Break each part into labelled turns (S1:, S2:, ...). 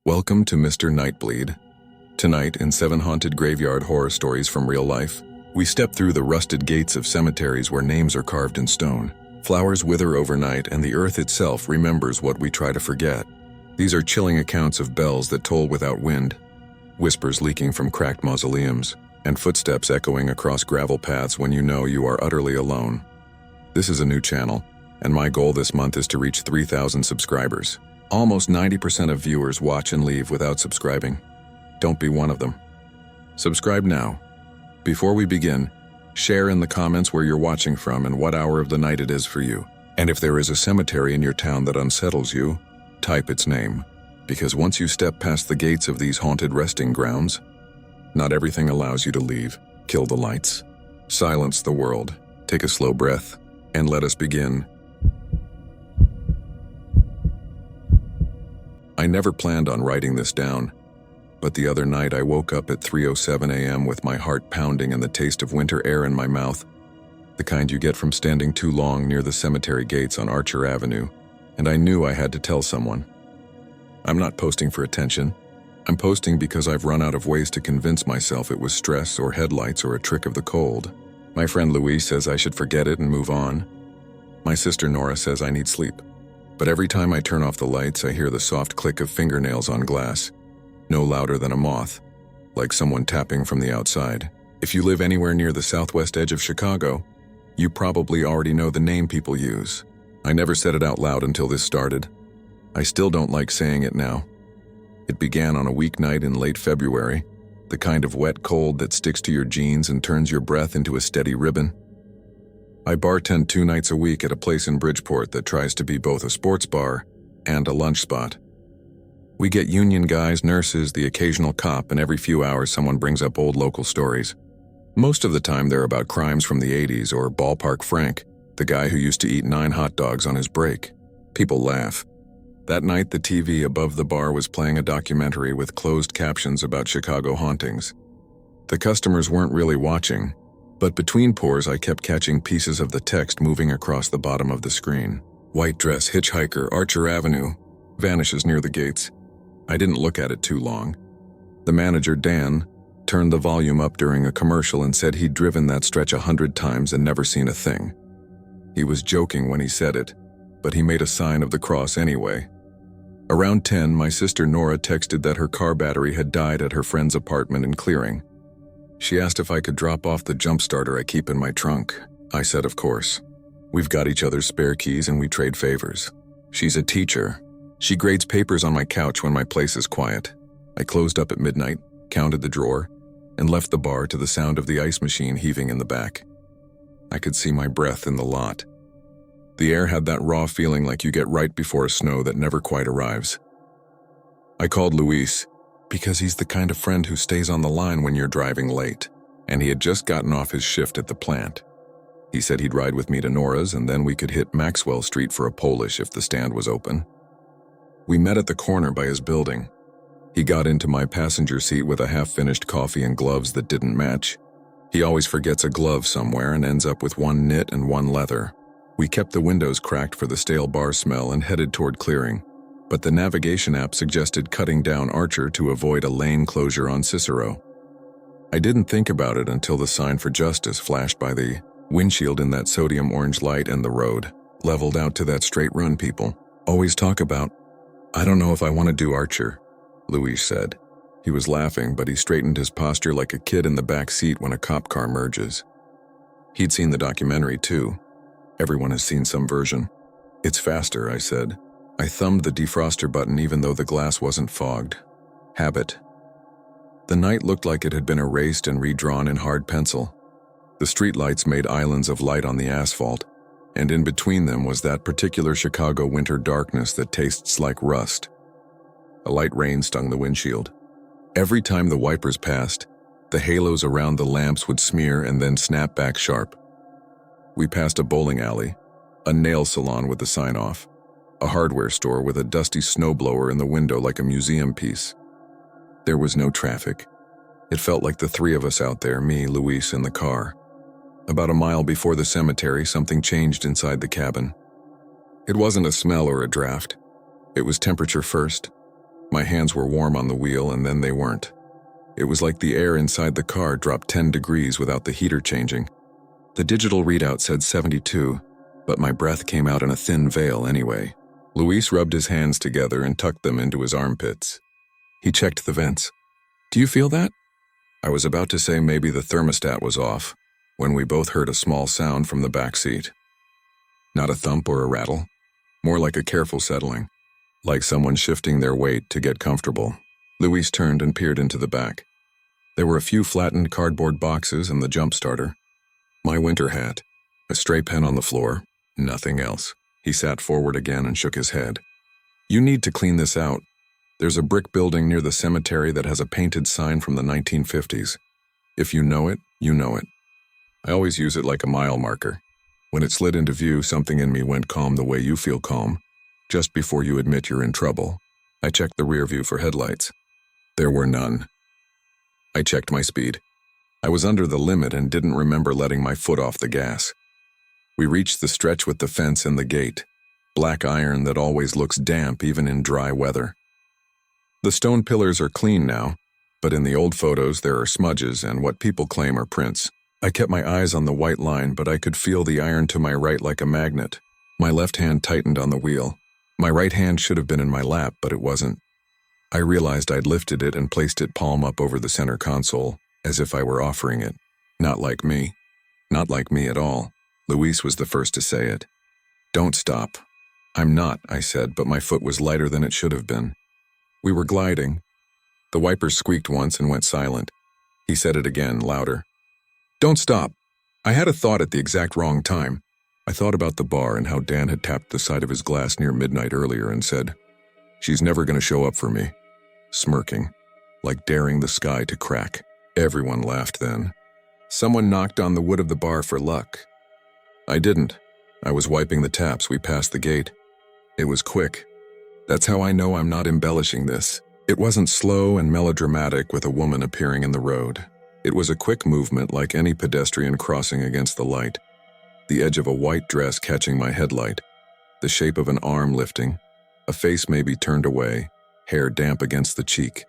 S1: Welcome to Mr. Nightbleed. Tonight, in 7 haunted graveyard horror stories from real life, we step through the rusted gates of cemeteries where names are carved in stone. Flowers wither overnight and the earth itself remembers what we try to forget. These are chilling accounts of bells that toll without wind, whispers leaking from cracked mausoleums, and footsteps echoing across gravel paths when you know you are utterly alone. This is a new channel, and my goal this month is to reach 3,000 subscribers. Almost 90% of viewers watch and leave without subscribing. Don't be one of them. Subscribe now. Before we begin, share in the comments where you're watching from and what hour of the night it is for you. And if there is a cemetery in your town that unsettles you, type its name. Because once you step past the gates of these haunted resting grounds, not everything allows you to leave. Kill the lights. Silence the world. Take a slow breath, and let us begin. I never planned on writing this down, but the other night I woke up at 3:07 a.m. with my heart pounding and the taste of winter air in my mouth, the kind you get from standing too long near the cemetery gates on Archer Avenue, and I knew I had to tell someone. I'm not posting for attention. I'm posting because I've run out of ways to convince myself it was stress or headlights or a trick of the cold. My friend Louise says I should forget it and move on. My sister Nora says I need sleep. But every time I turn off the lights, I hear the soft click of fingernails on glass, no louder than a moth, like someone tapping from the outside. If you live anywhere near the southwest edge of Chicago, you probably already know the name people use. I never said it out loud until this started. I still don't like saying it now. It began on a weeknight in late February, the kind of wet cold that sticks to your jeans and turns your breath into a steady ribbon. I bartend 2 nights a week at a place in Bridgeport that tries to be both a sports bar and a lunch spot. We get union guys, nurses, the occasional cop, and every few hours someone brings up old local stories. Most of the time they're about crimes from the 80s or Ballpark Frank, the guy who used to eat 9 hot dogs on his break. People laugh. That night the TV above the bar was playing a documentary with closed captions about Chicago hauntings. The customers weren't really watching, but between pours I kept catching pieces of the text moving across the bottom of the screen. White dress, hitchhiker, Archer Avenue, vanishes near the gates. I didn't look at it too long. The manager, Dan, turned the volume up during a commercial and said he'd driven that stretch 100 times and never seen a thing. He was joking when he said it, but he made a sign of the cross anyway. Around 10, my sister Nora texted that her car battery had died at her friend's apartment in Clearing. She asked if I could drop off the jump starter I keep in my trunk. I said of course. We've got each other's spare keys and we trade favors. She's a teacher. She grades papers on my couch when my place is quiet. I closed up at midnight, counted the drawer, and left the bar to the sound of the ice machine heaving in the back. I could see my breath in the lot. The air had that raw feeling like you get right before a snow that never quite arrives. I called Luis, because he's the kind of friend who stays on the line when you're driving late, and he had just gotten off his shift at the plant. He said he'd ride with me to Nora's and then we could hit Maxwell Street for a Polish if the stand was open. We met at the corner by his building. He got into my passenger seat with a half-finished coffee and gloves that didn't match. He always forgets a glove somewhere and ends up with one knit and one leather. We kept the windows cracked for the stale bar smell and headed toward Clearing, but the navigation app suggested cutting down Archer to avoid a lane closure on Cicero. I didn't think about it until the sign for justice flashed by the windshield in that sodium orange light and the road, leveled out to that straight run people always talk about. I don't know if I want to do Archer, Luis said. He was laughing, but he straightened his posture like a kid in the back seat when a cop car merges. He'd seen the documentary too. Everyone has seen some version. It's faster, I said. I thumbed the defroster button even though the glass wasn't fogged. Habit. The night looked like it had been erased and redrawn in hard pencil. The streetlights made islands of light on the asphalt, and in between them was that particular Chicago winter darkness that tastes like rust. A light rain stung the windshield. Every time the wipers passed, the halos around the lamps would smear and then snap back sharp. We passed a bowling alley, a nail salon with the sign off, a hardware store with a dusty snowblower in the window like a museum piece. There was no traffic. It felt like the 3 of us out there, me, Luis, and the car. About a mile before the cemetery, something changed inside the cabin. It wasn't a smell or a draft. It was temperature first. My hands were warm on the wheel, and then they weren't. It was like the air inside the car dropped 10 degrees without the heater changing. The digital readout said 72, but my breath came out in a thin veil anyway. Luis rubbed his hands together and tucked them into his armpits. He checked the vents. "Do you feel that?" I was about to say maybe the thermostat was off, when we both heard a small sound from the back seat. Not a thump or a rattle, more like a careful settling, like someone shifting their weight to get comfortable. Luis turned and peered into the back. There were a few flattened cardboard boxes and the jump starter. My winter hat, a stray pen on the floor, nothing else. He sat forward again and shook his head. "You need to clean this out. There's a brick building near the cemetery that has a painted sign from the 1950s. If you know it, you know it. I always use it like a mile marker. When it slid into view, something in me went calm the way you feel calm, just before you admit you're in trouble." I checked the rear view for headlights. There were none. I checked my speed. I was under the limit and didn't remember letting my foot off the gas. We reached the stretch with the fence and the gate, black iron that always looks damp even in dry weather. The stone pillars are clean now, but in the old photos there are smudges and what people claim are prints. I kept my eyes on the white line, but I could feel the iron to my right like a magnet. My left hand tightened on the wheel. My right hand should have been in my lap, but it wasn't. I realized I'd lifted it and placed it palm up over the center console, as if I were offering it. Not like me. Not like me at all. Luis was the first to say it. "Don't stop." "I'm not," I said, but my foot was lighter than it should have been. We were gliding. The wipers squeaked once and went silent. He said it again, louder. "Don't stop." I had a thought at the exact wrong time. I thought about the bar and how Dan had tapped the side of his glass near midnight earlier and said, "She's never going to show up for me." Smirking, like daring the sky to crack. Everyone laughed then. Someone knocked on the wood of the bar for luck. I didn't. I was wiping the taps. We passed the gate. It was quick. That's how I know I'm not embellishing this. It wasn't slow and melodramatic with a woman appearing in the road. It was a quick movement like any pedestrian crossing against the light. The edge of a white dress catching my headlight, the shape of an arm lifting, a face maybe turned away, hair damp against the cheek.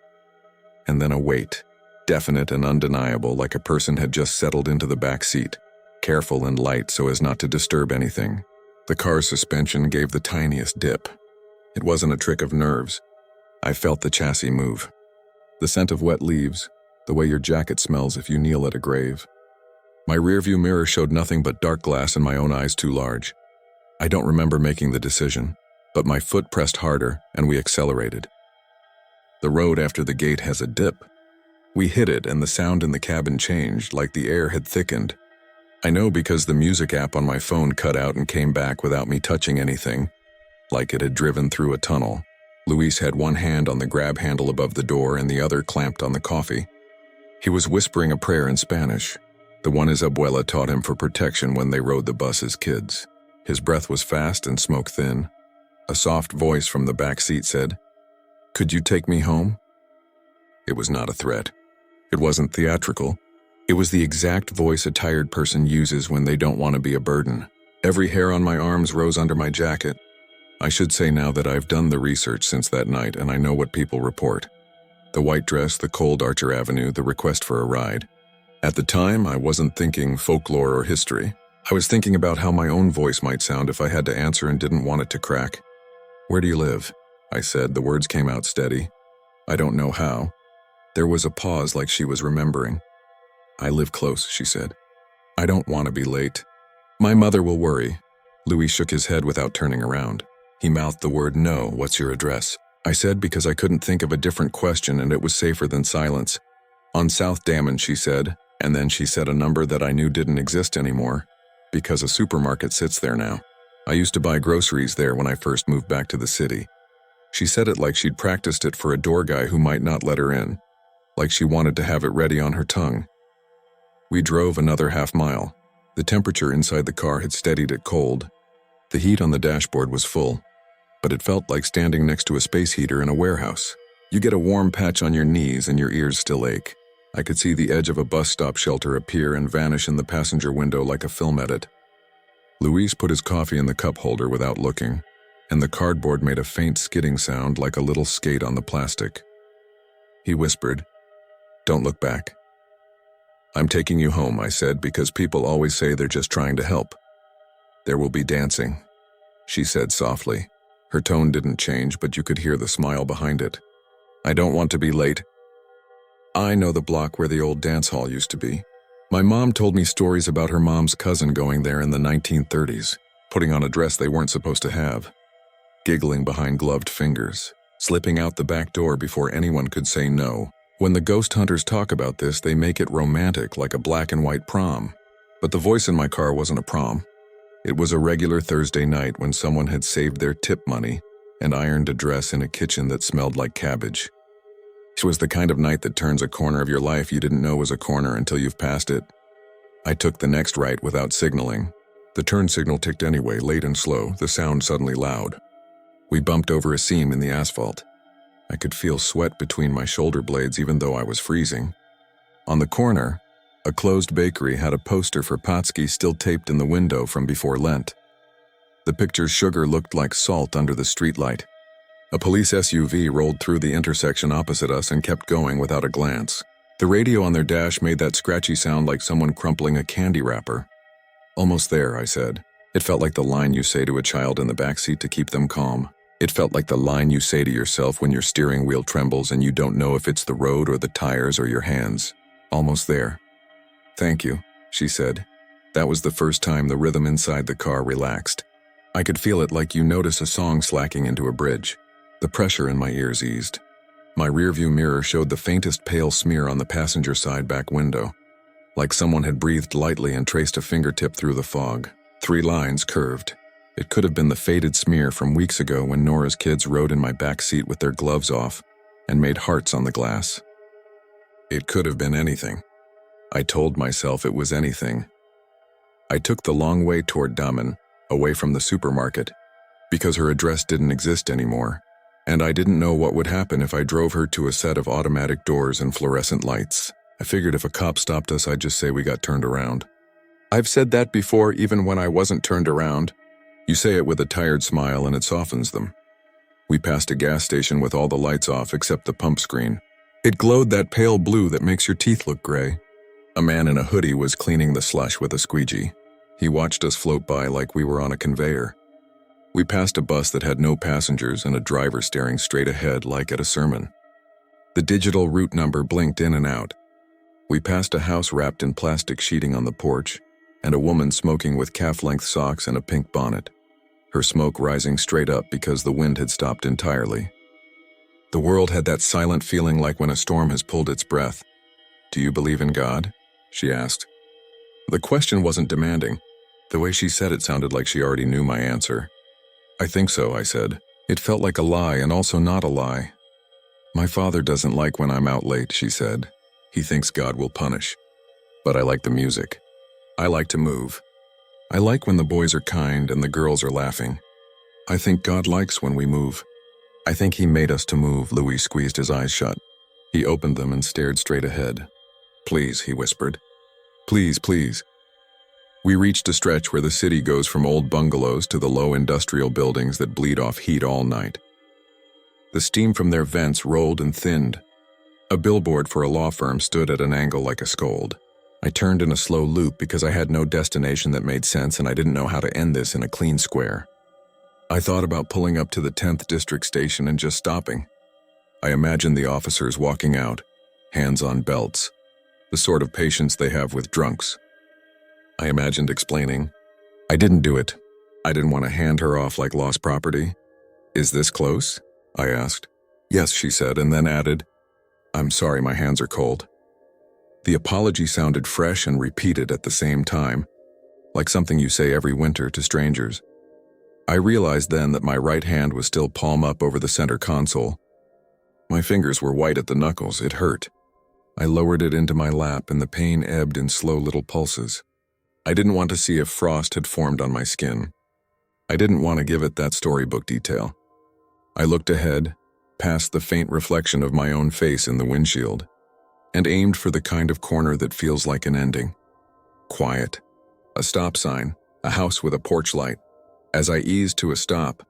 S1: And then a wait, definite and undeniable, like a person had just settled into the back seat, careful and light so as not to disturb anything. The car's suspension gave the tiniest dip. It wasn't a trick of nerves. I felt the chassis move. The scent of wet leaves, the way your jacket smells if you kneel at a grave. My rearview mirror showed nothing but dark glass and my own eyes too large. I don't remember making the decision, but my foot pressed harder and we accelerated. The road after the gate has a dip. We hit it and the sound in the cabin changed, like the air had thickened. I know because the music app on my phone cut out and came back without me touching anything, like it had driven through a tunnel. Luis had one hand on the grab handle above the door and the other clamped on the coffee. He was whispering a prayer in Spanish, the one his abuela taught him for protection when they rode the bus as kids. His breath was fast and smoke thin. A soft voice from the back seat said, "Could you take me home?" It was not a threat. It wasn't theatrical. It was the exact voice a tired person uses when they don't want to be a burden. Every hair on my arms rose under my jacket. I should say now that I've done the research since that night and I know what people report. The white dress, the cold Archer Avenue, the request for a ride. At the time, I wasn't thinking folklore or history. I was thinking about how my own voice might sound if I had to answer and didn't want it to crack. "Where do you live?" I said. The words came out steady. I don't know how. There was a pause like she was remembering. "I live close," she said. "I don't want to be late. My mother will worry." Louis shook his head without turning around. He mouthed the word no. "What's your address?" I said because I couldn't think of a different question and it was safer than silence. "On South Dammon," she said, and then she said a number that I knew didn't exist anymore, because a supermarket sits there now. I used to buy groceries there when I first moved back to the city. She said it like she'd practiced it for a door guy who might not let her in, like she wanted to have it ready on her tongue. We drove another half-mile. The temperature inside the car had steadied at cold. The heat on the dashboard was full, but it felt like standing next to a space heater in a warehouse. You get a warm patch on your knees and your ears still ache. I could see the edge of a bus stop shelter appear and vanish in the passenger window like a film edit. Luis put his coffee in the cup holder without looking. and the cardboard made a faint skidding sound like a little skate on the plastic. He whispered, "Don't look back." "I'm taking you home," I said, "because people always say they're just trying to help." "There will be dancing," she said softly. Her tone didn't change, but you could hear the smile behind it. "I don't want to be late." "I know the block where the old dance hall used to be. My mom told me stories about her mom's cousin going there in the 1930s, putting on a dress they weren't supposed to have, giggling behind gloved fingers, slipping out the back door before anyone could say no. When the ghost hunters talk about this, they make it romantic, like a black and white prom. But the voice in my car wasn't a prom. It was a regular Thursday night when someone had saved their tip money and ironed a dress in a kitchen that smelled like cabbage. It was the kind of night that turns a corner of your life you didn't know was a corner until you've passed it. I took the next right without signaling. The turn signal ticked anyway, late and slow, the sound suddenly loud. We bumped over a seam in the asphalt. I could feel sweat between my shoulder blades even though I was freezing. On the corner, a closed bakery had a poster for Patsky still taped in the window from before Lent. The picture's sugar looked like salt under the streetlight. A police SUV rolled through the intersection opposite us and kept going without a glance. The radio on their dash made that scratchy sound like someone crumpling a candy wrapper. "Almost there," I said. It felt like the line you say to a child in the backseat to keep them calm. It felt like the line you say to yourself when your steering wheel trembles and you don't know if it's the road or the tires or your hands. "Almost there." "Thank you," she said. That was the first time the rhythm inside the car relaxed. I could feel it like you notice a song slacking into a bridge. The pressure in my ears eased. My rearview mirror showed the faintest pale smear on the passenger side back window, like someone had breathed lightly and traced a fingertip through the fog. 3 lines curved. It could have been the faded smear from weeks ago when Nora's kids rode in my back seat with their gloves off and made hearts on the glass. It could have been anything. I told myself it was anything. I took the long way toward Damen, away from the supermarket, because her address didn't exist anymore, and I didn't know what would happen if I drove her to a set of automatic doors and fluorescent lights. I figured if a cop stopped us, I'd just say we got turned around. I've said that before, even when I wasn't turned around. You say it with a tired smile and it softens them. We passed a gas station with all the lights off except the pump screen. It glowed that pale blue that makes your teeth look gray. A man in a hoodie was cleaning the slush with a squeegee. He watched us float by like we were on a conveyor. We passed a bus that had no passengers and a driver staring straight ahead like at a sermon. The digital route number blinked in and out. We passed a house wrapped in plastic sheeting on the porch, and a woman smoking with calf-length socks and a pink bonnet, her smoke rising straight up because the wind had stopped entirely. The world had that silent feeling like when a storm has pulled its breath. "Do you believe in God?" she asked. The question wasn't demanding. The way she said it sounded like she already knew my answer. "I think so," I said. It felt like a lie and also not a lie. "My father doesn't like when I'm out late," she said. "He thinks God will punish. But I like the music. I like to move. I like when the boys are kind and the girls are laughing. I think God likes when we move. I think he made us to move." Louis squeezed his eyes shut. He opened them and stared straight ahead. "Please," he whispered. "Please, please." We reached a stretch where the city goes from old bungalows to the low industrial buildings that bleed off heat all night. The steam from their vents rolled and thinned. A billboard for a law firm stood at an angle like a scold. I turned in a slow loop because I had no destination that made sense and I didn't know how to end this in a clean square. I thought about pulling up to the 10th District Station and just stopping. I imagined the officers walking out, hands on belts, the sort of patience they have with drunks. I imagined explaining, "I didn't do it. I didn't want to hand her off like lost property." "Is this close?" I asked. "Yes," she said, and then added, "I'm sorry, my hands are cold." The apology sounded fresh and repeated at the same time, like something you say every winter to strangers. I realized then that my right hand was still palm up over the center console. My fingers were white at the knuckles. It hurt. I lowered it into my lap and the pain ebbed in slow little pulses. I didn't want to see if frost had formed on my skin. I didn't want to give it that storybook detail. I looked ahead, past the faint reflection of my own face in the windshield, and aimed for the kind of corner that feels like an ending. Quiet. A stop sign, a house with a porch light. As I eased to a stop,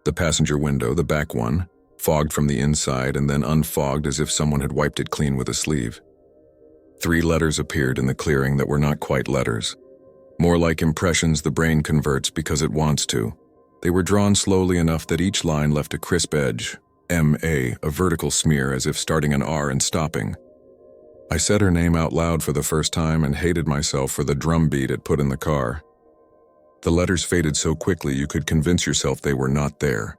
S1: The passenger window, the back one, fogged from the inside and then unfogged as if someone had wiped it clean with a sleeve. 3 letters appeared in the clearing that were not quite letters. More like impressions the brain converts because it wants to. They were drawn slowly enough that each line left a crisp edge, M.A., a vertical smear as if starting an R and stopping. I said her name out loud for the first time and hated myself for the drum beat it put in the car. The letters faded so quickly you could convince yourself they were not there.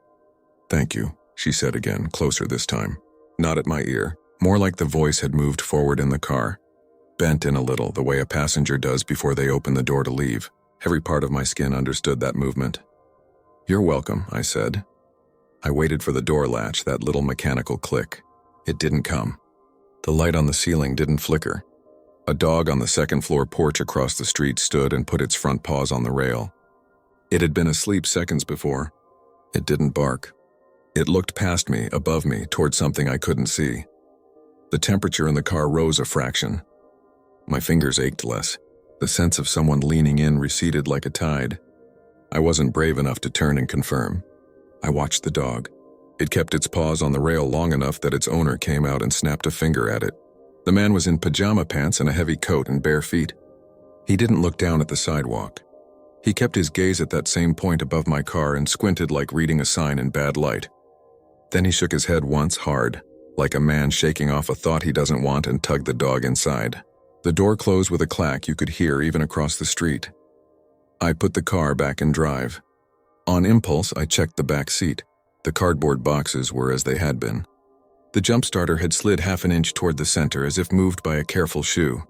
S1: "Thank you," she said again, closer this time. Not at my ear, more like the voice had moved forward in the car. Bent in a little, the way a passenger does before they open the door to leave. Every part of my skin understood that movement. "You're welcome," I said. I waited for the door latch, that little mechanical click. It didn't come. The light on the ceiling didn't flicker. A dog on the second-floor porch across the street stood and put its front paws on the rail. It had been asleep seconds before. It didn't bark. It looked past me, above me, toward something I couldn't see. The temperature in the car rose a fraction. My fingers ached less. The sense of someone leaning in receded like a tide. I wasn't brave enough to turn and confirm. I watched the dog. It kept its paws on the rail long enough that its owner came out and snapped a finger at it. The man was in pajama pants and a heavy coat and bare feet. He didn't look down at the sidewalk. He kept his gaze at that same point above my car and squinted like reading a sign in bad light. Then he shook his head once hard, like a man shaking off a thought he doesn't want, and tugged the dog inside. The door closed with a clack you could hear even across the street. I put the car back in drive. On impulse, I checked the back seat. The cardboard boxes were as they had been. The jump starter had slid half an inch toward the center as if moved by a careful shoe.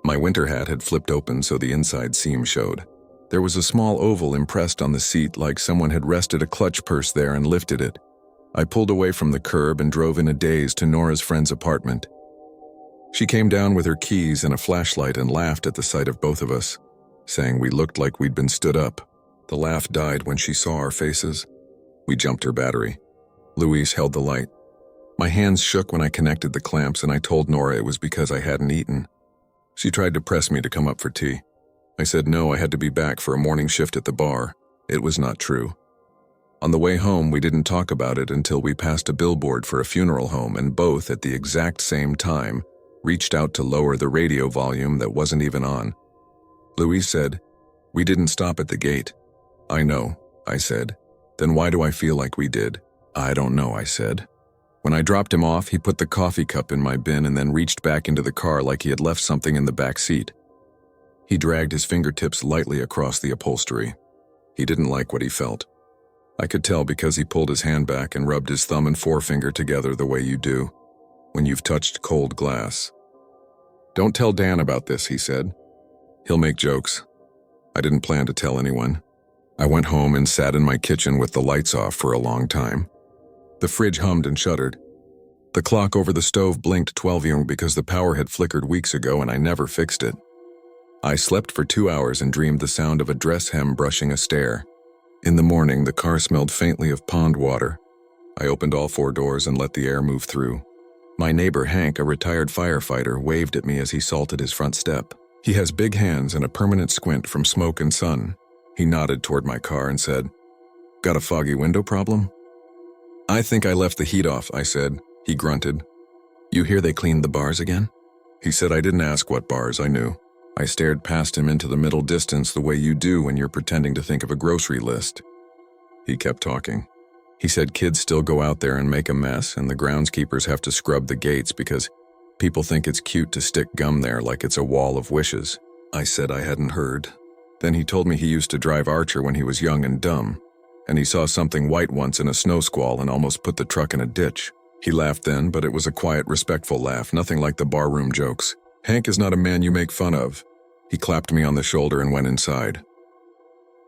S1: My winter hat had flipped open so the inside seam showed. There was a small oval impressed on the seat like someone had rested a clutch purse there and lifted it. I pulled away from the curb and drove in a daze to Nora's friend's apartment. She came down with her keys and a flashlight and laughed at the sight of both of us, saying we looked like we'd been stood up. The laugh died when she saw our faces. We jumped her battery. Louise held the light. My hands shook when I connected the clamps, and I told Nora it was because I hadn't eaten. She tried to press me to come up for tea. I said no, I had to be back for a morning shift at the bar. It was not true. On the way home, we didn't talk about it until we passed a billboard for a funeral home, and both, at the exact same time, reached out to lower the radio volume that wasn't even on. Louise said, "We didn't stop at the gate." "I know," I said. "Then why do I feel like we did?" "I don't know," I said. When I dropped him off, he put the coffee cup in my bin and then reached back into the car like he had left something in the back seat. He dragged his fingertips lightly across the upholstery. He didn't like what he felt. I could tell because he pulled his hand back and rubbed his thumb and forefinger together the way you do when you've touched cold glass. "Don't tell Dan about this," he said. "He'll make jokes." I didn't plan to tell anyone. I went home and sat in my kitchen with the lights off for a long time. The fridge hummed and shuddered. The clock over the stove blinked 12 young because the power had flickered weeks ago and I never fixed it. I slept for 2 hours and dreamed the sound of a dress hem brushing a stair. In the morning, the car smelled faintly of pond water. I opened all 4 doors and let the air move through. My neighbor Hank, a retired firefighter, waved at me as he salted his front step. He has big hands and a permanent squint from smoke and sun. He nodded toward my car and said, "Got a foggy window problem?" "I think I left the heat off," I said. He grunted. "You hear they cleaned the bars again?" He said I didn't ask what bars, I knew. I stared past him into the middle distance the way you do when you're pretending to think of a grocery list. He kept talking. He said kids still go out there and make a mess, and the groundskeepers have to scrub the gates because people think it's cute to stick gum there like it's a wall of wishes. I said I hadn't heard. Then he told me he used to drive Archer when he was young and dumb, and he saw something white once in a snow squall and almost put the truck in a ditch. He laughed then, but it was a quiet, respectful laugh, nothing like the barroom jokes. Hank is not a man you make fun of. He clapped me on the shoulder and went inside.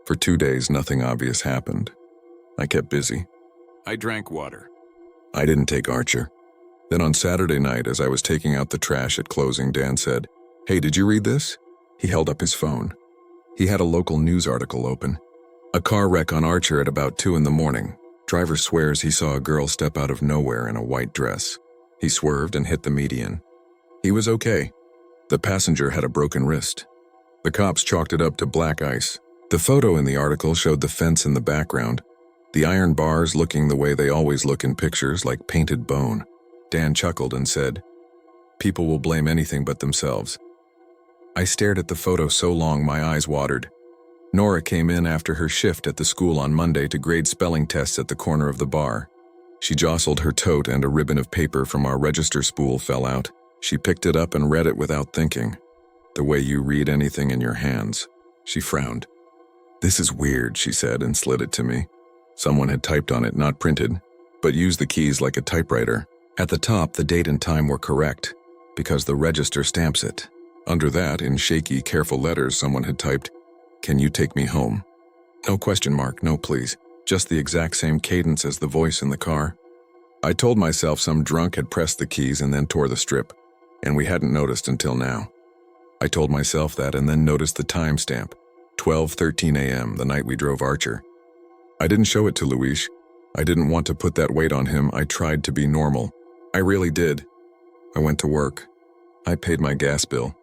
S1: For 2 days, nothing obvious happened. I kept busy. I drank water. I didn't take Archer. Then on Saturday night, as I was taking out the trash at closing, Dan said, "Hey, did you read this?" He held up his phone. He had a local news article open. A car wreck on Archer at about 2 in the morning. Driver swears he saw a girl step out of nowhere in a white dress. He swerved and hit the median. He was okay. The passenger had a broken wrist. The cops chalked it up to black ice. The photo in the article showed the fence in the background. The iron bars looking the way they always look in pictures, like painted bone. Dan chuckled and said, "People will blame anything but themselves." I stared at the photo so long my eyes watered. Nora came in after her shift at the school on Monday to grade spelling tests at the corner of the bar. She jostled her tote and a ribbon of paper from our register spool fell out. She picked it up and read it without thinking. The way you read anything in your hands. She frowned. "This is weird," she said and slid it to me. Someone had typed on it, not printed, but used the keys like a typewriter. At the top, the date and time were correct, because the register stamps it. Under that, in shaky, careful letters, someone had typed, "Can you take me home?" No question mark, no please. Just the exact same cadence as the voice in the car. I told myself some drunk had pressed the keys and then tore the strip, and we hadn't noticed until now. I told myself that and then noticed the timestamp, 12:13 a.m., the night we drove Archer. I didn't show it to Luis. I didn't want to put that weight on him. I tried to be normal. I really did. I went to work. I paid my gas bill.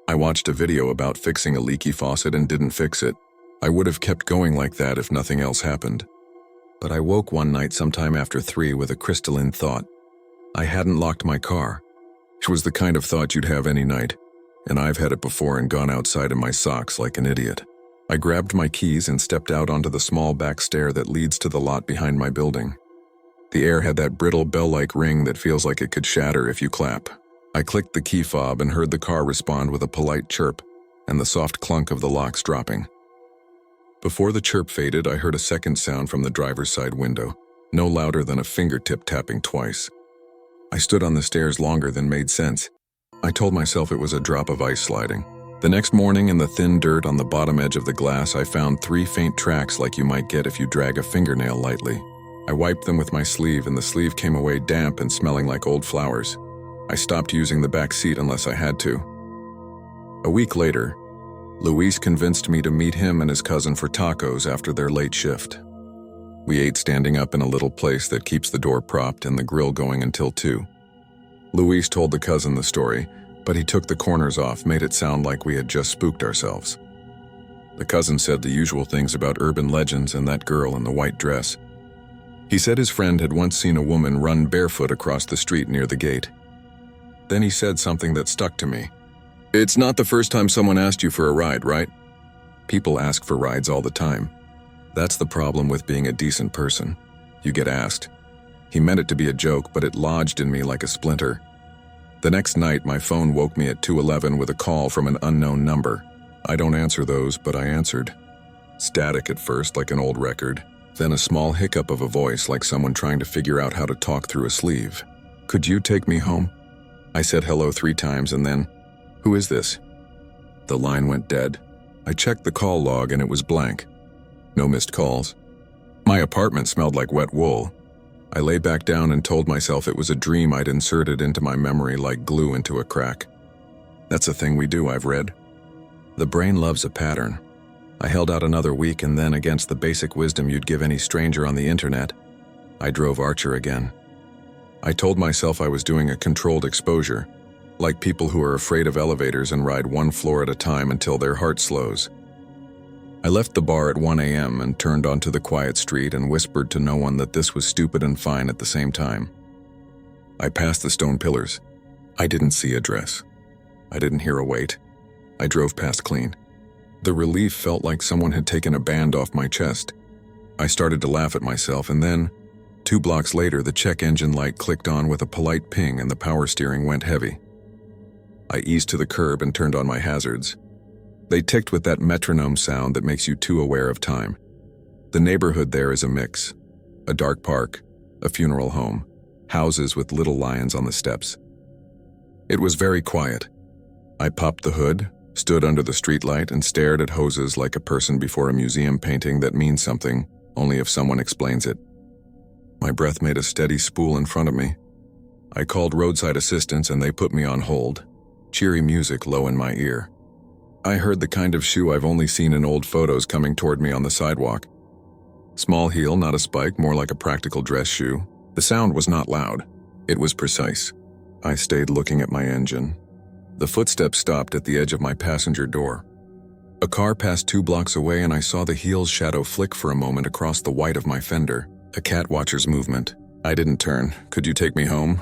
S1: I watched a video about fixing a leaky faucet and didn't fix it. I would have kept going like that if nothing else happened. But I woke one night sometime after 3 with a crystalline thought. I hadn't locked my car. It was the kind of thought you'd have any night, and I've had it before and gone outside in my socks like an idiot. I grabbed my keys and stepped out onto the small back stair that leads to the lot behind my building. The air had that brittle bell-like ring that feels like it could shatter if you clap. I clicked the key fob and heard the car respond with a polite chirp and the soft clunk of the locks dropping. Before the chirp faded, I heard a second sound from the driver's side window, no louder than a fingertip tapping twice. I stood on the stairs longer than made sense. I told myself it was a drop of ice sliding. The next morning, in the thin dirt on the bottom edge of the glass, I found 3 faint tracks like you might get if you drag a fingernail lightly. I wiped them with my sleeve, and the sleeve came away damp and smelling like old flowers. I stopped using the back seat unless I had to. A week later, Luis convinced me to meet him and his cousin for tacos after their late shift. We ate standing up in a little place that keeps the door propped and the grill going until 2. Luis told the cousin the story, but he took the corners off, made it sound like we had just spooked ourselves. The cousin said the usual things about urban legends and that girl in the white dress. He said his friend had once seen a woman run barefoot across the street near the gate. Then he said something that stuck to me. "It's not the first time someone asked you for a ride, right?" People ask for rides all the time. That's the problem with being a decent person. You get asked. He meant it to be a joke, but it lodged in me like a splinter. The next night, my phone woke me at 2:11 with a call from an unknown number. I don't answer those, but I answered. Static at first, like an old record, then a small hiccup of a voice like someone trying to figure out how to talk through a sleeve. "Could you take me home?" I said hello 3 times and then, "Who is this?" The line went dead. I checked the call log and it was blank. No missed calls. My apartment smelled like wet wool. I lay back down and told myself it was a dream I'd inserted into my memory like glue into a crack. That's a thing we do, I've read. The brain loves a pattern. I held out another week and then, against the basic wisdom you'd give any stranger on the internet, I drove Archer again. I told myself I was doing a controlled exposure, like people who are afraid of elevators and ride 1 floor at a time until their heart slows. I left the bar at 1 a.m. and turned onto the quiet street and whispered to no one that this was stupid and fine at the same time. I passed the stone pillars. I didn't see a dress. I didn't hear a wait. I drove past clean. The relief felt like someone had taken a band off my chest. I started to laugh at myself, and then, 2 blocks later, the check engine light clicked on with a polite ping and the power steering went heavy. I eased to the curb and turned on my hazards. They ticked with that metronome sound that makes you too aware of time. The neighborhood there is a mix. A dark park, a funeral home, houses with little lions on the steps. It was very quiet. I popped the hood, stood under the streetlight, and stared at hoses like a person before a museum painting that means something only if someone explains it. My breath made a steady spool in front of me. I called roadside assistance and they put me on hold, cheery music low in my ear. I heard the kind of shoe I've only seen in old photos coming toward me on the sidewalk. Small heel, not a spike, more like a practical dress shoe. The sound was not loud. It was precise. I stayed looking at my engine. The footsteps stopped at the edge of my passenger door. A car passed 2 blocks away and I saw the heel's shadow flick for a moment across the white of my fender, a cat watcher's movement. I didn't turn. Could you take me home?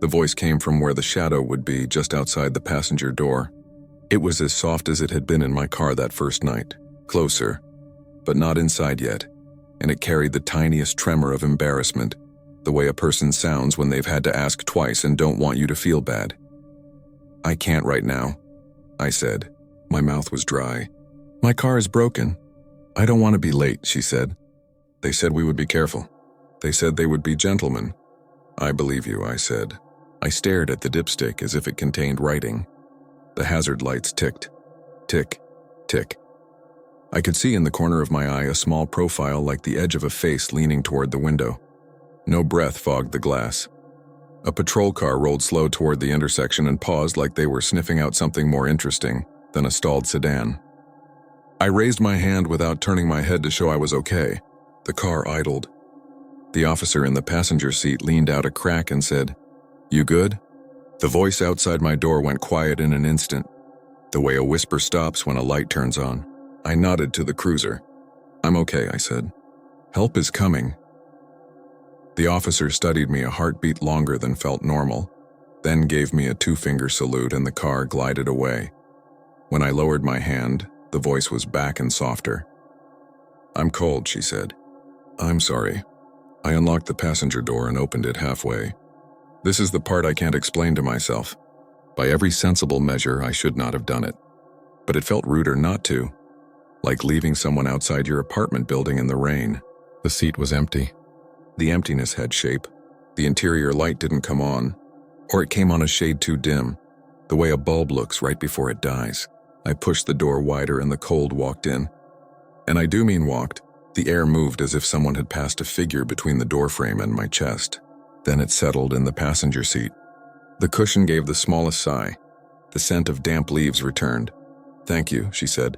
S1: The voice came from where the shadow would be, just outside the passenger door. It was as soft as it had been in my car that first night. Closer, but not inside yet, and it carried the tiniest tremor of embarrassment, the way a person sounds when they've had to ask twice and don't want you to feel bad. I can't right now, I said. My mouth was dry. My car is broken. I don't want to be late, she said. They said we would be careful. They said they would be gentlemen. I believe you, I said. I stared at the dipstick as if it contained writing. The hazard lights ticked. Tick, tick. I could see in the corner of my eye a small profile like the edge of a face leaning toward the window. No breath fogged the glass. A patrol car rolled slow toward the intersection and paused like they were sniffing out something more interesting than a stalled sedan. I raised my hand without turning my head to show I was okay. The car idled. The officer in the passenger seat leaned out a crack and said, "You good?" The voice outside my door went quiet in an instant, the way a whisper stops when a light turns on. I nodded to the cruiser. "I'm okay," I said. "Help is coming." The officer studied me a heartbeat longer than felt normal, then gave me a 2-finger salute and the car glided away. When I lowered my hand, the voice was back and softer. "I'm cold," she said. "I'm sorry." I unlocked the passenger door and opened it halfway. This is the part I can't explain to myself. By every sensible measure, I should not have done it. But it felt ruder not to. Like leaving someone outside your apartment building in the rain. The seat was empty. The emptiness had shape. The interior light didn't come on, or it came on a shade too dim, the way a bulb looks right before it dies. I pushed the door wider and the cold walked in. And I do mean walked. The air moved as if someone had passed a figure between the doorframe and my chest. Then it settled in the passenger seat. The cushion gave the smallest sigh. The scent of damp leaves returned. "Thank you," she said.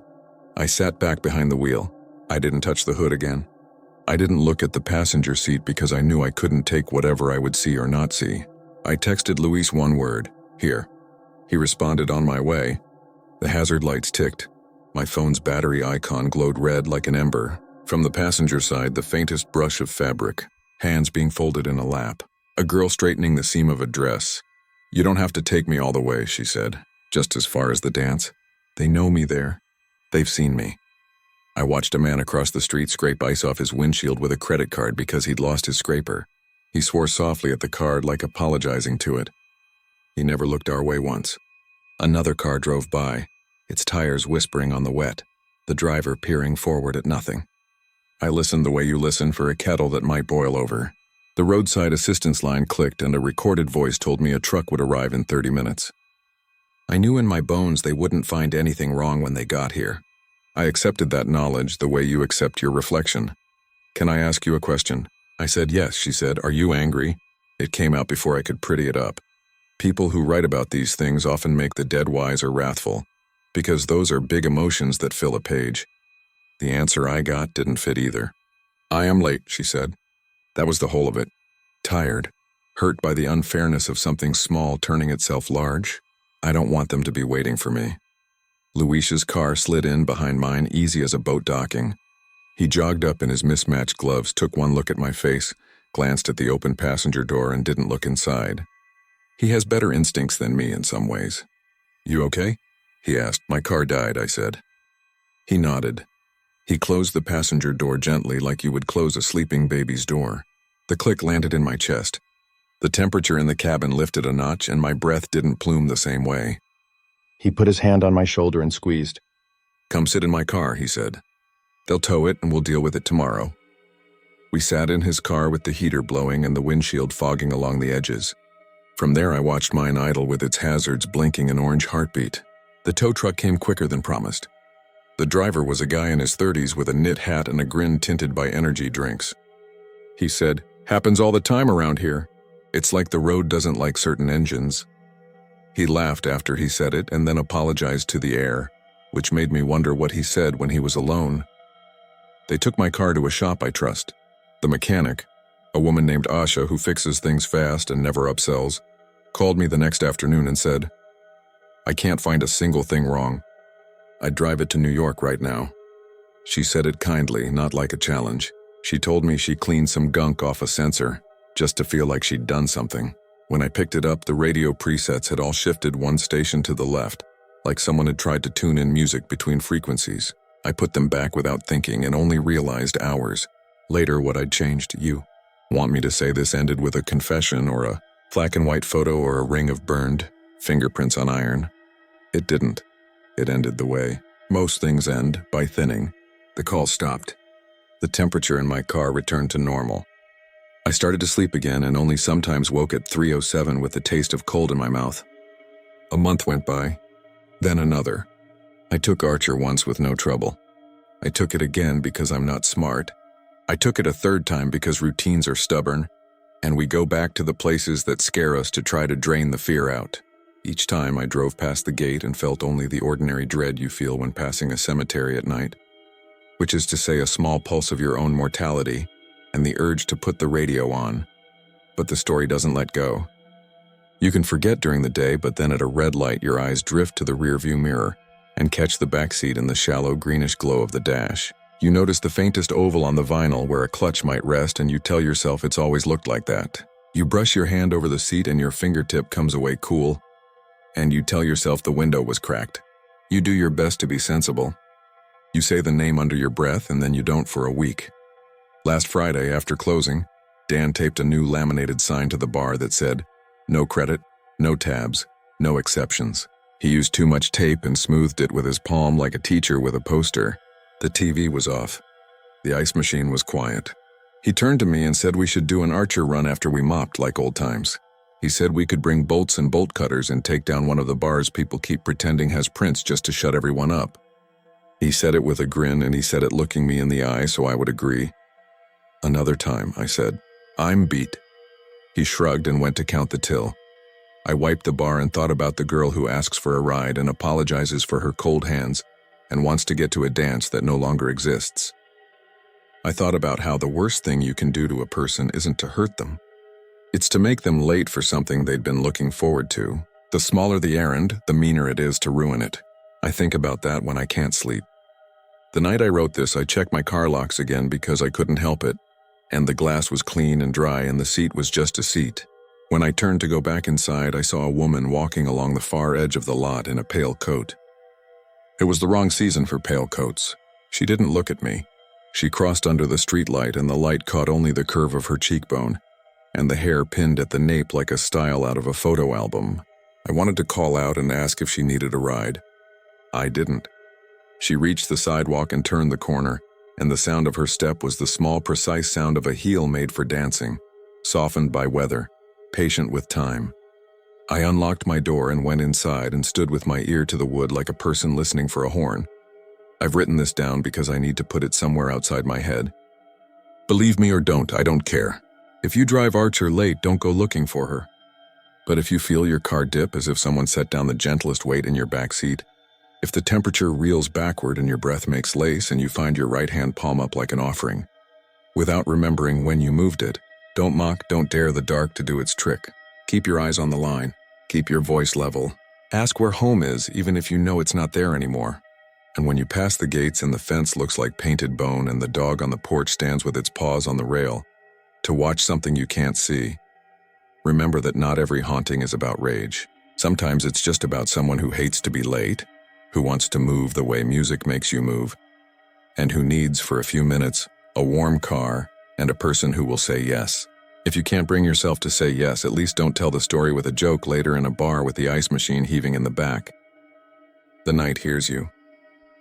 S1: I sat back behind the wheel. I didn't touch the hood again. I didn't look at the passenger seat because I knew I couldn't take whatever I would see or not see. I texted Luis one word, "Here." He responded on my way. The hazard lights ticked. My phone's battery icon glowed red like an ember. From the passenger side, the faintest brush of fabric, hands being folded in a lap. A girl straightening the seam of a dress. "You don't have to take me all the way," she said. "Just as far as the dance. They know me there. They've seen me." I watched a man across the street scrape ice off his windshield with a credit card because he'd lost his scraper. He swore softly at the card like apologizing to it. He never looked our way once. Another car drove by, its tires whispering on the wet, the driver peering forward at nothing. I listened the way you listen for a kettle that might boil over. The roadside assistance line clicked and a recorded voice told me a truck would arrive in 30 minutes. I knew in my bones they wouldn't find anything wrong when they got here. I accepted that knowledge the way you accept your reflection. "Can I ask you a question?" I said yes. She said, "Are you angry?" It came out before I could pretty it up. People who write about these things often make the dead wise or wrathful, because those are big emotions that fill a page. The answer I got didn't fit either. "I am late," she said. That was the whole of it. Tired, hurt by the unfairness of something small turning itself large. I don't want them to be waiting for me. Luis's car slid in behind mine, easy as a boat docking. He jogged up in his mismatched gloves, took one look at my face, glanced at the open passenger door and didn't look inside. He has better instincts than me in some ways. "You okay?" he asked. "My car died," I said. He nodded. He closed the passenger door gently like you would close a sleeping baby's door. The click landed in my chest. The temperature in the cabin lifted a notch and my breath didn't plume the same way. He put his hand on my shoulder and squeezed. "Come sit in my car," he said. "They'll tow it and we'll deal with it tomorrow." We sat in his car with the heater blowing and the windshield fogging along the edges. From there I watched mine idle with its hazards blinking an orange heartbeat. The tow truck came quicker than promised. The driver was a guy in his 30s with a knit hat and a grin tinted by energy drinks. He said, "Happens all the time around here. It's like the road doesn't like certain engines." He laughed after he said it and then apologized to the air, which made me wonder what he said when he was alone. They took my car to a shop I trust. The mechanic, a woman named Asha who fixes things fast and never upsells, called me the next afternoon and said, "I can't find a single thing wrong." I'd drive it to New York right now. She said it kindly, not like a challenge. She told me she cleaned some gunk off a sensor, just to feel like she'd done something. When I picked it up, the radio presets had all shifted one station to the left, like someone had tried to tune in music between frequencies. I put them back without thinking and only realized hours later what I'd changed. You want me to say this ended with a confession or a black and white photo or a ring of burned fingerprints on iron? It didn't. It ended the way most things end, by thinning. The call stopped. The temperature in my car returned to normal. I started to sleep again and only sometimes woke at 3:07 with the taste of cold in my mouth. A month went by, then another. I took Archer once with no trouble. I took it again because I'm not smart. I took it a third time because routines are stubborn, and we go back to the places that scare us to try to drain the fear out. Each time I drove past the gate and felt only the ordinary dread you feel when passing a cemetery at night, which is to say a small pulse of your own mortality and the urge to put the radio on. But the story doesn't let go. You can forget during the day, but then at a red light your eyes drift to the rearview mirror and catch the backseat in the shallow greenish glow of the dash. You notice the faintest oval on the vinyl where a clutch might rest, and you tell yourself it's always looked like that. You brush your hand over the seat and your fingertip comes away cool, and you tell yourself the window was cracked. You do your best to be sensible. You say the name under your breath and then you don't for a week. Last Friday, after closing, Dan taped a new laminated sign to the bar that said, "No credit, no tabs, no exceptions." He used too much tape and smoothed it with his palm like a teacher with a poster. The TV was off. The ice machine was quiet. He turned to me and said we should do an Archer run after we mopped like old times. He said we could bring bolts and bolt cutters and take down one of the bars people keep pretending has prints just to shut everyone up. He said it with a grin, and he said it looking me in the eye so I would agree. "Another time," I said. "I'm beat." He shrugged and went to count the till. I wiped the bar and thought about the girl who asks for a ride and apologizes for her cold hands and wants to get to a dance that no longer exists. I thought about how the worst thing you can do to a person isn't to hurt them. It's to make them late for something they'd been looking forward to. The smaller the errand, the meaner it is to ruin it. I think about that when I can't sleep. The night I wrote this, I checked my car locks again because I couldn't help it, and the glass was clean and dry and the seat was just a seat. When I turned to go back inside, I saw a woman walking along the far edge of the lot in a pale coat. It was the wrong season for pale coats. She didn't look at me. She crossed under the streetlight and the light caught only the curve of her cheekbone, and the hair pinned at the nape like a style out of a photo album. I wanted to call out and ask if she needed a ride. I didn't. She reached the sidewalk and turned the corner, and the sound of her step was the small, precise sound of a heel made for dancing, softened by weather, patient with time. I unlocked my door and went inside and stood with my ear to the wood like a person listening for a horn. I've written this down because I need to put it somewhere outside my head. Believe me or don't, I don't care. If you drive Archer late, don't go looking for her. But if you feel your car dip as if someone set down the gentlest weight in your backseat, if the temperature reels backward and your breath makes lace and you find your right hand palm up like an offering, without remembering when you moved it, don't mock, don't dare the dark to do its trick. Keep your eyes on the line. Keep your voice level. Ask where home is, even if you know it's not there anymore. And when you pass the gates and the fence looks like painted bone and the dog on the porch stands with its paws on the rail, to watch something you can't see, remember that not every haunting is about rage. Sometimes it's just about someone who hates to be late, who wants to move the way music makes you move, and who needs, for a few minutes, a warm car and a person who will say yes. If you can't bring yourself to say yes, at least don't tell the story with a joke later in a bar with the ice machine heaving in the back. The night hears you.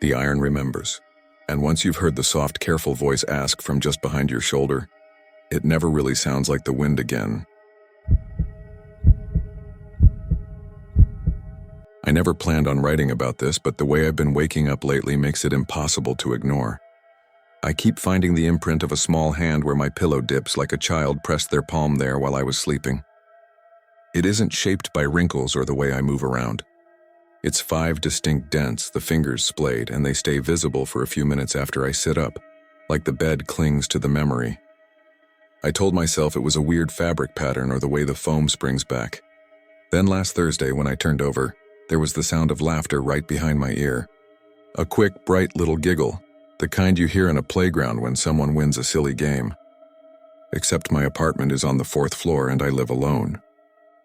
S1: The iron remembers. And once you've heard the soft, careful voice ask from just behind your shoulder, it never really sounds like the wind again. I never planned on writing about this, but the way I've been waking up lately makes it impossible to ignore. I keep finding the imprint of a small hand where my pillow dips like a child pressed their palm there while I was sleeping. It isn't shaped by wrinkles or the way I move around. It's 5 distinct dents, the fingers splayed, and they stay visible for a few minutes after I sit up, like the bed clings to the memory. I told myself it was a weird fabric pattern or the way the foam springs back. Then last Thursday when I turned over, there was the sound of laughter right behind my ear. A quick, bright little giggle, the kind you hear in a playground when someone wins a silly game. Except my apartment is on the 4th floor and I live alone.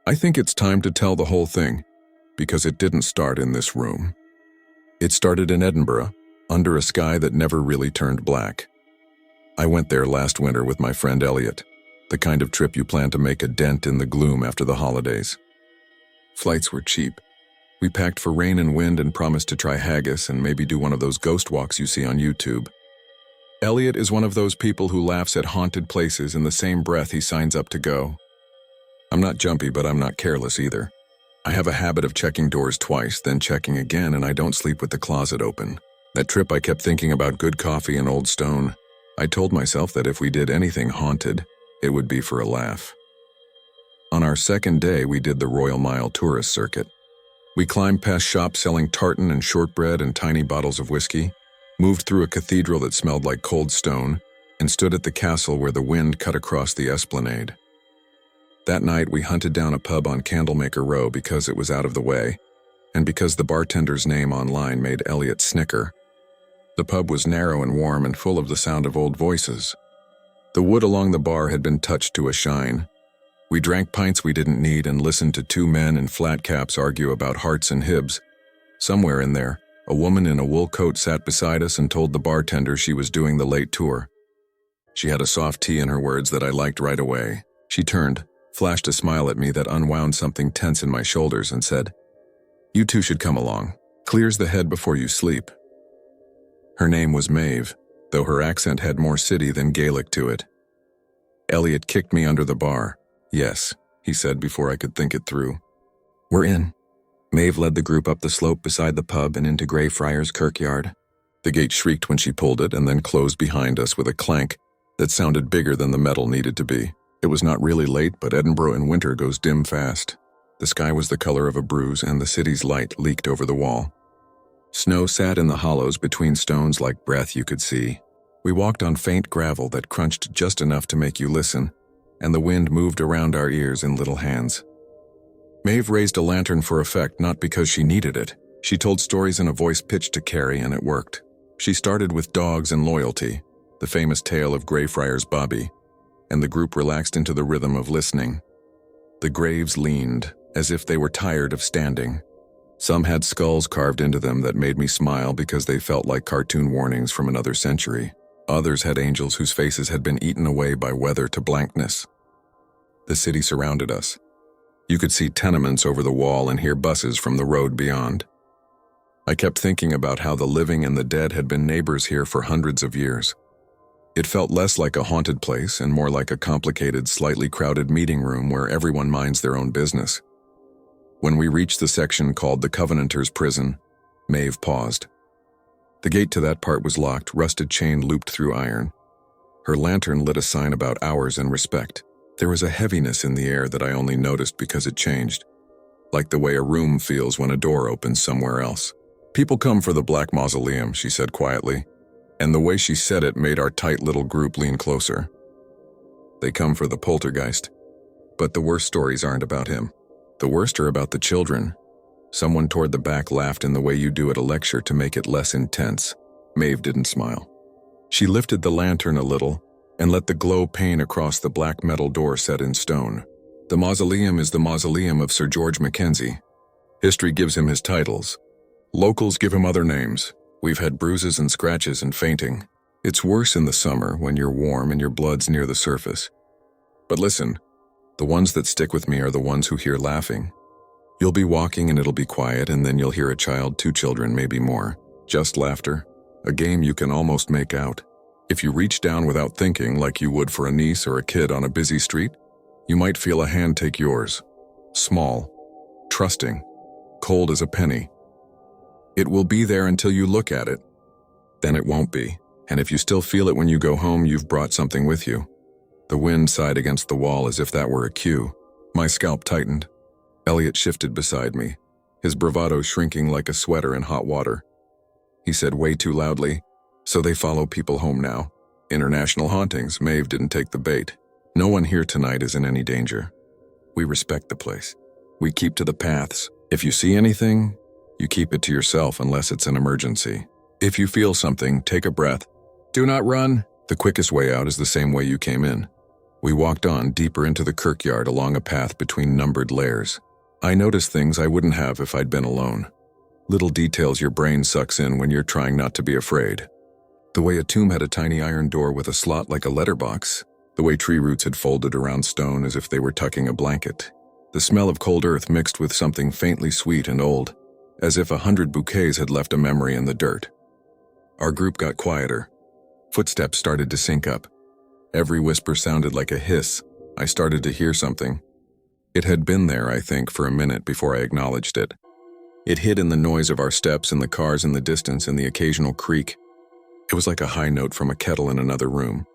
S1: I think it's time to tell the whole thing, because it didn't start in this room. It started in Edinburgh, under a sky that never really turned black. I went there last winter with my friend Elliot, the kind of trip you plan to make a dent in the gloom after the holidays. Flights were cheap. We packed for rain and wind and promised to try haggis and maybe do one of those ghost walks you see on YouTube. Elliot is one of those people who laughs at haunted places in the same breath he signs up to go. I'm not jumpy, but I'm not careless either. I have a habit of checking doors twice, then checking again, and I don't sleep with the closet open. That trip I kept thinking about good coffee and old stone. I told myself that if we did anything haunted, it would be for a laugh. On our second day, we did the Royal Mile tourist circuit. We climbed past shops selling tartan and shortbread and tiny bottles of whiskey, moved through a cathedral that smelled like cold stone, and stood at the castle where the wind cut across the esplanade. That night, we hunted down a pub on Candlemaker Row because it was out of the way, and because the bartender's name online made Elliot snicker. The pub was narrow and warm and full of the sound of old voices. The wood along the bar had been touched to a shine. We drank pints we didn't need and listened to two men in flat caps argue about hearts and hibs. Somewhere in there, a woman in a wool coat sat beside us and told the bartender she was doing the late tour. She had a soft tea in her words that I liked right away. She turned, flashed a smile at me that unwound something tense in my shoulders and said, "You two should come along. Clears the head before you sleep." Her name was Maeve, though her accent had more city than Gaelic to it. Elliot kicked me under the bar. "Yes," he said before I could think it through. "We're in." Maeve led the group up the slope beside the pub and into Greyfriars Kirkyard. The gate shrieked when she pulled it and then closed behind us with a clank that sounded bigger than the metal needed to be. It was not really late, but Edinburgh in winter goes dim fast. The sky was the color of a bruise and the city's light leaked over the wall. Snow sat in the hollows between stones like breath you could see. We walked on faint gravel that crunched just enough to make you listen, and the wind moved around our ears in little hands. Maeve raised a lantern for effect, not because she needed it. She told stories in a voice pitched to Carrie, and it worked. She started with dogs and loyalty, the famous tale of Greyfriars Bobby, and the group relaxed into the rhythm of listening. The graves leaned, as if they were tired of standing. Some had skulls carved into them that made me smile because they felt like cartoon warnings from another century. Others had angels whose faces had been eaten away by weather to blankness. The city surrounded us. You could see tenements over the wall and hear buses from the road beyond. I kept thinking about how the living and the dead had been neighbors here for hundreds of years. It felt less like a haunted place and more like a complicated, slightly crowded meeting room where everyone minds their own business. When we reached the section called the Covenanters' Prison, Maeve paused. The gate to that part was locked, rusted chain looped through iron. Her lantern lit a sign about hours and respect. There was a heaviness in the air that I only noticed because it changed, like the way a room feels when a door opens somewhere else. "People come for the Black Mausoleum," she said quietly, and the way she said it made our tight little group lean closer. "They come for the poltergeist. But the worst stories aren't about him. The worst are about the children." Someone toward the back laughed in the way you do at a lecture to make it less intense. Maeve didn't smile. She lifted the lantern a little and let the glow pane across the black metal door set in stone. "The mausoleum is the mausoleum of Sir George Mackenzie. History gives him his titles. Locals give him other names. We've had bruises and scratches and fainting. It's worse in the summer when you're warm and your blood's near the surface. But listen, the ones that stick with me are the ones who hear laughing. You'll be walking and it'll be quiet, and then you'll hear a child, 2 children, maybe more. Just laughter. A game you can almost make out. If you reach down without thinking, like you would for a niece or a kid on a busy street, you might feel a hand take yours. Small, trusting, cold as a penny. It will be there until you look at it. Then it won't be. And if you still feel it when you go home, you've brought something with you." The wind sighed against the wall as if that were a cue. My scalp tightened. Elliot shifted beside me, his bravado shrinking like a sweater in hot water. He said way too loudly, "So they follow people home now. International hauntings." Maeve didn't take the bait. "No one here tonight is in any danger. We respect the place. We keep to the paths. If you see anything, you keep it to yourself unless it's an emergency." If you feel something, take a breath. Do not run. The quickest way out is the same way you came in. We walked on deeper into the churchyard along a path between numbered layers. I noticed things I wouldn't have if I'd been alone. Little details your brain sucks in when you're trying not to be afraid. The way a tomb had a tiny iron door with a slot like a letterbox. The way tree roots had folded around stone as if they were tucking a blanket. The smell of cold earth mixed with something faintly sweet and old, as if 100 bouquets had left a memory in the dirt. Our group got quieter. Footsteps started to sync up. Every whisper sounded like a hiss. I started to hear something. It had been there, I think, for a minute before I acknowledged it. It hid in the noise of our steps and the cars in the distance and the occasional creak. It was like a high note from a kettle in another room.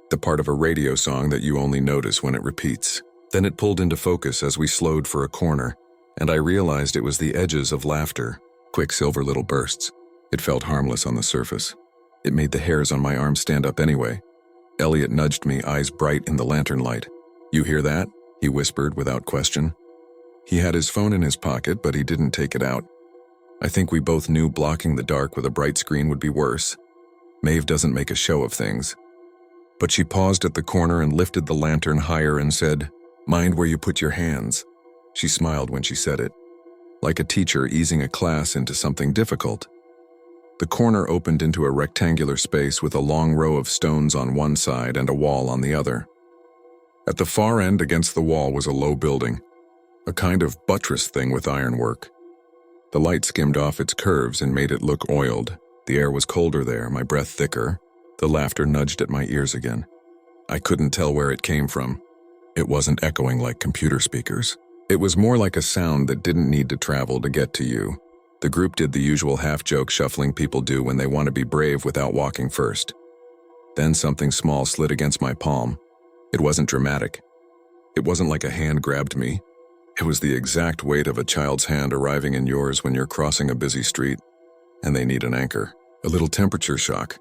S1: The part of a radio song that you only notice when it repeats. Then it pulled into focus as we slowed for a corner, and I realized it was the edges of laughter, quick silver little bursts. It felt harmless on the surface. It made the hairs on my arm stand up anyway. Elliot nudged me, eyes bright in the lantern light. "You hear that?" he whispered without question. He had his phone in his pocket, but he didn't take it out. I think we both knew blocking the dark with a bright screen would be worse. Maeve doesn't make a show of things. But she paused at the corner and lifted the lantern higher and said, "Mind where you put your hands." She smiled when she said it, like a teacher easing a class into something difficult. The corner opened into a rectangular space with a long row of stones on one side and a wall on the other. At the far end against the wall was a low building, a kind of buttress thing with ironwork. The light skimmed off its curves and made it look oiled. The air was colder there, my breath thicker. The laughter nudged at my ears again. I couldn't tell where it came from. It wasn't echoing like computer speakers. It was more like a sound that didn't need to travel to get to you. The group did the usual half-joke shuffling people do when they want to be brave without walking first. Then something small slid against my palm. It wasn't dramatic. It wasn't like a hand grabbed me. It was the exact weight of a child's hand arriving in yours when you're crossing a busy street, and they need an anchor. A little temperature shock.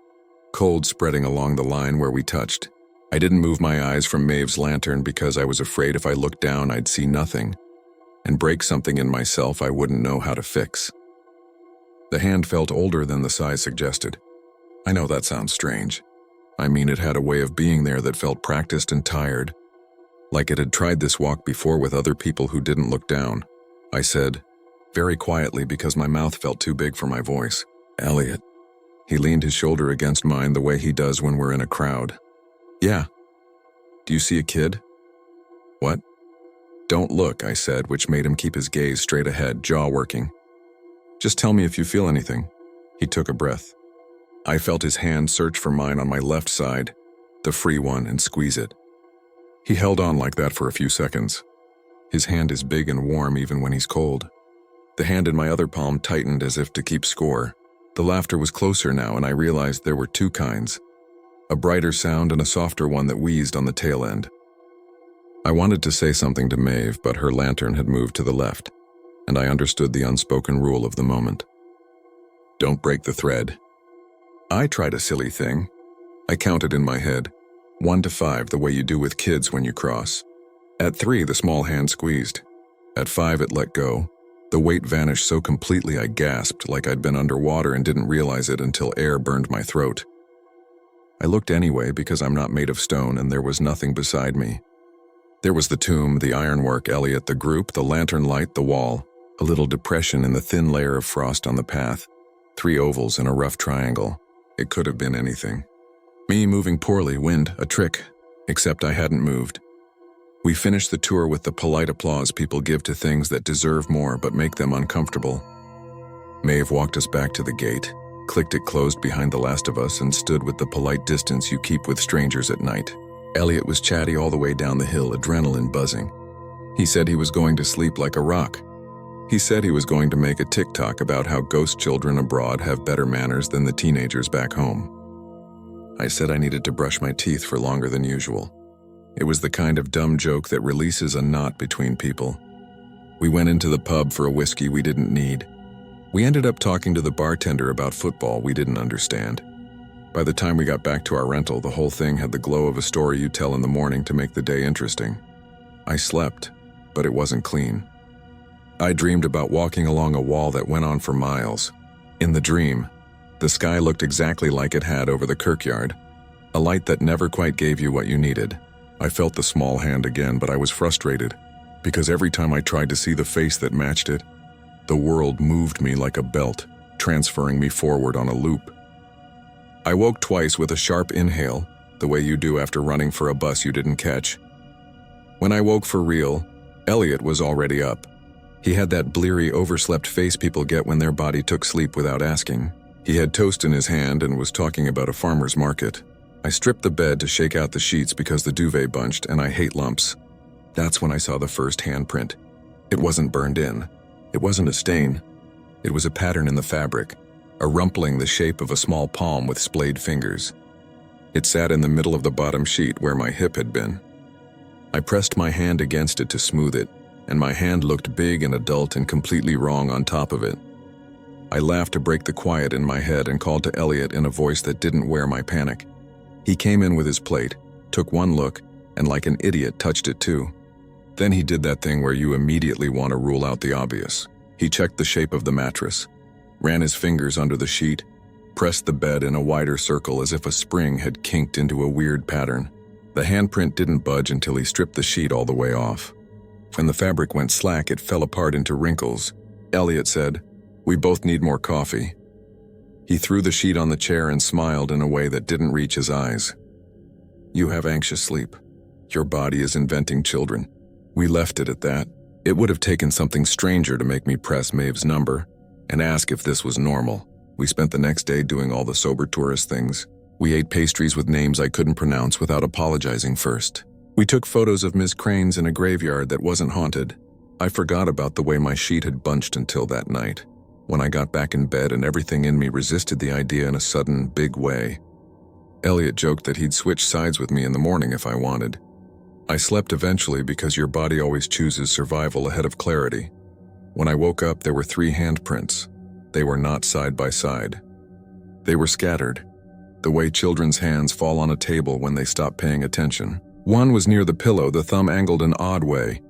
S1: Cold spreading along the line where we touched. I didn't move my eyes from Maeve's lantern because I was afraid if I looked down I'd see nothing, and break something in myself I wouldn't know how to fix. The hand felt older than the size suggested. I know that sounds strange. I mean, it had a way of being there that felt practiced and tired, like it had tried this walk before with other people who didn't look down. I said, very quietly because my mouth felt too big for my voice, "Elliot." He leaned his shoulder against mine the way he does when we're in a crowd. "Yeah. Do you see a kid?" "What?" "Don't look," I said, which made him keep his gaze straight ahead, jaw working. "Just tell me if you feel anything." He took a breath. I felt his hand search for mine on my left side, the free one, and squeeze it. He held on like that for a few seconds. His hand is big and warm even when he's cold. The hand in my other palm tightened as if to keep score. The laughter was closer now, and I realized there were two kinds. A brighter sound and a softer one that wheezed on the tail end. I wanted to say something to Maeve, but her lantern had moved to the left, and I understood the unspoken rule of the moment. Don't break the thread. I tried a silly thing. I counted in my head, 1 to 5, the way you do with kids when you cross. At 3, the small hand squeezed. At 5, it let go. The weight vanished so completely I gasped, like I'd been underwater and didn't realize it until air burned my throat. I looked anyway because I'm not made of stone, and there was nothing beside me. There was the tomb, the ironwork, Elliot, the group, the lantern light, the wall, a little depression in the thin layer of frost on the path, 3 ovals and a rough triangle. It could have been anything. Me moving poorly, wind, a trick, except I hadn't moved. We finished the tour with the polite applause people give to things that deserve more but make them uncomfortable. Maeve walked us back to the gate, clicked it closed behind the last of us, and stood with the polite distance you keep with strangers at night. Elliot was chatty all the way down the hill, adrenaline buzzing. He said he was going to sleep like a rock. He said he was going to make a TikTok about how ghost children abroad have better manners than the teenagers back home. I said I needed to brush my teeth for longer than usual. It was the kind of dumb joke that releases a knot between people. We went into the pub for a whiskey we didn't need. We ended up talking to the bartender about football we didn't understand. By the time we got back to our rental, the whole thing had the glow of a story you tell in the morning to make the day interesting. I slept, but it wasn't clean. I dreamed about walking along a wall that went on for miles. In the dream, The sky looked exactly like it had over the churchyard, a light that never quite gave you what you needed. I felt the small hand again, but I was frustrated, because every time I tried to see the face that matched it, the world moved me like a belt, transferring me forward on a loop. I woke twice with a sharp inhale, the way you do after running for a bus you didn't catch. When I woke for real, Elliot was already up. He had that bleary, overslept face people get when their body took sleep without asking. He had toast in his hand and was talking about a farmer's market. I stripped the bed to shake out the sheets because the duvet bunched, and I hate lumps. That's when I saw the first handprint. It wasn't burned in. It wasn't a stain. It was a pattern in the fabric, a rumpling the shape of a small palm with splayed fingers. It sat in the middle of the bottom sheet where my hip had been. I pressed my hand against it to smooth it, and my hand looked big and adult and completely wrong on top of it. I laughed to break the quiet in my head and called to Elliot in a voice that didn't wear my panic. He came in with his plate, took one look, and like an idiot touched it too. Then he did that thing where you immediately want to rule out the obvious. He checked the shape of the mattress, ran his fingers under the sheet, pressed the bed in a wider circle as if a spring had kinked into a weird pattern. The handprint didn't budge until he stripped the sheet all the way off. When the fabric went slack, it fell apart into wrinkles. Elliot said, "We both need more coffee." He threw the sheet on the chair and smiled in a way that didn't reach his eyes. "You have anxious sleep. Your body is inventing children." We left it at that. It would have taken something stranger to make me press Maeve's number and ask if this was normal. We spent the next day doing all the sober tourist things. We ate pastries with names I couldn't pronounce without apologizing first. We took photos of Ms. Crane's in a graveyard that wasn't haunted. I forgot about the way my sheet had bunched until that night, when I got back in bed and everything in me resisted the idea in a sudden, big way. Elliot joked that he'd switch sides with me in the morning if I wanted. I slept eventually because your body always chooses survival ahead of clarity. When I woke up, there were 3 handprints. They were not side by side. They were scattered, the way children's hands fall on a table when they stop paying attention. One was near the pillow, the thumb angled an odd way.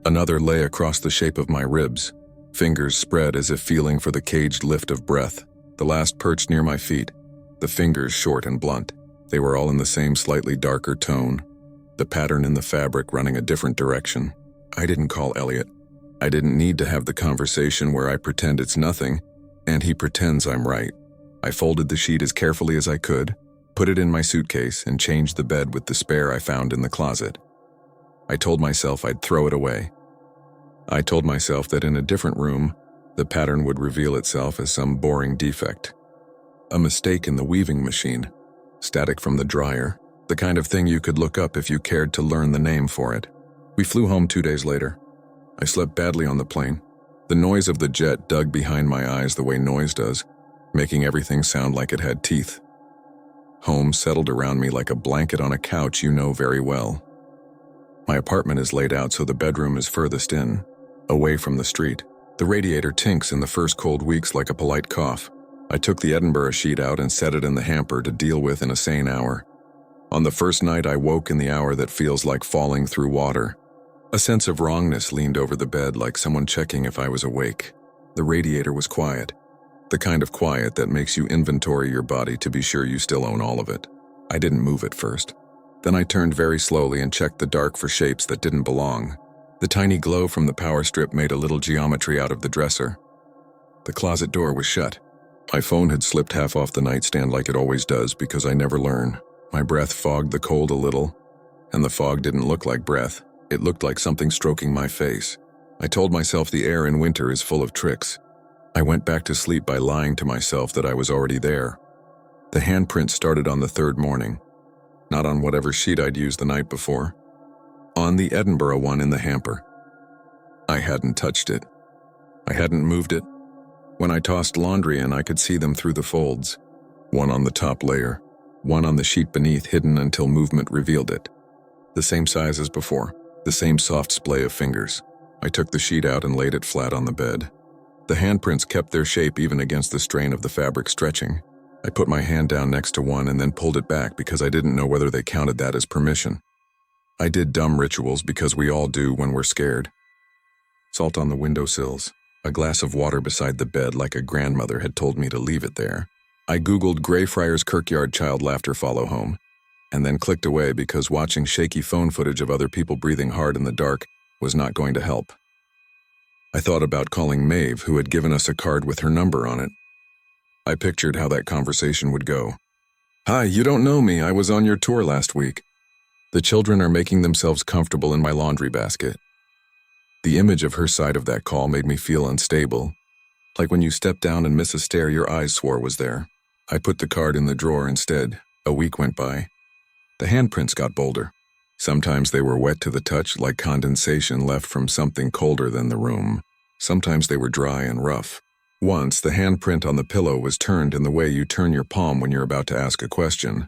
S1: Another lay across the shape of my ribs, fingers spread as if feeling for the caged lift of breath. The last perched near my feet, the fingers short and blunt. They were all in the same slightly darker tone, the pattern in the fabric running a different direction. I didn't call Elliot. I didn't need to have the conversation where I pretend it's nothing, and he pretends I'm right. I folded the sheet as carefully as I could, put it in my suitcase, and changed the bed with the spare I found in the closet. I told myself I'd throw it away. I told myself that in a different room, the pattern would reveal itself as some boring defect. A mistake in the weaving machine, static from the dryer, the kind of thing you could look up if you cared to learn the name for it. We flew home 2 days later. I slept badly on the plane. The noise of the jet dug behind my eyes the way noise does, making everything sound like it had teeth. Home settled around me like a blanket on a couch you know very well. My apartment is laid out so the bedroom is furthest in, away from the street. The radiator tinks in the first cold weeks like a polite cough. I took the Edinburgh sheet out and set it in the hamper to deal with in a sane hour. On the first night, I woke in the hour that feels like falling through water. A sense of wrongness leaned over the bed like someone checking if I was awake. The radiator was quiet, the kind of quiet that makes you inventory your body to be sure you still own all of it. I didn't move at first. Then I turned very slowly and checked the dark for shapes that didn't belong. The tiny glow from the power strip made a little geometry out of the dresser. The closet door was shut. My phone had slipped half off the nightstand like it always does because I never learn. My breath fogged the cold a little, and the fog didn't look like breath. It looked like something stroking my face. I told myself the air in winter is full of tricks. I went back to sleep by lying to myself that I was already there. The handprint started on the 3rd morning, not on whatever sheet I'd used the night before. On the Edinburgh one in the hamper. I hadn't touched it. I hadn't moved it. When I tossed laundry in, I could see them through the folds. One on the top layer, one on the sheet beneath, hidden until movement revealed it. The same size as before, the same soft splay of fingers. I took the sheet out and laid it flat on the bed. The handprints kept their shape even against the strain of the fabric stretching. I put my hand down next to one and then pulled it back because I didn't know whether they counted that as permission. I did dumb rituals because we all do when we're scared. Salt on the windowsills, a glass of water beside the bed like a grandmother had told me to leave it there. I googled Greyfriars Kirkyard child laughter follow home, and then clicked away because watching shaky phone footage of other people breathing hard in the dark was not going to help. I thought about calling Maeve, who had given us a card with her number on it. I pictured how that conversation would go. "Hi, you don't know me. I was on your tour last week. The children are making themselves comfortable in my laundry basket." The image of her side of that call made me feel unstable, like when you step down and miss a stair your eyes swore was there. I put the card in the drawer instead. A week went by. The handprints got bolder. Sometimes they were wet to the touch, like condensation left from something colder than the room. Sometimes they were dry and rough. Once, the handprint on the pillow was turned in the way you turn your palm when you're about to ask a question.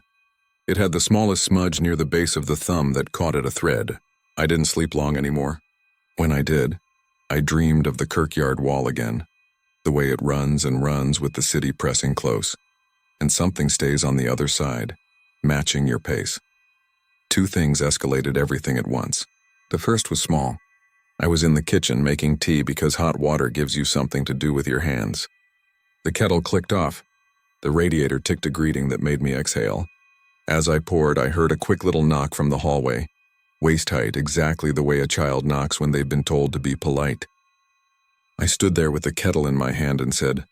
S1: It had the smallest smudge near the base of the thumb that caught at a thread. I didn't sleep long anymore. When I did, I dreamed of the Kirkyard wall again, the way it runs and runs with the city pressing close, and something stays on the other side, matching your pace. Two things escalated everything at once. The first was small. I was in the kitchen making tea because hot water gives you something to do with your hands. The kettle clicked off. The radiator ticked a greeting that made me exhale. As I poured, I heard a quick little knock from the hallway. Waist height, exactly the way a child knocks when they've been told to be polite. I stood there with the kettle in my hand and said,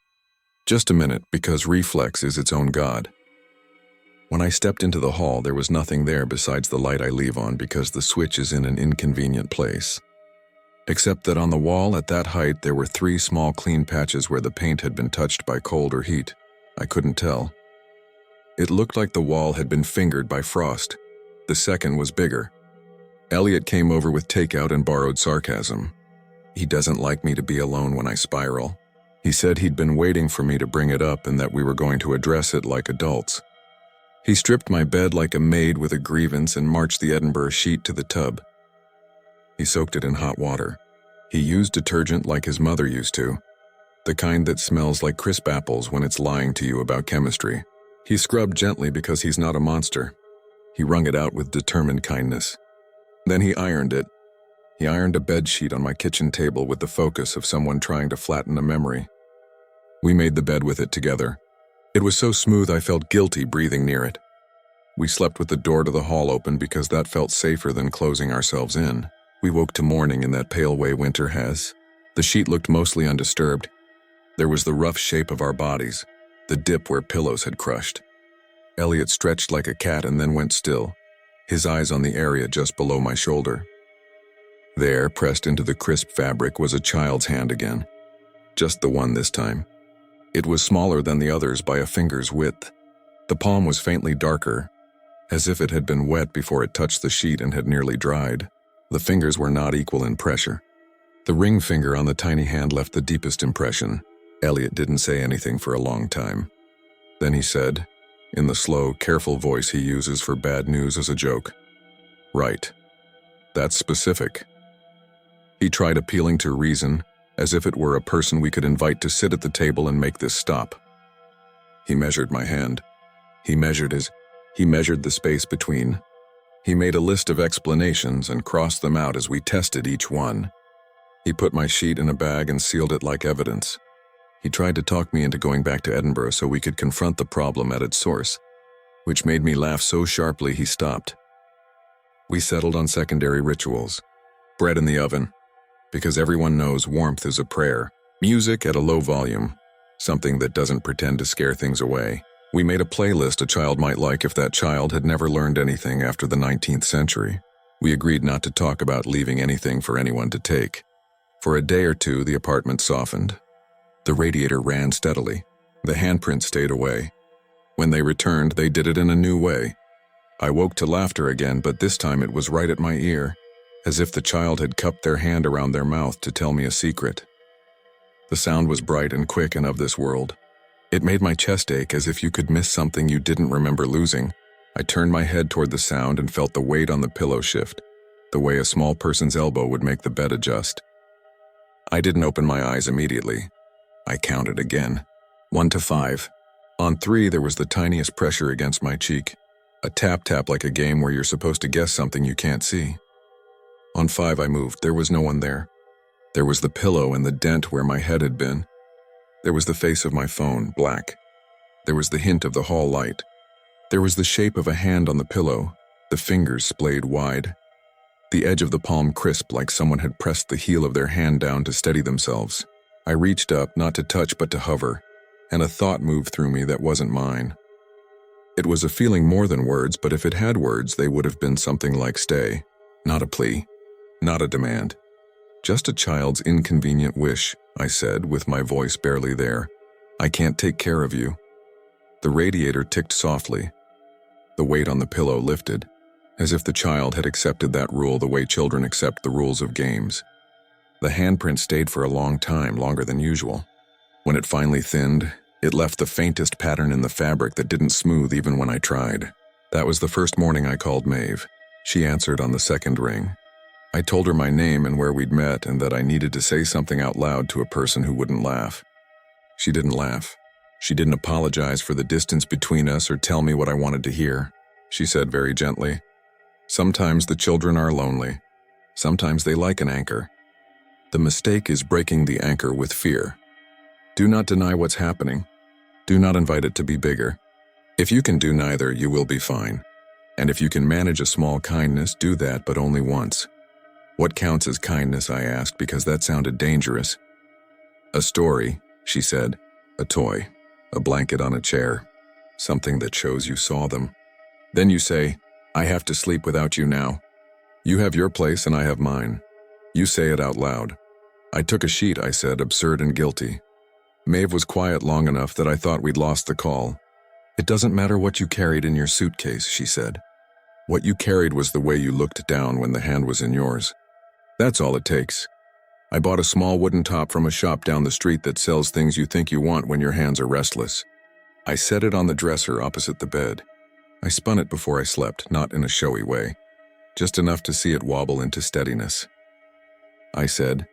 S1: "Just a minute, because reflex is its own god." When I stepped into the hall, there was nothing there besides the light I leave on because the switch is in an inconvenient place. Except that on the wall at that height there were 3 small clean patches where the paint had been touched by cold or heat. I couldn't tell. It looked like the wall had been fingered by frost. The second was bigger. Elliot came over with takeout and borrowed sarcasm. He doesn't like me to be alone when I spiral. He said he'd been waiting for me to bring it up and that we were going to address it like adults. He stripped my bed like a maid with a grievance and marched the Edinburgh sheet to the tub. He soaked it in hot water. He used detergent like his mother used to, the kind that smells like crisp apples when it's lying to you about chemistry. He scrubbed gently because he's not a monster. He wrung it out with determined kindness. Then he ironed it. He ironed a bed sheet on my kitchen table with the focus of someone trying to flatten a memory. We made the bed with it together. It was so smooth I felt guilty breathing near it. We slept with the door to the hall open because that felt safer than closing ourselves in. We woke to morning in that pale way winter has. The sheet looked mostly undisturbed. There was the rough shape of our bodies, the dip where pillows had crushed. Elliot stretched like a cat and then went still, his eyes on the area just below my shoulder. There, pressed into the crisp fabric, was a child's hand again. Just the one this time. It was smaller than the others by a finger's width. The palm was faintly darker, as if it had been wet before it touched the sheet and had nearly dried. The fingers were not equal in pressure. The ring finger on the tiny hand left the deepest impression. Elliot didn't say anything for a long time. Then he said, in the slow, careful voice he uses for bad news as a joke, "Right. That's specific." He tried appealing to reason, as if it were a person we could invite to sit at the table and make this stop. He measured my hand. He measured the space between. He made a list of explanations and crossed them out as we tested each one. He put my sheet in a bag and sealed it like evidence. He tried to talk me into going back to Edinburgh so we could confront the problem at its source, which made me laugh so sharply he stopped. We settled on secondary rituals. Bread in the oven, because everyone knows warmth is a prayer. Music at a low volume, something that doesn't pretend to scare things away. We made a playlist a child might like if that child had never learned anything after the 19th century. We agreed not to talk about leaving anything for anyone to take. For a day or two, the apartment softened. The radiator ran steadily. The handprint stayed away. When they returned, they did it in a new way. I woke to laughter again, but this time it was right at my ear, as if the child had cupped their hand around their mouth to tell me a secret. The sound was bright and quick and of this world. It made my chest ache as if you could miss something you didn't remember losing. I turned my head toward the sound and felt the weight on the pillow shift, the way a small person's elbow would make the bed adjust. I didn't open my eyes immediately. I counted again. 1 to 5. On 3, there was the tiniest pressure against my cheek. A tap-tap like a game where you're supposed to guess something you can't see. On 5, I moved. There was no one there. There was the pillow and the dent where my head had been. There was the face of my phone, black. There was the hint of the hall light. There was the shape of a hand on the pillow, the fingers splayed wide. The edge of the palm crisp like someone had pressed the heel of their hand down to steady themselves. I reached up, not to touch but to hover, and a thought moved through me that wasn't mine. It was a feeling more than words, but if it had words, they would have been something like stay. Not a plea, not a demand. Just a child's inconvenient wish, I said, with my voice barely there. I can't take care of you. The radiator ticked softly. The weight on the pillow lifted, as if the child had accepted that rule the way children accept the rules of games. The handprint stayed for a long time, longer than usual. When it finally thinned, it left the faintest pattern in the fabric that didn't smooth even when I tried. That was the first morning I called Maeve. She answered on the second ring. I told her my name and where we'd met and that I needed to say something out loud to a person who wouldn't laugh. She didn't laugh. She didn't apologize for the distance between us or tell me what I wanted to hear. She said very gently, "Sometimes the children are lonely. Sometimes they like an anchor. The mistake is breaking the anchor with fear. Do not deny what's happening. Do not invite it to be bigger. If you can do neither, you will be fine. And if you can manage a small kindness, do that, but only once." "What counts as kindness?" I asked, because that sounded dangerous. "A story," she said. "A toy. A blanket on a chair. Something that shows you saw them. Then you say, 'I have to sleep without you now. You have your place and I have mine.' You say it out loud." "I took a sheet," I said, absurd and guilty. Maeve was quiet long enough that I thought we'd lost the call. "It doesn't matter what you carried in your suitcase," she said. "What you carried was the way you looked down when the hand was in yours. That's all it takes. I bought a small wooden top from a shop down the street that sells things you think you want when your hands are restless. I set it on the dresser opposite the bed. I spun it before I slept, not in a showy way, just enough to see it wobble into steadiness. I said,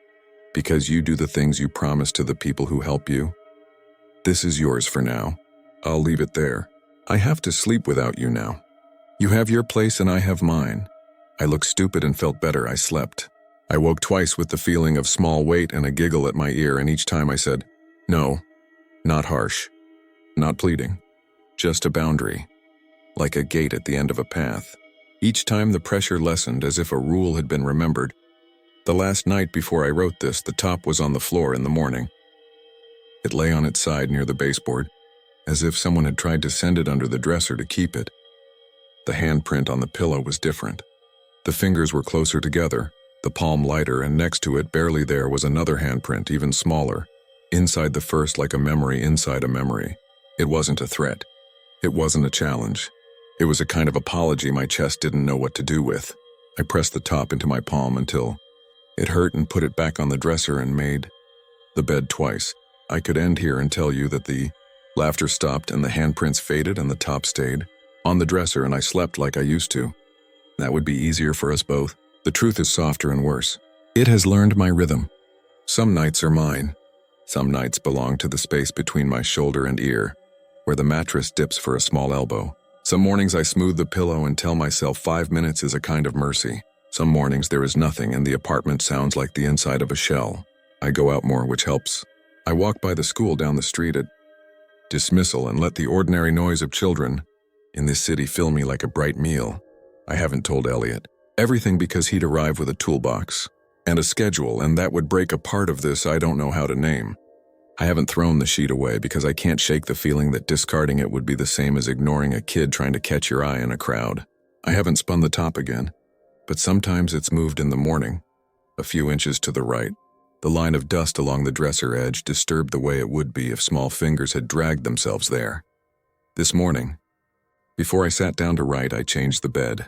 S1: "Because you do the things you promise to the people who help you. This is yours for now. I'll leave it there. I have to sleep without you now. You have your place and I have mine." I looked stupid and felt better. I slept. I woke twice with the feeling of small weight and a giggle at my ear, and each time I said, "No, not harsh, not pleading, just a boundary, like a gate at the end of a path." Each time the pressure lessened as if a rule had been remembered. The last night before I wrote this, the top was on the floor in the morning. It lay on its side near the baseboard, as if someone had tried to send it under the dresser to keep it. The handprint on the pillow was different. The fingers were closer together, the palm lighter, and next to it, barely there, was another handprint, even smaller, inside the first like a memory inside a memory. It wasn't a threat. It wasn't a challenge. It was a kind of apology my chest didn't know what to do with. I pressed the top into my palm until it hurt and put it back on the dresser and made the bed twice. I could end here and tell you that the laughter stopped and the handprints faded and the top stayed on the dresser and I slept like I used to. That would be easier for us both. The truth is softer and worse. It has learned my rhythm. Some nights are mine. Some nights belong to the space between my shoulder and ear, where the mattress dips for a small elbow. Some mornings I smooth the pillow and tell myself 5 minutes is a kind of mercy. Some mornings there is nothing and the apartment sounds like the inside of a shell. I go out more, which helps. I walk by the school down the street at dismissal and let the ordinary noise of children in this city fill me like a bright meal. I haven't told Elliot. Everything because he'd arrive with a toolbox and a schedule, and that would break a part of this I don't know how to name. I haven't thrown the sheet away because I can't shake the feeling that discarding it would be the same as ignoring a kid trying to catch your eye in a crowd. I haven't spun the top again, but sometimes it's moved in the morning, a few inches to the right. The line of dust along the dresser edge disturbed the way it would be if small fingers had dragged themselves there. This morning, before I sat down to write, I changed the bed.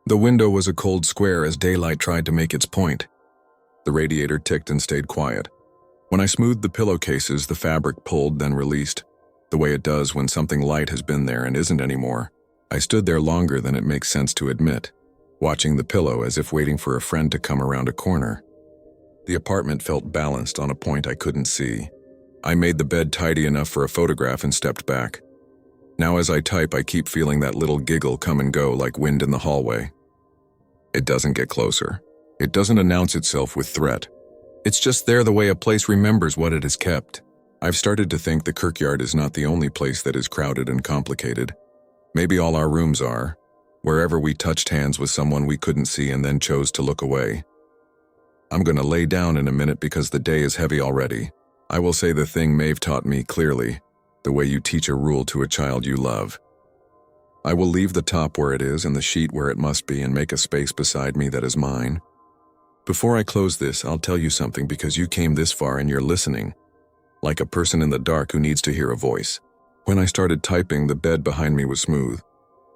S1: The window was a cold square as daylight tried to make its point. The radiator ticked and stayed quiet. When I smoothed the pillowcases, the fabric pulled, then released, the way it does when something light has been there and isn't anymore. I stood there longer than it makes sense to admit, watching the pillow as if waiting for a friend to come around a corner. The apartment felt balanced on a point I couldn't see. I made the bed tidy enough for a photograph and stepped back. Now as I type, I keep feeling that little giggle come and go like wind in the hallway. It doesn't get closer. It doesn't announce itself with threat. It's just there the way a place remembers what it has kept. I've started to think the churchyard is not the only place that is crowded and complicated. Maybe all our rooms are, wherever we touched hands with someone we couldn't see and then chose to look away. I'm gonna lay down in a minute because the day is heavy already. I will say the thing Maeve taught me clearly, the way you teach a rule to a child you love. I will leave the top where it is and the sheet where it must be and make a space beside me that is mine. Before I close this, I'll tell you something because you came this far and you're listening, like a person in the dark who needs to hear a voice. When I started typing, the bed behind me was smooth.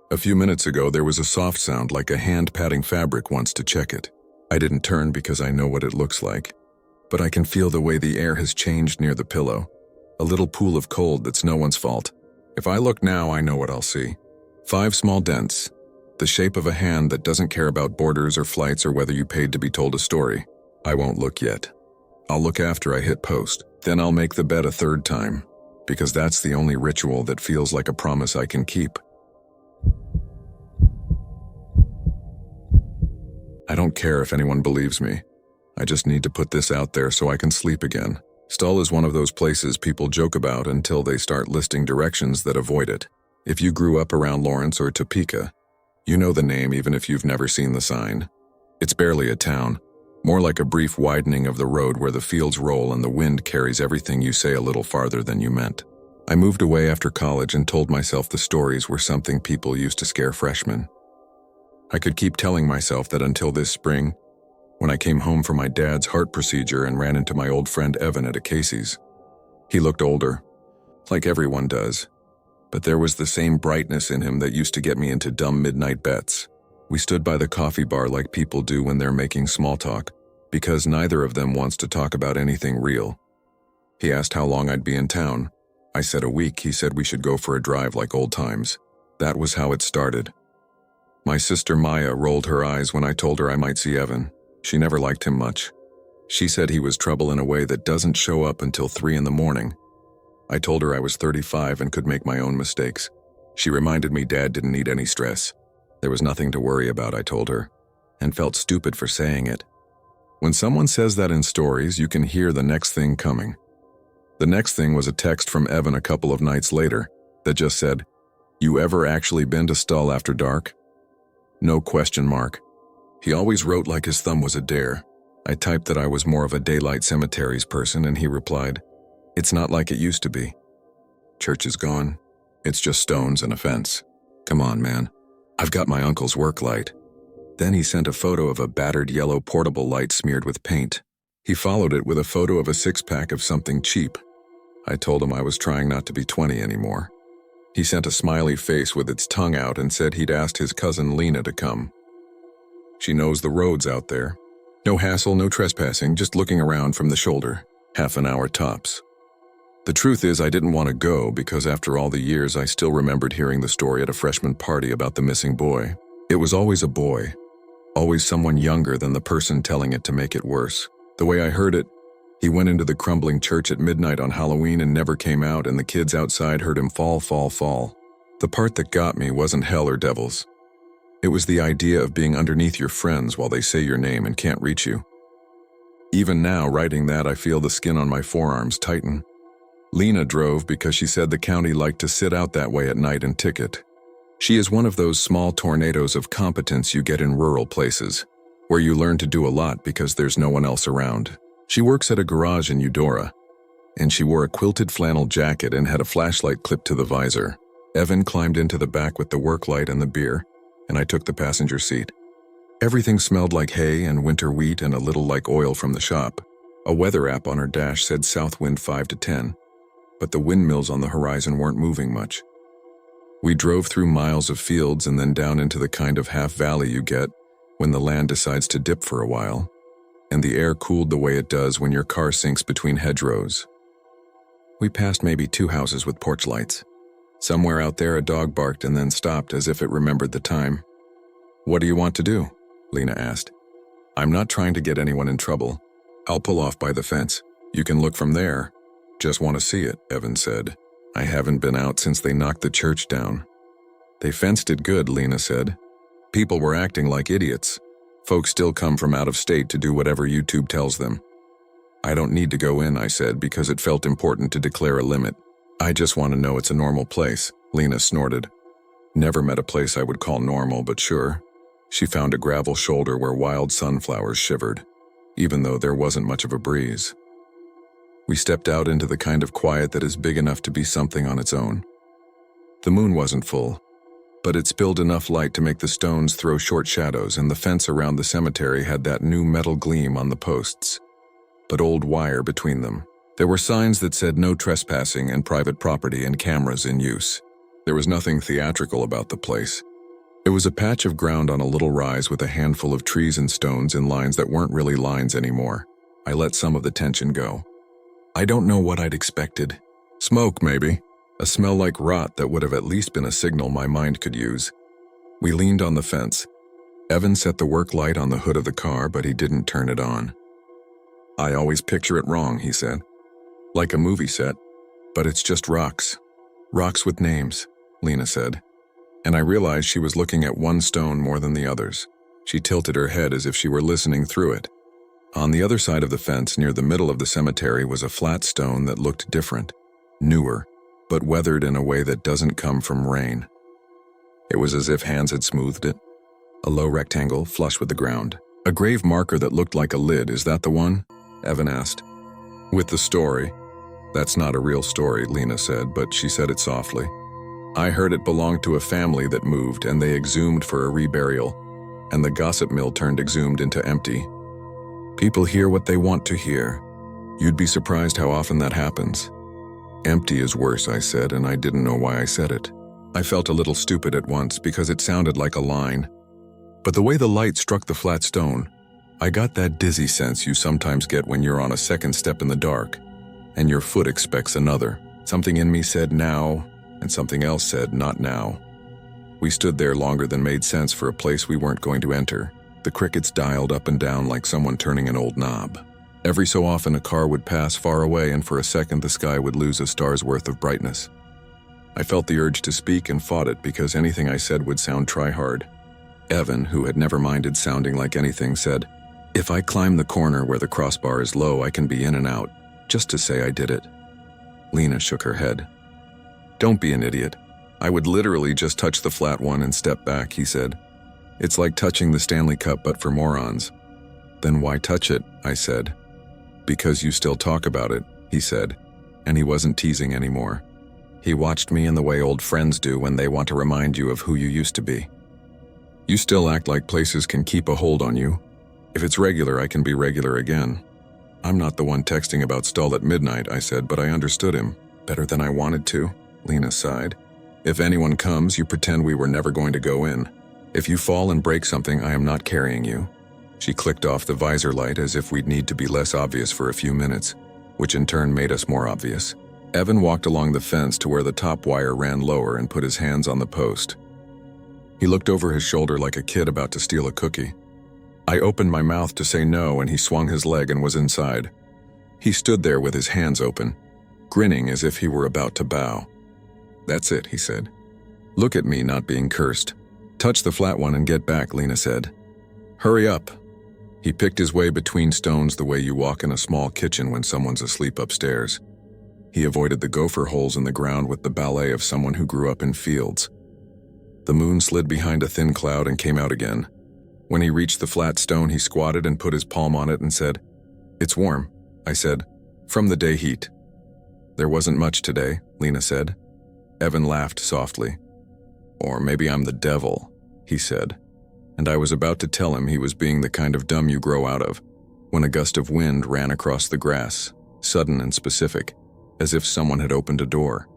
S1: A few minutes ago, there was a soft sound like a hand patting fabric once to check it. I didn't turn because I know what it looks like, but I can feel the way the air has changed near the pillow. A little pool of cold that's no one's fault. If I look now, I know what I'll see. 5 small dents, the shape of a hand that doesn't care about borders or flights or whether you paid to be told a story. I won't look yet. I'll look after I hit post. Then I'll make the bed a 3rd time, because that's the only ritual that feels like a promise I can keep. I don't care if anyone believes me. I just need to put this out there so I can sleep again. Stull is one of those places people joke about until they start listing directions that avoid it. If you grew up around Lawrence or Topeka, you know the name even if you've never seen the sign. It's barely a town, more like a brief widening of the road where the fields roll and the wind carries everything you say a little farther than you meant. I moved away after college and told myself the stories were something people used to scare freshmen. I could keep telling myself that until this spring, when I came home from my dad's heart procedure and ran into my old friend Evan at a Casey's. He looked older, like everyone does, but there was the same brightness in him that used to get me into dumb midnight bets. We stood by the coffee bar like people do when they're making small talk, because neither of them wants to talk about anything real. He asked how long I'd be in town. I said a week. He said we should go for a drive like old times. That was how it started. My sister Maya rolled her eyes when I told her I might see Evan. She never liked him much. She said he was trouble in a way that doesn't show up until 3 in the morning. I told her I was 35 and could make my own mistakes. She reminded me Dad didn't need any stress. There was nothing to worry about, I told her, and felt stupid for saying it. When someone says that in stories, you can hear the next thing coming. The next thing was a text from Evan a couple of nights later that just said, "You ever actually been to Stull after dark?" No question mark. He always wrote like his thumb was a dare. I typed that I was more of a daylight cemeteries person and he replied, "It's not like it used to be. Church is gone. It's just stones and a fence. Come on, man. I've got my uncle's work light." Then he sent a photo of a battered yellow portable light smeared with paint. He followed it with a photo of a 6-pack of something cheap. I told him I was trying not to be 20 anymore. He sent a smiley face with its tongue out and said he'd asked his cousin Lena to come. She knows the roads out there. No hassle, no trespassing, just looking around from the shoulder. Half an hour tops. The truth is I didn't want to go because after all the years I still remembered hearing the story at a freshman party about the missing boy. It was always a boy. Always someone younger than the person telling it to make it worse. The way I heard it, he went into the crumbling church at midnight on Halloween and never came out, and the kids outside heard him fall. The part that got me wasn't hell or devils. It was the idea of being underneath your friends while they say your name and can't reach you. Even now, writing that, I feel the skin on my forearms tighten. Lena drove because she said the county liked to sit out that way at night and ticket. She is one of those small tornadoes of competence you get in rural places, where you learn to do a lot because there's no one else around. She works at a garage in Eudora, and she wore a quilted flannel jacket and had a flashlight clipped to the visor. Evan climbed into the back with the work light and the beer, and I took the passenger seat. Everything smelled like hay and winter wheat and a little like oil from the shop. A weather app on her dash said south wind 5 to 10, but the windmills on the horizon weren't moving much. We drove through miles of fields and then down into the kind of half valley you get when the land decides to dip for a while, and the air cooled the way it does when your car sinks between hedgerows. We passed maybe 2 houses with porch lights. Somewhere out there a dog barked and then stopped as if it remembered the time. "What do you want to do?" Lena asked. "I'm not trying to get anyone in trouble. I'll pull off by the fence. You can look from there. Just want to see it," Evan said. "I haven't been out since they knocked the church down." "They fenced it good," Lena said. "People were acting like idiots. Folks still come from out of state to do whatever YouTube tells them." I don't need to go in, I said, because it felt important to declare a limit. I just want to know it's a normal place, Lena snorted. Never met a place I would call normal, but sure. She found a gravel shoulder where wild sunflowers shivered, even though there wasn't much of a breeze. We stepped out into the kind of quiet that is big enough to be something on its own. The moon wasn't full, but it spilled enough light to make the stones throw short shadows, and the fence around the cemetery had that new metal gleam on the posts, but old wire between them. There were signs that said no trespassing and private property and cameras in use. There was nothing theatrical about the place. It was a patch of ground on a little rise with a handful of trees and stones in lines that weren't really lines anymore. I let some of the tension go. I don't know what I'd expected. Smoke, maybe. A smell like rot that would have at least been a signal my mind could use. We leaned on the fence. Evan set the work light on the hood of the car, but he didn't turn it on. I always picture it wrong, he said. Like a movie set, but it's just rocks. Rocks with names, Lena said. And I realized she was looking at one stone more than the others. She tilted her head as if she were listening through it. On the other side of the fence, near the middle of the cemetery, was a flat stone that looked different, newer, but weathered in a way that doesn't come from rain. It was as if hands had smoothed it. A low rectangle, flush with the ground. A grave marker that looked like a lid, is that the one? Evan asked. With the story. That's not a real story, Lena said, but she said it softly. I heard it belonged to a family that moved, and they exhumed for a reburial, and the gossip mill turned exhumed into empty. People hear what they want to hear. You'd be surprised how often that happens. Empty is worse, I said, and I didn't know why I said it. I felt a little stupid at once because it sounded like a line. But the way the light struck the flat stone, I got that dizzy sense you sometimes get when you're on a second step in the dark, and your foot expects another. Something in me said now, and something else said not now. We stood there longer than made sense for a place we weren't going to enter. The crickets dialed up and down like someone turning an old knob. Every so often a car would pass far away, and for a second the sky would lose a star's worth of brightness. I felt the urge to speak and fought it because anything I said would sound try-hard. Evan, who had never minded sounding like anything, said, "If I climb the corner where the crossbar is low, I can be in and out, just to say I did it." Lena shook her head. "Don't be an idiot. I would literally just touch the flat one and step back," he said. "It's like touching the Stanley Cup but for morons." "Then why touch it?" I said. "Because you still talk about it," he said, and he wasn't teasing anymore. He watched me in the way old friends do when they want to remind you of who you used to be. "You still act like places can keep a hold on you. If it's regular, I can be regular again." "I'm not the one texting about Stull at midnight," I said, but I understood him. "Better than I wanted to," Lena sighed. "If anyone comes, you pretend we were never going to go in. If you fall and break something, I am not carrying you." She clicked off the visor light as if we'd need to be less obvious for a few minutes, which in turn made us more obvious. Evan walked along the fence to where the top wire ran lower and put his hands on the post. He looked over his shoulder like a kid about to steal a cookie. I opened my mouth to say no, and he swung his leg and was inside. He stood there with his hands open, grinning as if he were about to bow. "That's it," he said. "Look at me not being cursed. Touch the flat one and get back," Lena said. "Hurry up." He picked his way between stones the way you walk in a small kitchen when someone's asleep upstairs. He avoided the gopher holes in the ground with the ballet of someone who grew up in fields. The moon slid behind a thin cloud and came out again. When he reached the flat stone, he squatted and put his palm on it and said, "It's warm," I said, "from the day heat." "There wasn't much today," Lena said. Evan laughed softly. "Or maybe I'm the devil," he said. And I was about to tell him he was being the kind of dumb you grow out of, when a gust of wind ran across the grass, sudden and specific, as if someone had opened a door.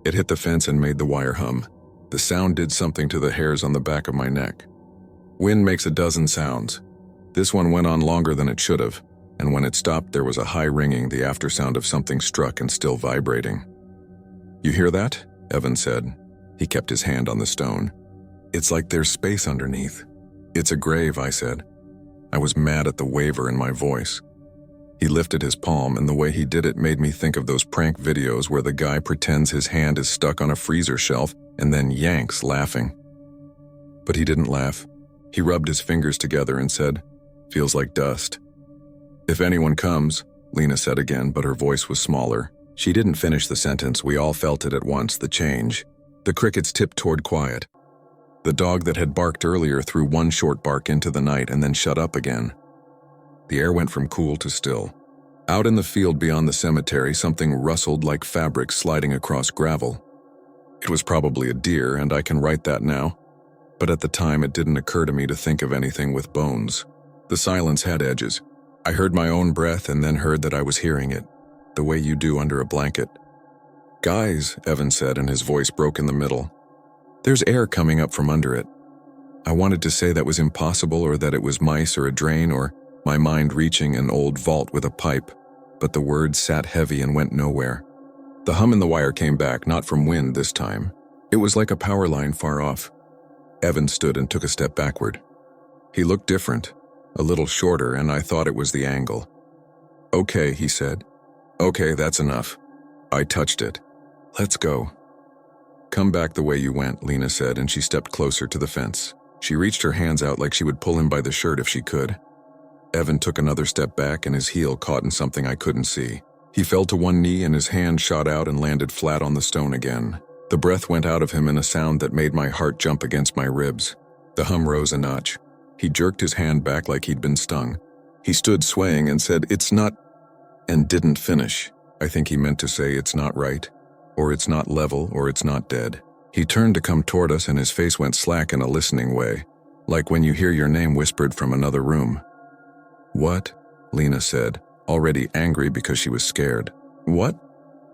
S1: It hit the fence and made the wire hum. The sound did something to the hairs on the back of my neck. Wind makes a dozen sounds. This one went on longer than it should have, and when it stopped there was a high ringing, the aftersound of something struck and still vibrating. "You hear that?" Evan said. He kept his hand on the stone. "It's like there's space underneath." "It's a grave," I said. I was mad at the waver in my voice. He lifted his palm, and the way he did it made me think of those prank videos where the guy pretends his hand is stuck on a freezer shelf and then yanks, laughing. But he didn't laugh. He rubbed his fingers together and said, "Feels like dust." "If anyone comes," Lena said again, but her voice was smaller. She didn't finish the sentence. We all felt it at once, the change. The crickets tipped toward quiet. The dog that had barked earlier threw one short bark into the night and then shut up again. The air went from cool to still. Out in the field beyond the cemetery, something rustled like fabric sliding across gravel. It was probably a deer, and I can write that now. But at the time, it didn't occur to me to think of anything with bones. The silence had edges. I heard my own breath and then heard that I was hearing it, the way you do under a blanket. "Guys," Evan said, and his voice broke in the middle. "There's air coming up from under it." I wanted to say that was impossible, or that it was mice or a drain, or my mind reaching an old vault with a pipe, but the words sat heavy and went nowhere. The hum in the wire came back, not from wind this time. It was like a power line far off. Evan stood and took a step backward. He looked different, a little shorter, and I thought it was the angle. "Okay," he said. "Okay, that's enough." I touched it. "Let's go." "Come back the way you went," Lena said, and she stepped closer to the fence. She reached her hands out like she would pull him by the shirt if she could. Evan took another step back, and his heel caught in something I couldn't see. He fell to one knee and his hand shot out and landed flat on the stone again. The breath went out of him in a sound that made my heart jump against my ribs. The hum rose a notch. He jerked his hand back like he'd been stung. He stood swaying and said, "It's not," and didn't finish. I think he meant to say, "It's not right," or "It's not level," or "It's not dead." He turned to come toward us and his face went slack in a listening way, like when you hear your name whispered from another room. "What?" Lena said, already angry because she was scared. "What?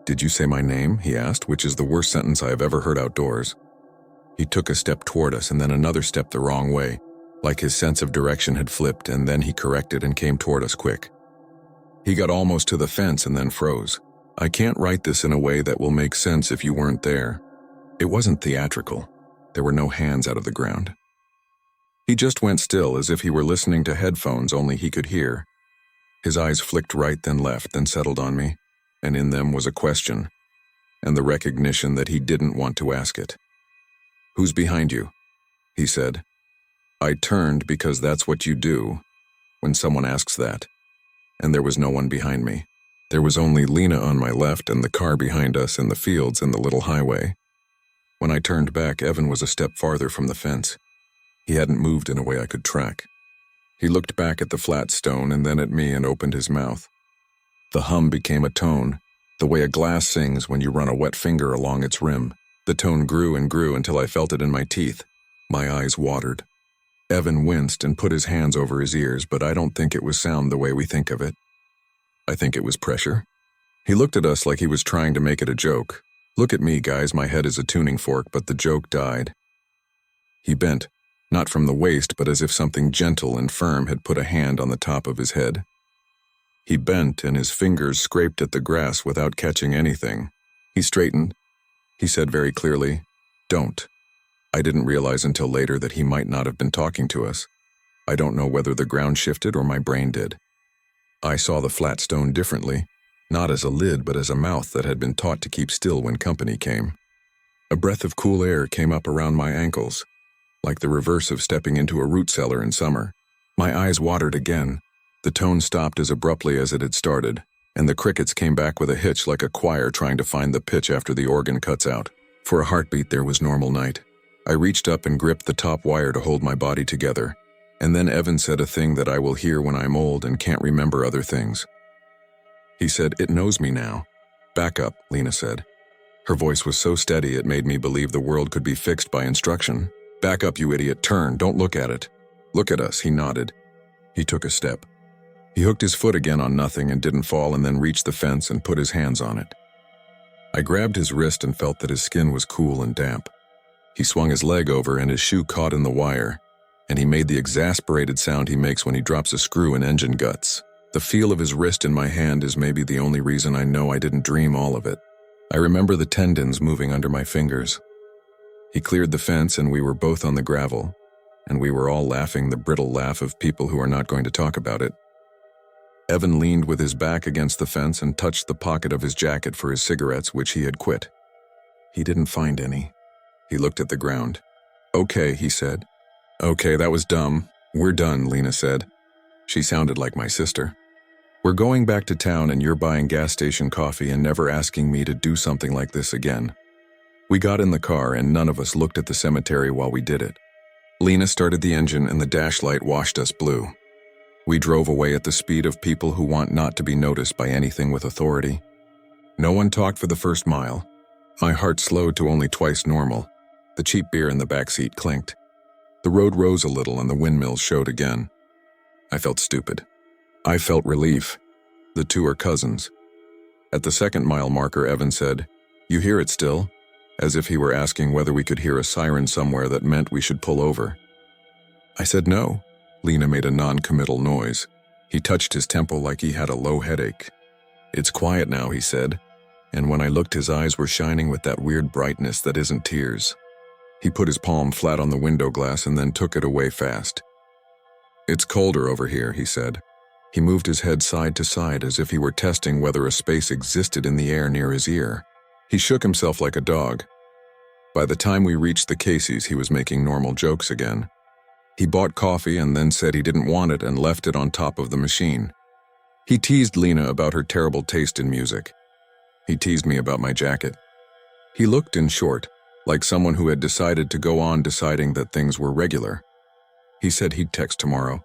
S1: Did you say my name?" he asked, which is the worst sentence I have ever heard outdoors. He took a step toward us and then another step the wrong way, like his sense of direction had flipped, and then he corrected and came toward us quick. He got almost to the fence and then froze. I can't write this in a way that will make sense if you weren't there. It wasn't theatrical. There were no hands out of the ground. He just went still, as if he were listening to headphones only he could hear. His eyes flicked right then left, then settled on me, and in them was a question, and the recognition that he didn't want to ask it. "Who's behind you?" he said. I turned because that's what you do when someone asks that, and there was no one behind me. There was only Lena on my left and the car behind us and the fields and the little highway. When I turned back, Evan was a step farther from the fence. He hadn't moved in a way I could track. He looked back at the flat stone and then at me and opened his mouth. The hum became a tone, the way a glass sings when you run a wet finger along its rim. The tone grew and grew until I felt it in my teeth. My eyes watered. Evan winced and put his hands over his ears, but I don't think it was sound the way we think of it. I think it was pressure. He looked at us like he was trying to make it a joke. Look at me, guys, my head is a tuning fork, but the joke died. He bent, not from the waist, but as if something gentle and firm had put a hand on the top of his head. He bent, and his fingers scraped at the grass without catching anything. He straightened. He said very clearly, "Don't." I didn't realize until later that he might not have been talking to us. I don't know whether the ground shifted or my brain did. I saw the flat stone differently, not as a lid but as a mouth that had been taught to keep still when company came. A breath of cool air came up around my ankles, like the reverse of stepping into a root cellar in summer. My eyes watered again. The tone stopped as abruptly as it had started, and the crickets came back with a hitch like a choir trying to find the pitch after the organ cuts out. For a heartbeat there was normal night. I reached up and gripped the top wire to hold my body together, and then Evan said a thing that I will hear when I'm old and can't remember other things. He said, "It knows me now." "Back up," Lena said. Her voice was so steady it made me believe the world could be fixed by instruction. "Back up, you idiot. Turn. Don't look at it." "Look at us," he nodded. He took a step. He hooked his foot again on nothing and didn't fall, and then reached the fence and put his hands on it. I grabbed his wrist and felt that his skin was cool and damp. He swung his leg over and his shoe caught in the wire, and he made the exasperated sound he makes when he drops a screw in engine guts. The feel of his wrist in my hand is maybe the only reason I know I didn't dream all of it. I remember the tendons moving under my fingers. He cleared the fence and we were both on the gravel, and we were all laughing the brittle laugh of people who are not going to talk about it. Evan leaned with his back against the fence and touched the pocket of his jacket for his cigarettes, which he had quit. He didn't find any. He looked at the ground. "Okay," he said. "Okay, that was dumb. We're done," Lena said. She sounded like my sister. We're going back to town and you're buying gas station coffee and never asking me to do something like this again." We got in the car and none of us looked at the cemetery while we did it. Lena started the engine and the dash light washed us blue. We drove away at the speed of people who want not to be noticed by anything with authority. No one talked for the first mile. My heart slowed to only twice normal. The cheap beer in the backseat clinked. The road rose a little and the windmills showed again. I felt stupid. I felt relief. The two are cousins. At the second mile marker, Evan said, "You hear it still?" As if he were asking whether we could hear a siren somewhere that meant we should pull over. I said no. Lena made a non-committal noise. He touched his temple like he had a low headache. "It's quiet now," he said, and when I looked his eyes were shining with that weird brightness that isn't tears. He put his palm flat on the window glass and then took it away fast. "It's colder over here," he said. He moved his head side to side as if he were testing whether a space existed in the air near his ear. He shook himself like a dog. By the time we reached the Casey's, he was making normal jokes again. He bought coffee and then said he didn't want it and left it on top of the machine. He teased Lena about her terrible taste in music. He teased me about my jacket. He looked, in short, like someone who had decided to go on deciding that things were regular. He said he'd text tomorrow.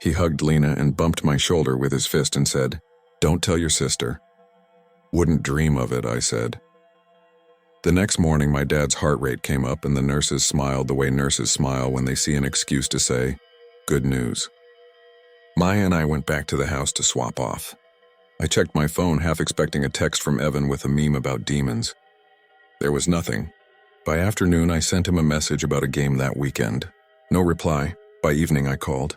S1: He hugged Lena and bumped my shoulder with his fist and said, "Don't tell your sister." "Wouldn't dream of it," I said. The next morning, my dad's heart rate came up and the nurses smiled the way nurses smile when they see an excuse to say, "Good news." Maya and I went back to the house to swap off. I checked my phone, half expecting a text from Evan with a meme about demons. There was nothing. By afternoon, I sent him a message about a game that weekend. No reply. By evening, I called.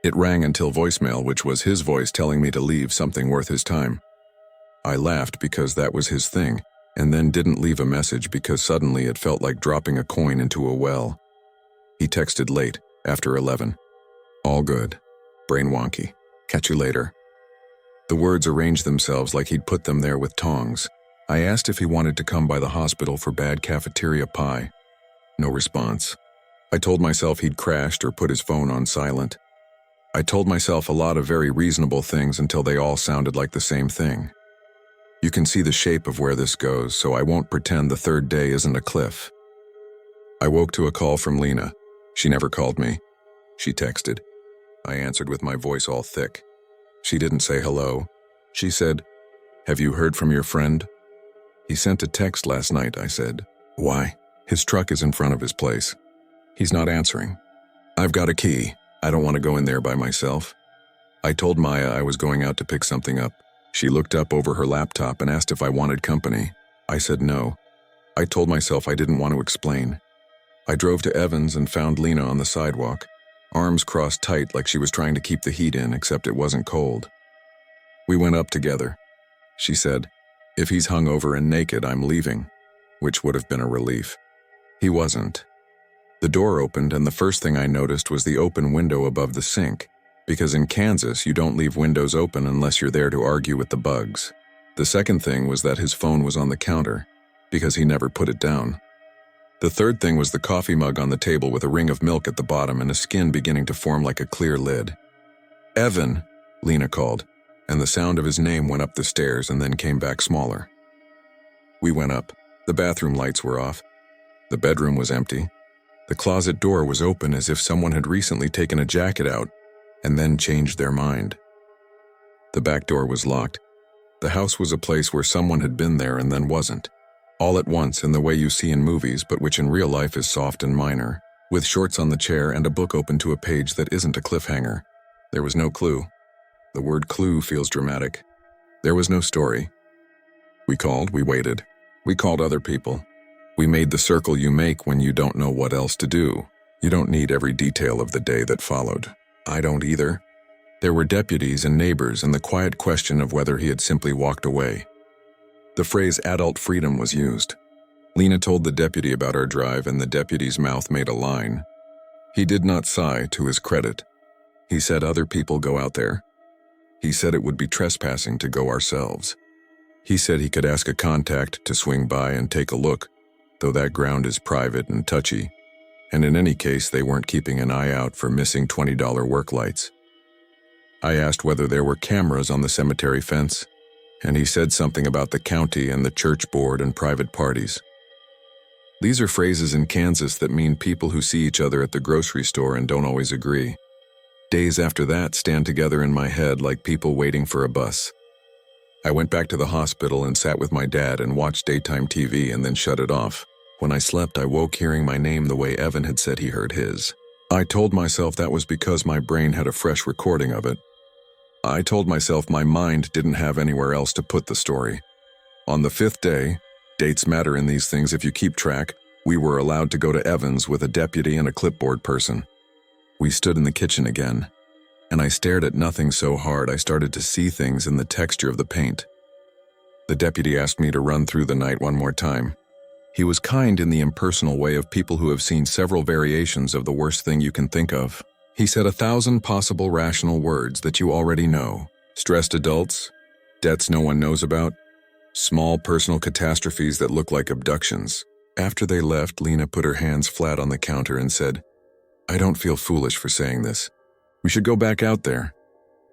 S1: It rang until voicemail, which was his voice telling me to leave something worth his time. I laughed because that was his thing, and then didn't leave a message because suddenly it felt like dropping a coin into a well. He texted late, after 11. "All good. Brain wonky. Catch you later." The words arranged themselves like he'd put them there with tongs. I asked if he wanted to come by the hospital for bad cafeteria pie. No response. I told myself he'd crashed or put his phone on silent. I told myself a lot of very reasonable things until they all sounded like the same thing. You can see the shape of where this goes, so I won't pretend the third day isn't a cliff. I woke to a call from Lena. She never called me. She texted. I answered with my voice all thick. She didn't say hello. She said, "Have you heard from your friend?" "He sent a text last night," I said. "Why?" "His truck is in front of his place. He's not answering." "I've got a key. I don't want to go in there by myself." I told Maya I was going out to pick something up. She looked up over her laptop and asked if I wanted company. I said no. I told myself I didn't want to explain. I drove to Evans and found Lena on the sidewalk, arms crossed tight like she was trying to keep the heat in, except it wasn't cold. We went up together. She said, "If he's hungover and naked, I'm leaving," which would have been a relief. He wasn't. The door opened and the first thing I noticed was the open window above the sink, because in Kansas you don't leave windows open unless you're there to argue with the bugs. The second thing was that his phone was on the counter, because he never put it down. The third thing was the coffee mug on the table with a ring of milk at the bottom and a skin beginning to form like a clear lid. "Evan," Lena called, and the sound of his name went up the stairs and then came back smaller. We went up. The bathroom lights were off. The bedroom was empty. The closet door was open as if someone had recently taken a jacket out and then changed their mind. The back door was locked. The house was a place where someone had been there and then wasn't. All at once in the way you see in movies, but which in real life is soft and minor, with shorts on the chair and a book open to a page that isn't a cliffhanger. There was no clue. The word clue feels dramatic. There was no story. We called, we waited. We called other people. We made the circle you make when you don't know what else to do. You don't need every detail of the day that followed. I don't either. There were deputies and neighbors and the quiet question of whether he had simply walked away. The phrase adult freedom was used. Lena told the deputy about our drive and the deputy's mouth made a line. He did not sigh, to his credit. He said other people go out there. He said it would be trespassing to go ourselves. He said he could ask a contact to swing by and take a look, though that ground is private and touchy, and in any case they weren't keeping an eye out for missing $20 work lights. I asked whether there were cameras on the cemetery fence, and he said something about the county and the church board and private parties. These are phrases in Kansas that mean people who see each other at the grocery store and don't always agree. Days after that stand together in my head like people waiting for a bus. I went back to the hospital and sat with my dad and watched daytime TV and then shut it off. When I slept, I woke hearing my name the way Evan had said he heard his. I told myself that was because my brain had a fresh recording of it. I told myself my mind didn't have anywhere else to put the story. On the 5th day, dates matter in these things if you keep track, we were allowed to go to Evan's with a deputy and a clipboard person. We stood in the kitchen again, and I stared at nothing so hard I started to see things in the texture of the paint. The deputy asked me to run through the night one more time. He was kind in the impersonal way of people who have seen several variations of the worst thing you can think of. He said 1,000 possible rational words that you already know. Stressed adults, debts no one knows about, small personal catastrophes that look like abductions. After they left, Lena put her hands flat on the counter and said, "I don't feel foolish for saying this. We should go back out there."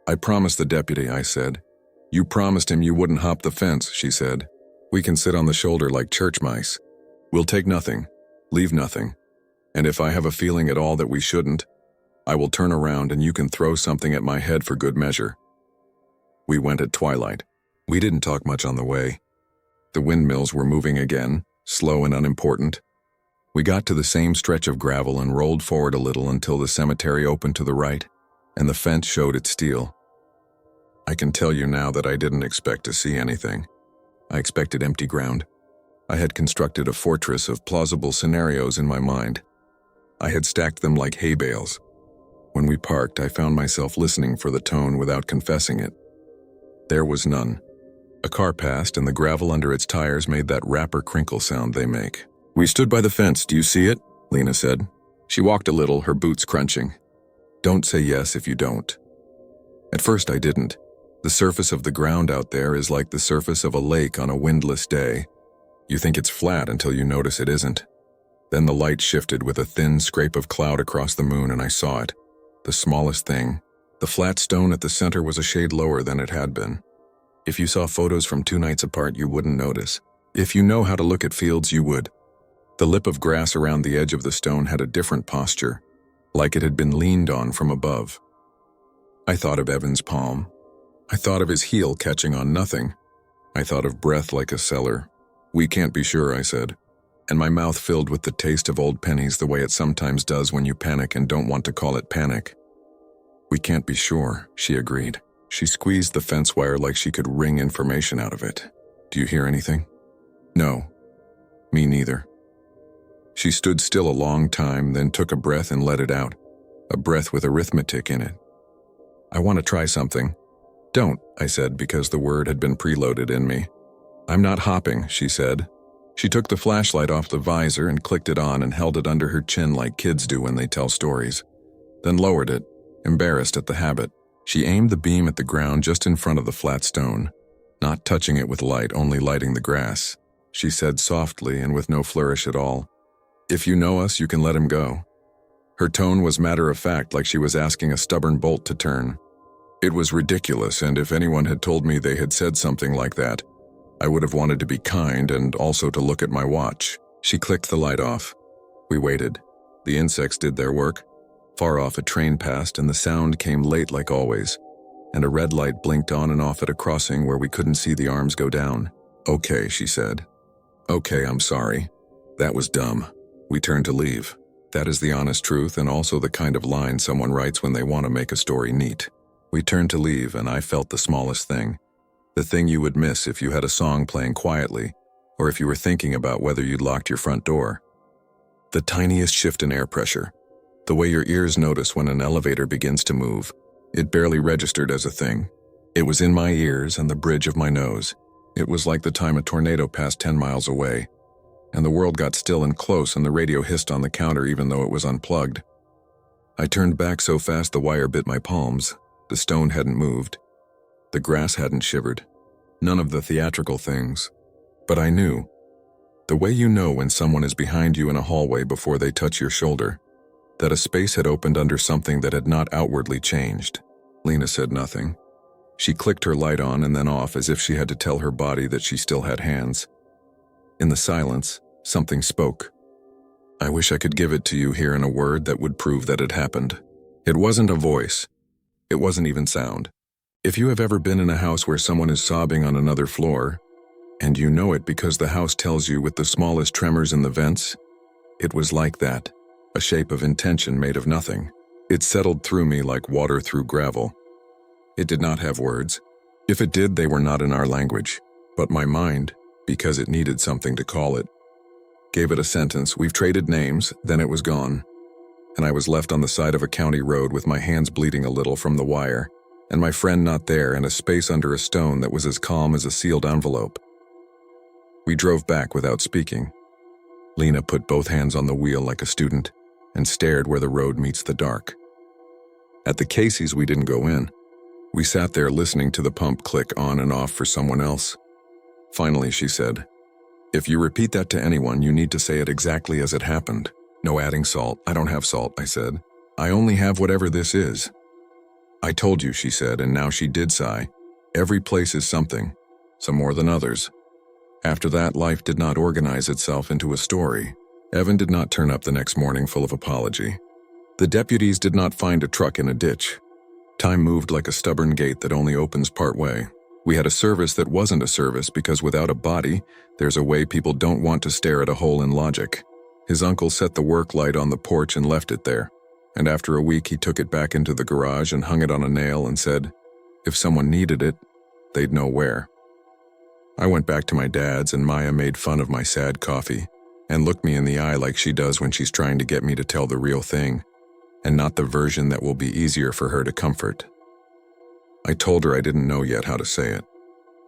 S1: "I promised the deputy," I said. "You promised him you wouldn't hop the fence," she said. "We can sit on the shoulder like church mice. We'll take nothing, leave nothing. And if I have a feeling at all that we shouldn't, I will turn around and you can throw something at my head for good measure." We went at twilight. We didn't talk much on the way. The windmills were moving again, slow and unimportant. We got to the same stretch of gravel and rolled forward a little until the cemetery opened to the right, and the fence showed its steel. I can tell you now that I didn't expect to see anything. I expected empty ground. I had constructed a fortress of plausible scenarios in my mind. I had stacked them like hay bales. When we parked, I found myself listening for the tone without confessing it. There was none. A car passed, and the gravel under its tires made that rapper crinkle sound they make. "We stood by the fence. Do you see it?" Lena said. She walked a little, her boots crunching. "Don't say yes if you don't." At first I didn't. The surface of the ground out there is like the surface of a lake on a windless day. You think it's flat until you notice it isn't. Then the light shifted with a thin scrape of cloud across the moon and I saw it. The smallest thing. The flat stone at the center was a shade lower than it had been. If you saw photos from 2 nights apart, you wouldn't notice. If you know how to look at fields, you would. The lip of grass around the edge of the stone had a different posture, like it had been leaned on from above. I thought of Evan's palm. I thought of his heel catching on nothing. I thought of breath like a cellar. "We can't be sure," I said, and my mouth filled with the taste of old pennies the way it sometimes does when you panic and don't want to call it panic. "We can't be sure," she agreed. She squeezed the fence wire like she could wring information out of it. "Do you hear anything?" "No." "Me neither." She stood still a long time, then took a breath and let it out, a breath with arithmetic in it. "I want to try something." "Don't," I said, because the word had been preloaded in me. "I'm not hopping," she said. She took the flashlight off the visor and clicked it on and held it under her chin like kids do when they tell stories, then lowered it, embarrassed at the habit. She aimed the beam at the ground just in front of the flat stone, not touching it with light, only lighting the grass. She said softly and with no flourish at all, "If you know us, you can let him go." Her tone was matter-of-fact, like she was asking a stubborn bolt to turn. It was ridiculous, and if anyone had told me they had said something like that, I would have wanted to be kind and also to look at my watch. She clicked the light off. We waited. The insects did their work. Far off, a train passed, and the sound came late like always, and a red light blinked on and off at a crossing where we couldn't see the arms go down. "Okay," she said. "Okay, I'm sorry. That was dumb." We turned to leave. That is the honest truth and also the kind of line someone writes when they want to make a story neat. We turned to leave, and I felt the smallest thing. The thing you would miss if you had a song playing quietly, or if you were thinking about whether you'd locked your front door. The tiniest shift in air pressure. The way your ears notice when an elevator begins to move. It barely registered as a thing. It was in my ears and the bridge of my nose. It was like the time a tornado passed 10 miles away, and the world got still and close and the radio hissed on the counter even though it was unplugged. I turned back so fast the wire bit my palms. The stone hadn't moved. The grass hadn't shivered. None of the theatrical things. But I knew. The way you know when someone is behind you in a hallway before they touch your shoulder, that a space had opened under something that had not outwardly changed. Lena said nothing. She clicked her light on and then off as if she had to tell her body that she still had hands. In the silence, something spoke. I wish I could give it to you here in a word that would prove that it happened. It wasn't a voice. It wasn't even sound. If you have ever been in a house where someone is sobbing on another floor, and you know it because the house tells you with the smallest tremors in the vents, it was like that, a shape of intention made of nothing. It settled through me like water through gravel. It did not have words. If it did, they were not in our language. But my mind, because it needed something to call it, gave it a sentence. We've traded names, then it was gone. And I was left on the side of a county road with my hands bleeding a little from the wire, and my friend not there, and a space under a stone that was as calm as a sealed envelope. We drove back without speaking. Lena put both hands on the wheel like a student and stared where the road meets the dark. At the Casey's, we didn't go in. We sat there listening to the pump click on and off for someone else. Finally, she said, "If you repeat that to anyone, you need to say it exactly as it happened. No adding salt." "I don't have salt," I said. "I only have whatever this is." "I told you," she said, and now she did sigh. "Every place is something, some more than others." After that, life did not organize itself into a story. Evan did not turn up the next morning full of apology. The deputies did not find a truck in a ditch. Time moved like a stubborn gate that only opens part way. We had a service that wasn't a service because without a body, there's a way people don't want to stare at a hole in logic. His uncle set the work light on the porch and left it there. And after a week, he took it back into the garage and hung it on a nail and said, if someone needed it, they'd know where. I went back to my dad's and Maya made fun of my sad coffee and looked me in the eye like she does when she's trying to get me to tell the real thing and not the version that will be easier for her to comfort. I told her I didn't know yet how to say it.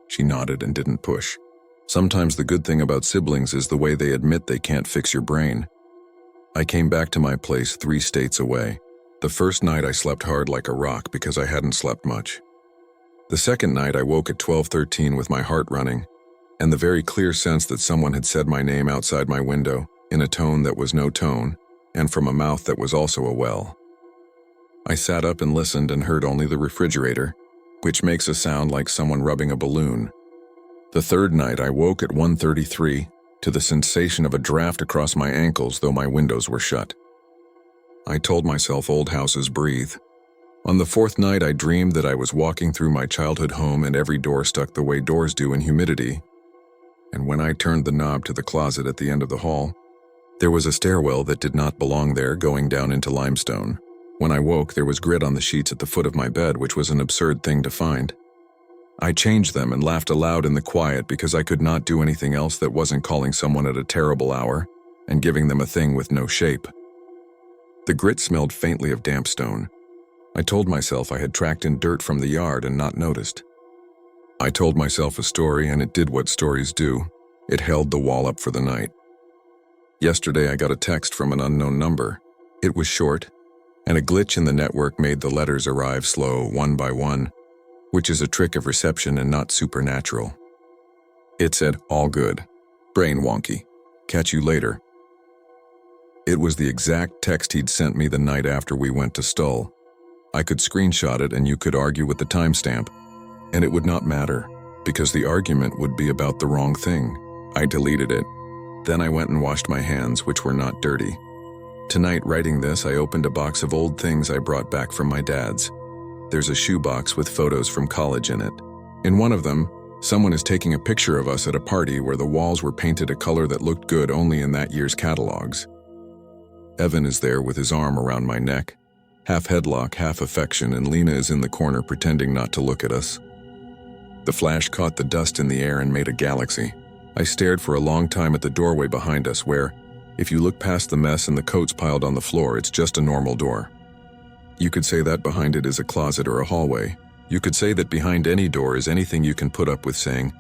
S1: She nodded and didn't push. Sometimes the good thing about siblings is the way they admit they can't fix your brain. I came back to my place 3 states away. The first night I slept hard like a rock because I hadn't slept much. The second night I woke at 12:13 with my heart running, and the very clear sense that someone had said my name outside my window, in a tone that was no tone, and from a mouth that was also a well. I sat up and listened and heard only the refrigerator, which makes a sound like someone rubbing a balloon. The third night I woke at 1:33 to the sensation of a draft across my ankles though my windows were shut. I told myself old houses breathe. On the fourth night I dreamed that I was walking through my childhood home and every door stuck the way doors do in humidity. And when I turned the knob to the closet at the end of the hall, there was a stairwell that did not belong there going down into limestone. When I woke, there was grit on the sheets at the foot of my bed, which was an absurd thing to find. I changed them and laughed aloud in the quiet because I could not do anything else that wasn't calling someone at a terrible hour and giving them a thing with no shape. The grit smelled faintly of damp stone. I told myself I had tracked in dirt from the yard and not noticed. I told myself a story and it did what stories do. It held the wall up for the night. Yesterday I got a text from an unknown number. It was short, and a glitch in the network made the letters arrive slow, one by one, which is a trick of reception and not supernatural. It said, all good. Brain wonky. Catch you later. It was the exact text he'd sent me the night after we went to Stull. I could screenshot it and you could argue with the timestamp, and it would not matter, because the argument would be about the wrong thing. I deleted it. Then I went and washed my hands, which were not dirty. Tonight, writing this, I opened a box of old things I brought back from my dad's. There's a shoebox with photos from college in it. In one of them, someone is taking a picture of us at a party where the walls were painted a color that looked good only in that year's catalogs. Evan is there with his arm around my neck, half headlock, half affection, and Lena is in the corner pretending not to look at us. The flash caught the dust in the air and made a galaxy. I stared for a long time at the doorway behind us where, if you look past the mess and the coats piled on the floor, it's just a normal door. You could say that behind it is a closet or a hallway. You could say that behind any door is anything you can put up with saying,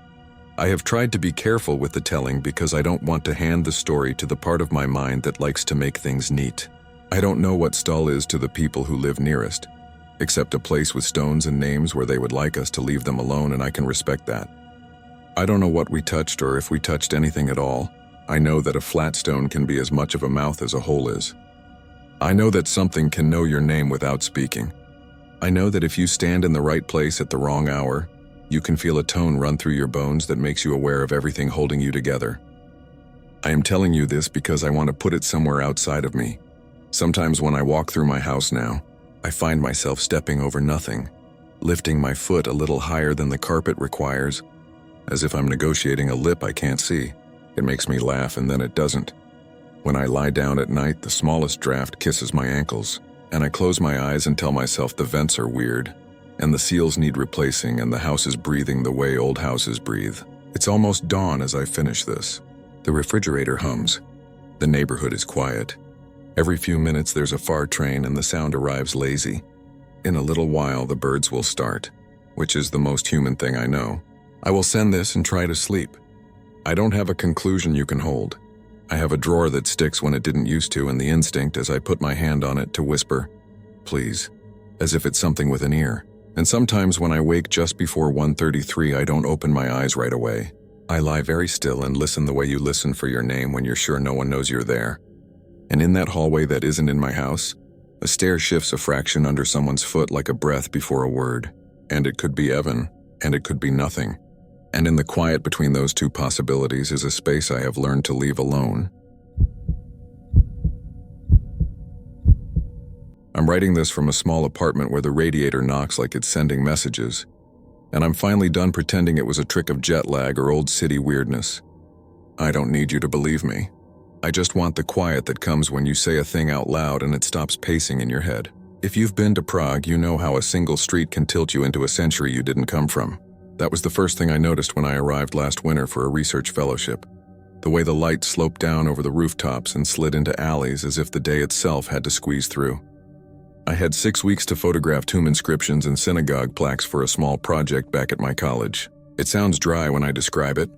S1: I have tried to be careful with the telling because I don't want to hand the story to the part of my mind that likes to make things neat. I don't know what Stull is to the people who live nearest, except a place with stones and names where they would like us to leave them alone, and I can respect that. I don't know what we touched or if we touched anything at all. I know that a flat stone can be as much of a mouth as a hole is. I know that something can know your name without speaking. I know that if you stand in the right place at the wrong hour, you can feel a tone run through your bones that makes you aware of everything holding you together. I am telling you this because I want to put it somewhere outside of me. Sometimes when I walk through my house now, I find myself stepping over nothing, lifting my foot a little higher than the carpet requires, as if I'm negotiating a lip I can't see. It makes me laugh and then it doesn't. When I lie down at night, the smallest draft kisses my ankles, and I close my eyes and tell myself the vents are weird, and the seals need replacing, and the house is breathing the way old houses breathe. It's almost dawn as I finish this. The refrigerator hums. The neighborhood is quiet. Every few minutes there's a far train and the sound arrives lazy. In a little while the birds will start, which is the most human thing I know. I will send this and try to sleep. I don't have a conclusion you can hold. I have a drawer that sticks when it didn't used to, and the instinct as I put my hand on it to whisper, "Please," as if it's something with an ear. And sometimes when I wake just before 1:33, I don't open my eyes right away. I lie very still and listen the way you listen for your name when you're sure no one knows you're there. And in that hallway that isn't in my house, a stair shifts a fraction under someone's foot like a breath before a word. And it could be Evan, and it could be nothing. And in the quiet between those two possibilities is a space I have learned to leave alone. I'm writing this from a small apartment where the radiator knocks like it's sending messages, and I'm finally done pretending it was a trick of jet lag or old city weirdness. I don't need you to believe me. I just want the quiet that comes when you say a thing out loud and it stops pacing in your head. If you've been to Prague, you know how a single street can tilt you into a century you didn't come from. That was the first thing I noticed when I arrived last winter for a research fellowship. The way the light sloped down over the rooftops and slid into alleys as if the day itself had to squeeze through. I had 6 weeks to photograph tomb inscriptions and synagogue plaques for a small project back at my college. It sounds dry when I describe it,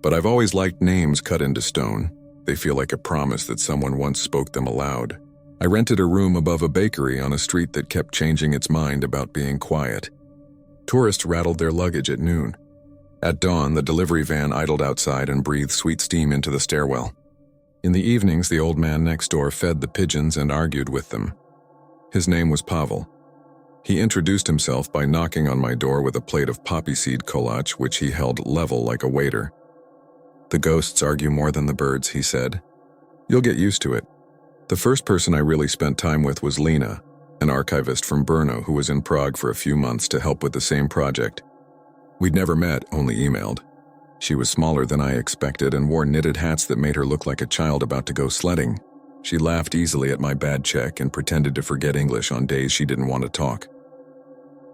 S1: but I've always liked names cut into stone. They feel like a promise that someone once spoke them aloud. I rented a room above a bakery on a street that kept changing its mind about being quiet. Tourists rattled their luggage at noon. At dawn, the delivery van idled outside and breathed sweet steam into the stairwell. In the evenings, the old man next door fed the pigeons and argued with them. His name was Pavel. He introduced himself by knocking on my door with a plate of poppy seed kolach, which he held level like a waiter. "The ghosts argue more than the birds," he said. "You'll get used to it." The first person I really spent time with was Lena, an archivist from Brno who was in Prague for a few months to help with the same project. We'd never met, only emailed. She was smaller than I expected and wore knitted hats that made her look like a child about to go sledding. She laughed easily at my bad Czech and pretended to forget English on days she didn't want to talk.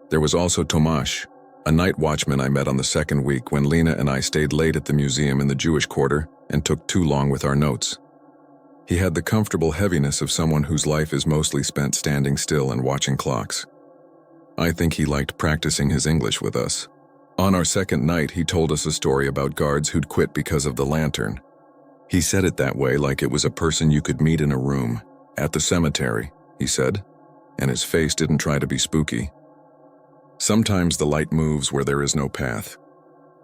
S1: There was also Tomáš, a night watchman I met on the second week when Lena and I stayed late at the museum in the Jewish quarter and took too long with our notes. He had the comfortable heaviness of someone whose life is mostly spent standing still and watching clocks. I think he liked practicing his English with us. On our second night, he told us a story about guards who'd quit because of the lantern. He said it that way like it was a person you could meet in a room. "At the cemetery," he said, and his face didn't try to be spooky. Sometimes the light moves where there is no path.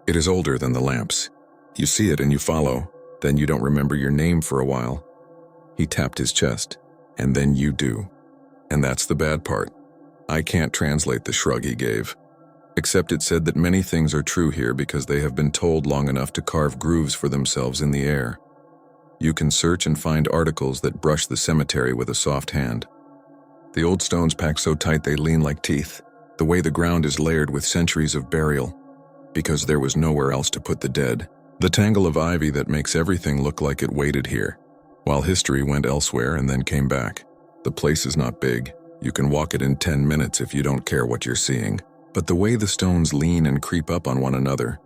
S1: It is older than the lamps. You see it and you follow, then you don't remember your name for a while. He tapped his chest, and then you do. And that's the bad part. I can't translate the shrug he gave, except it said that many things are true here because they have been told long enough to carve grooves for themselves in the air. You can search and find articles that brush the cemetery with a soft hand. The old stones pack so tight they lean like teeth, the way the ground is layered with centuries of burial, because there was nowhere else to put the dead. The tangle of ivy that makes everything look like it waited here, while history went elsewhere and then came back. The place is not big. You can walk it in 10 minutes if you don't care what you're seeing. But the way the stones lean and creep up on one another,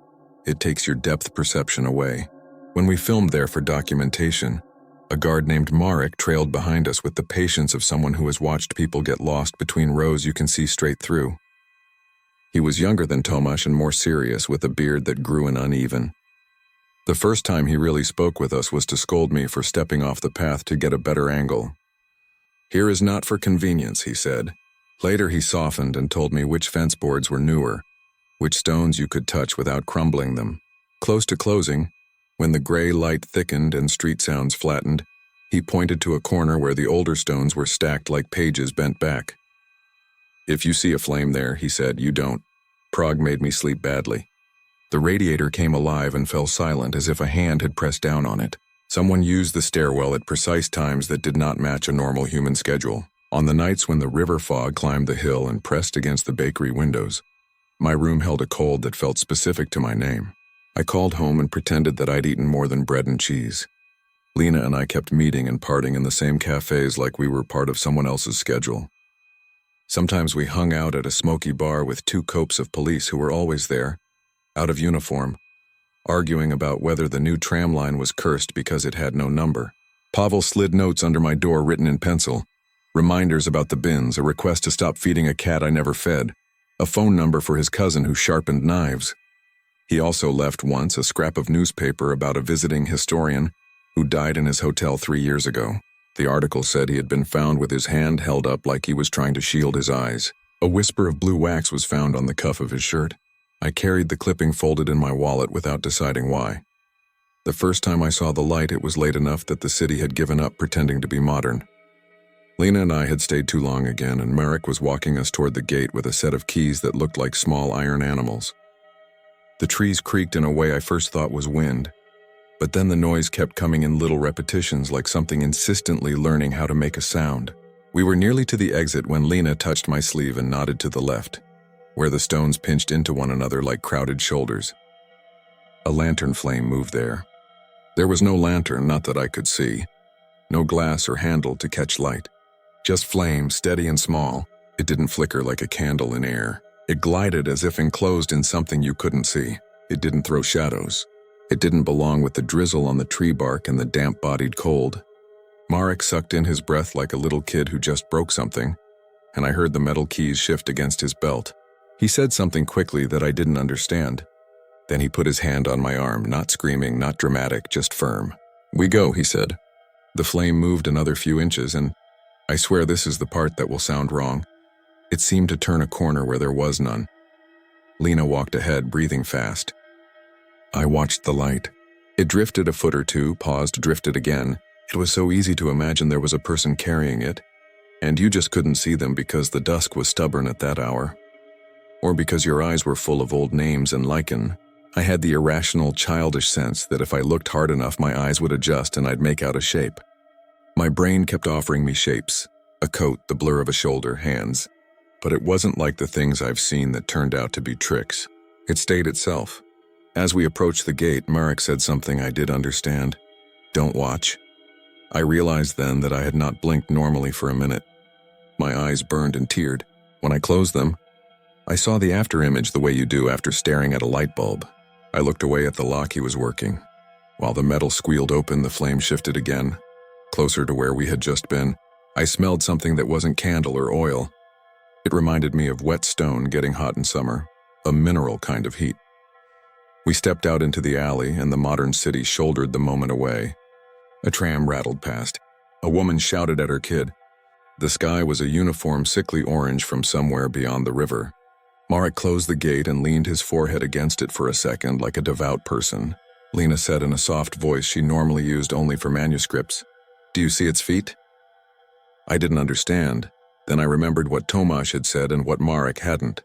S1: it takes your depth perception away. When we filmed there for documentation, a guard named Marek trailed behind us with the patience of someone who has watched people get lost between rows you can see straight through. He was younger than Tomáš and more serious, with a beard that grew and uneven. The first time he really spoke with us was to scold me for stepping off the path to get a better angle. "Here is not for convenience," he said. Later he softened and told me which fence boards were newer, which stones you could touch without crumbling them. Close to closing, when the gray light thickened and street sounds flattened, he pointed to a corner where the older stones were stacked like pages bent back. "If you see a flame there," he said, "you don't." Prague made me sleep badly. The radiator came alive and fell silent as if a hand had pressed down on it. Someone used the stairwell at precise times that did not match a normal human schedule. On the nights when the river fog climbed the hill and pressed against the bakery windows, my room held a cold that felt specific to my name. I called home and pretended that I'd eaten more than bread and cheese. Lena and I kept meeting and partying in the same cafes like we were part of someone else's schedule. Sometimes we hung out at a smoky bar with two copes of police who were always there, out of uniform, arguing about whether the new tram line was cursed because it had no number. Pavel slid notes under my door written in pencil, reminders about the bins, a request to stop feeding a cat I never fed, a phone number for his cousin who sharpened knives. He also left once a scrap of newspaper about a visiting historian who died in his hotel 3 years ago. The article said he had been found with his hand held up like he was trying to shield his eyes. A whisper of blue wax was found on the cuff of his shirt. I carried the clipping folded in my wallet without deciding why. The first time I saw the light, it was late enough that the city had given up pretending to be modern. Lena and I had stayed too long again, and Marek was walking us toward the gate with a set of keys that looked like small iron animals. The trees creaked in a way I first thought was wind, but then the noise kept coming in little repetitions like something insistently learning how to make a sound. We were nearly to the exit when Lena touched my sleeve and nodded to the left, where the stones pinched into one another like crowded shoulders. A lantern flame moved there. There was no lantern, not that I could see. No glass or handle to catch light. Just flame, steady and small. It didn't flicker like a candle in air. It glided as if enclosed in something you couldn't see. It didn't throw shadows. It didn't belong with the drizzle on the tree bark and the damp-bodied cold. Marek sucked in his breath like a little kid who just broke something, and I heard the metal keys shift against his belt. He said something quickly that I didn't understand. Then he put his hand on my arm, not screaming, not dramatic, just firm. "We go," he said. The flame moved another few inches, and I swear this is the part that will sound wrong. It seemed to turn a corner where there was none. Lena walked ahead, breathing fast. I watched the light. It drifted a foot or two, paused, drifted again. It was so easy to imagine there was a person carrying it, and you just couldn't see them because the dusk was stubborn at that hour. Or because your eyes were full of old names and lichen. I had the irrational, childish sense that if I looked hard enough, my eyes would adjust and I'd make out a shape. My brain kept offering me shapes. A coat, the blur of a shoulder, hands. But it wasn't like the things I've seen that turned out to be tricks. It stayed itself. As we approached the gate, Marek said something I did understand. "Don't watch." I realized then that I had not blinked normally for a minute. My eyes burned and teared. When I closed them, I saw the after-image the way you do after staring at a light bulb. I looked away at the lock he was working. While the metal squealed open, the flame shifted again, closer to where we had just been. I smelled something that wasn't candle or oil. It reminded me of wet stone getting hot in summer, a mineral kind of heat. We stepped out into the alley, and the modern city shouldered the moment away. A tram rattled past. A woman shouted at her kid. The sky was a uniform sickly orange from somewhere beyond the river. Marek closed the gate and leaned his forehead against it for a second like a devout person. Lena said in a soft voice she normally used only for manuscripts, "Do you see its feet?" I didn't understand. Then I remembered what Tomasz had said and what Marek hadn't.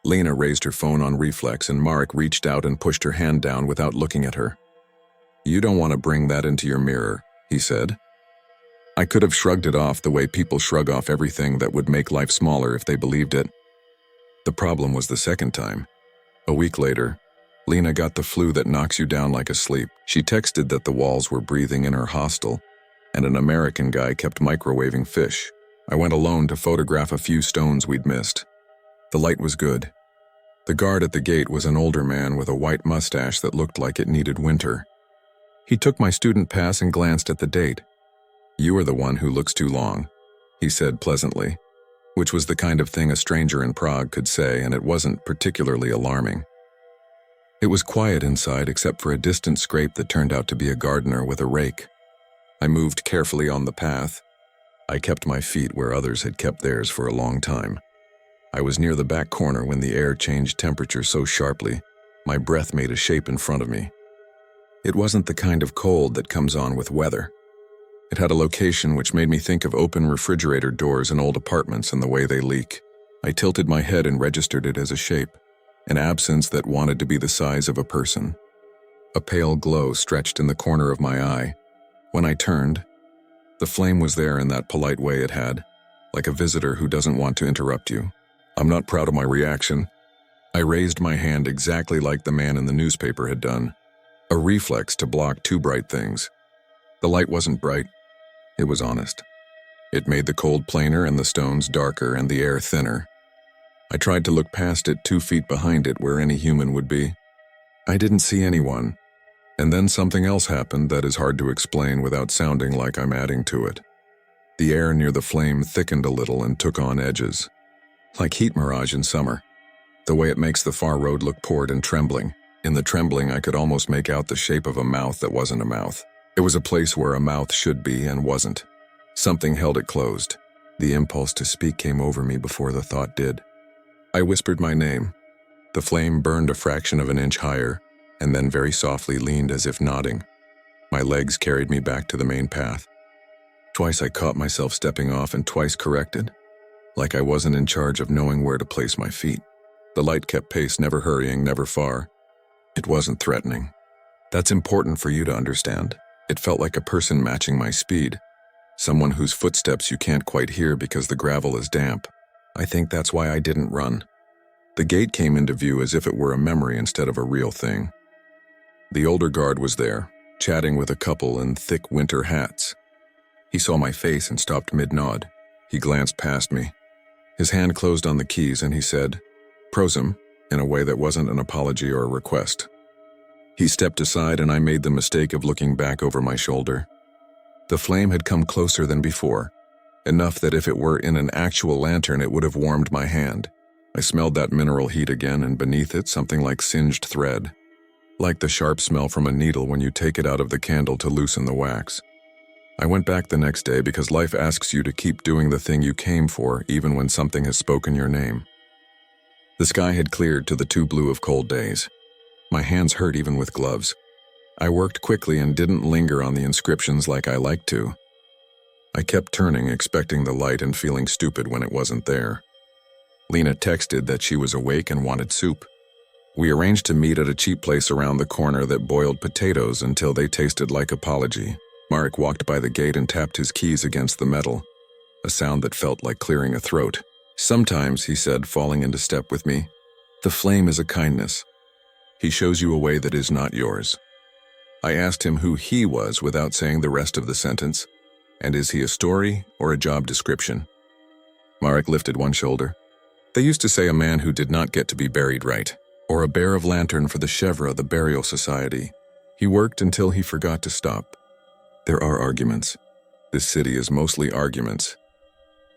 S1: Lena raised her phone on reflex, and Marek reached out and pushed her hand down without looking at her. "You don't want to bring that into your mirror," he said. I could have shrugged it off the way people shrug off everything that would make life smaller if they believed it. The problem was the second time. A week later, Lena got the flu that knocks you down like a sleep. She texted that the walls were breathing in her hostel, and an American guy kept microwaving fish. I went alone to photograph a few stones we'd missed. The light was good. The guard at the gate was an older man with a white mustache that looked like it needed winter. He took my student pass and glanced at the date. "You are the one who looks too long," he said pleasantly, which was the kind of thing a stranger in Prague could say, and it wasn't particularly alarming. It was quiet inside except for a distant scrape that turned out to be a gardener with a rake. I moved carefully on the path. I kept my feet where others had kept theirs for a long time. I was near the back corner when the air changed temperature so sharply, my breath made a shape in front of me. It wasn't the kind of cold that comes on with weather. It had a location which made me think of open refrigerator doors in old apartments and the way they leak. I tilted my head and registered it as a shape, an absence that wanted to be the size of a person. A pale glow stretched in the corner of my eye. When I turned, the flame was there in that polite way it had, like a visitor who doesn't want to interrupt you. I'm not proud of my reaction. I raised my hand exactly like the man in the newspaper had done, a reflex to block two bright things. The light wasn't bright, it was honest. It made the cold plainer and the stones darker and the air thinner. I tried to look past it 2 feet behind it where any human would be. I didn't see anyone, and then something else happened that is hard to explain without sounding like I'm adding to it. The air near the flame thickened a little and took on edges, like heat mirage in summer, the way it makes the far road look poured and trembling. In the trembling, I could almost make out the shape of a mouth that wasn't a mouth. It was a place where a mouth should be and wasn't. Something held it closed. The impulse to speak came over me before the thought did. I whispered my name. The flame burned a fraction of an inch higher, and then very softly leaned as if nodding. My legs carried me back to the main path. Twice I caught myself stepping off and twice corrected, like I wasn't in charge of knowing where to place my feet. The light kept pace, never hurrying, never far. It wasn't threatening. That's important for you to understand. It felt like a person matching my speed, someone whose footsteps you can't quite hear because the gravel is damp. I think that's why I didn't run. The gate came into view as if it were a memory instead of a real thing. The older guard was there, chatting with a couple in thick winter hats. He saw my face and stopped mid-nod. He glanced past me. His hand closed on the keys and he said, "Prosum," in a way that wasn't an apology or a request. He stepped aside and I made the mistake of looking back over my shoulder. The flame had come closer than before, enough that if it were in an actual lantern it would have warmed my hand. I smelled that mineral heat again, and beneath it something like singed thread, like the sharp smell from a needle when you take it out of the candle to loosen the wax. I went back the next day because life asks you to keep doing the thing you came for even when something has spoken your name. The sky had cleared to the too blue of cold days. My hands hurt even with gloves. I worked quickly and didn't linger on the inscriptions like I liked to. I kept turning, expecting the light and feeling stupid when it wasn't there. Lena texted that she was awake and wanted soup. We arranged to meet at a cheap place around the corner that boiled potatoes until they tasted like apology. Marek walked by the gate and tapped his keys against the metal, a sound that felt like clearing a throat. "Sometimes," he said, falling into step with me, "the flame is a kindness. He shows you a way that is not yours." I asked him who he was without saying the rest of the sentence, and is he a story or a job description? Marek lifted one shoulder. They used to say a man who did not get to be buried right, or a bearer of lantern for the Chevre, the burial society. He worked until he forgot to stop. There are arguments. This city is mostly arguments.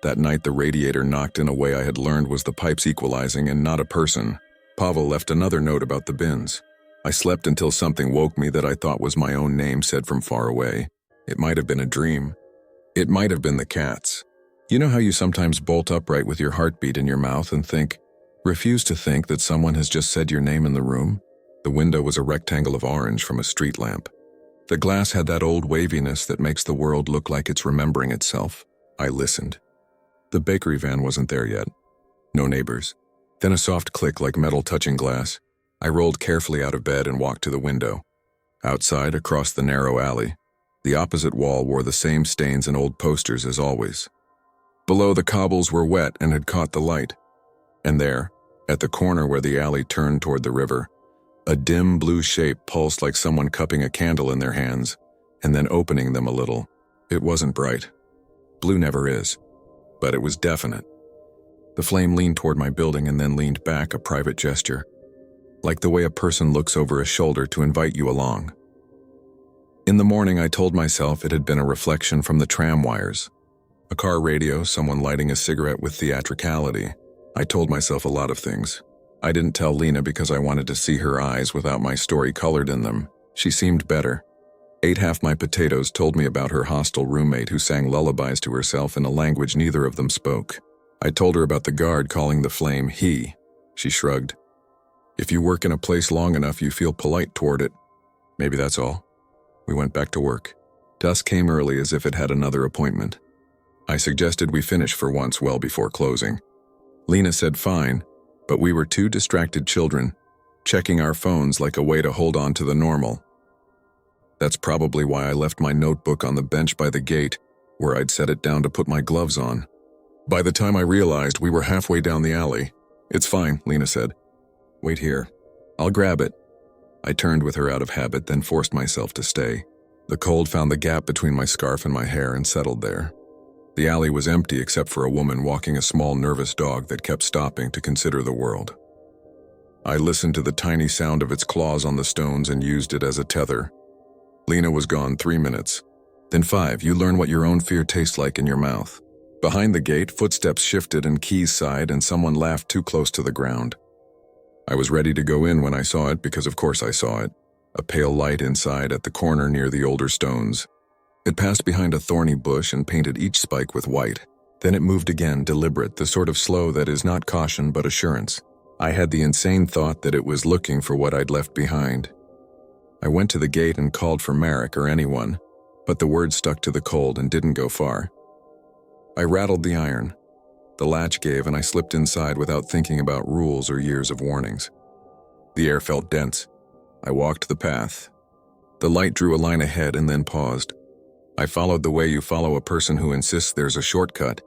S1: That night the radiator knocked in a way I had learned was the pipes equalizing and not a person. Pavel left another note about the bins. I slept until something woke me that I thought was my own name said from far away. It might have been a dream. It might have been the cat's. You know how you sometimes bolt upright with your heartbeat in your mouth and refuse to think that someone has just said your name in the room? The window was a rectangle of orange from a street lamp. The glass had that old waviness that makes the world look like it's remembering itself. I listened. The bakery van wasn't there yet. No neighbors. Then a soft click like metal touching glass. I rolled carefully out of bed and walked to the window. Outside, across the narrow alley, the opposite wall wore the same stains and old posters as always. Below, the cobbles were wet and had caught the light. And there, at the corner where the alley turned toward the river, a dim blue shape pulsed like someone cupping a candle in their hands and then opening them a little. It wasn't bright. Blue never is. But it was definite. The flame leaned toward my building and then leaned back, a private gesture, like the way a person looks over a shoulder to invite you along. In the morning, I told myself it had been a reflection from the tram wires. A car radio, someone lighting a cigarette with theatricality. I told myself a lot of things. I didn't tell Lena because I wanted to see her eyes without my story colored in them. She seemed better. Ate half my potatoes, told me about her hostile roommate who sang lullabies to herself in a language neither of them spoke. I told her about the guard calling the flame he. She shrugged. If you work in a place long enough, you feel polite toward it. Maybe that's all. We went back to work. Dusk came early as if it had another appointment. I suggested we finish for once well before closing. Lena said fine, but we were two distracted children, checking our phones like a way to hold on to the normal. That's probably why I left my notebook on the bench by the gate, where I'd set it down to put my gloves on. By the time I realized we were halfway down the alley. "It's fine," Lena said. "Wait here. I'll grab it." I turned with her out of habit, then forced myself to stay. The cold found the gap between my scarf and my hair and settled there. The alley was empty except for a woman walking a small nervous dog that kept stopping to consider the world. I listened to the tiny sound of its claws on the stones and used it as a tether. Lena was gone 3 minutes. Then 5. You learn what your own fear tastes like in your mouth. Behind the gate, footsteps shifted and keys sighed and someone laughed too close to the ground. I was ready to go in when I saw it because of course I saw it. A pale light inside at the corner near the older stones. It passed behind a thorny bush and painted each spike with white. Then it moved again, deliberate, the sort of slow that is not caution but assurance. I had the insane thought that it was looking for what I'd left behind. I went to the gate and called for Marek or anyone, but the word stuck to the cold and didn't go far. I rattled the iron. The latch gave and I slipped inside without thinking about rules or years of warnings. The air felt dense. I walked the path. The light drew a line ahead and then paused. I followed the way you follow a person who insists there's a shortcut.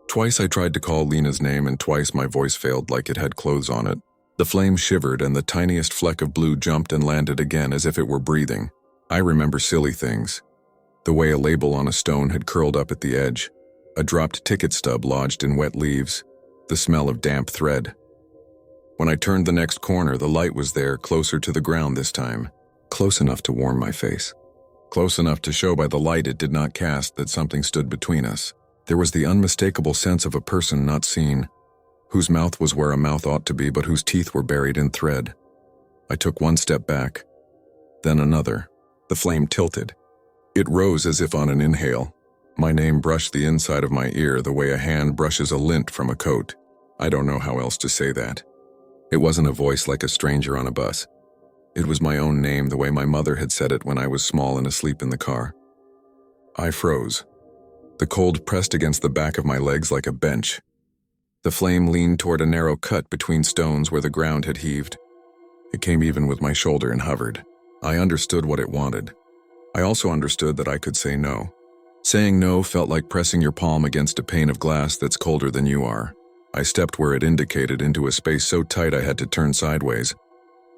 S1: Twice I tried to call Lena's name and twice my voice failed like it had clothes on it. The flame shivered and the tiniest fleck of blue jumped and landed again as if it were breathing. I remember silly things. The way a label on a stone had curled up at the edge. A dropped ticket stub lodged in wet leaves. The smell of damp thread. When I turned the next corner, the light was there, closer to the ground this time. Close enough to warm my face. Close enough to show by the light it did not cast that something stood between us. There was the unmistakable sense of a person not seen, whose mouth was where a mouth ought to be but whose teeth were buried in thread. I took one step back, then another. The flame tilted. It rose as if on an inhale. My name brushed the inside of my ear the way a hand brushes a lint from a coat. I don't know how else to say that. It wasn't a voice like a stranger on a bus. It was my own name the way my mother had said it when I was small and asleep in the car. I froze. The cold pressed against the back of my legs like a bench. The flame leaned toward a narrow cut between stones where the ground had heaved. It came even with my shoulder and hovered. I understood what it wanted. I also understood that I could say no. Saying no felt like pressing your palm against a pane of glass that's colder than you are. I stepped where it indicated into a space so tight I had to turn sideways,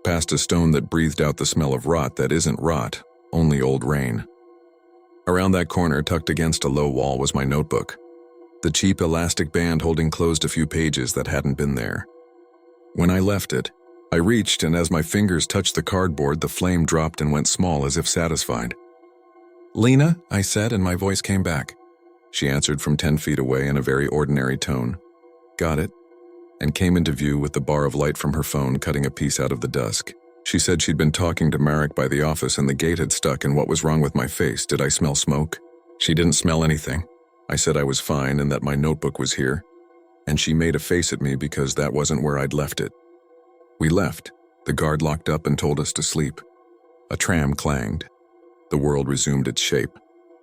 S1: past a stone that breathed out the smell of rot that isn't rot, only old rain. Around that corner, tucked against a low wall, was my notebook. The cheap elastic band holding closed a few pages that hadn't been there. When I left it, I reached, and as my fingers touched the cardboard, the flame dropped and went small as if satisfied. "Lena," I said, and my voice came back. She answered from 10 feet away in a very ordinary tone. "Got it," and came into view with the bar of light from her phone cutting a piece out of the dusk. She said she'd been talking to Marek by the office and the gate had stuck, and what was wrong with my face? Did I smell smoke? She didn't smell anything. I said I was fine and that my notebook was here, and she made a face at me because that wasn't where I'd left it. We left. The guard locked up and told us to sleep. A tram clanged. The world resumed its shape.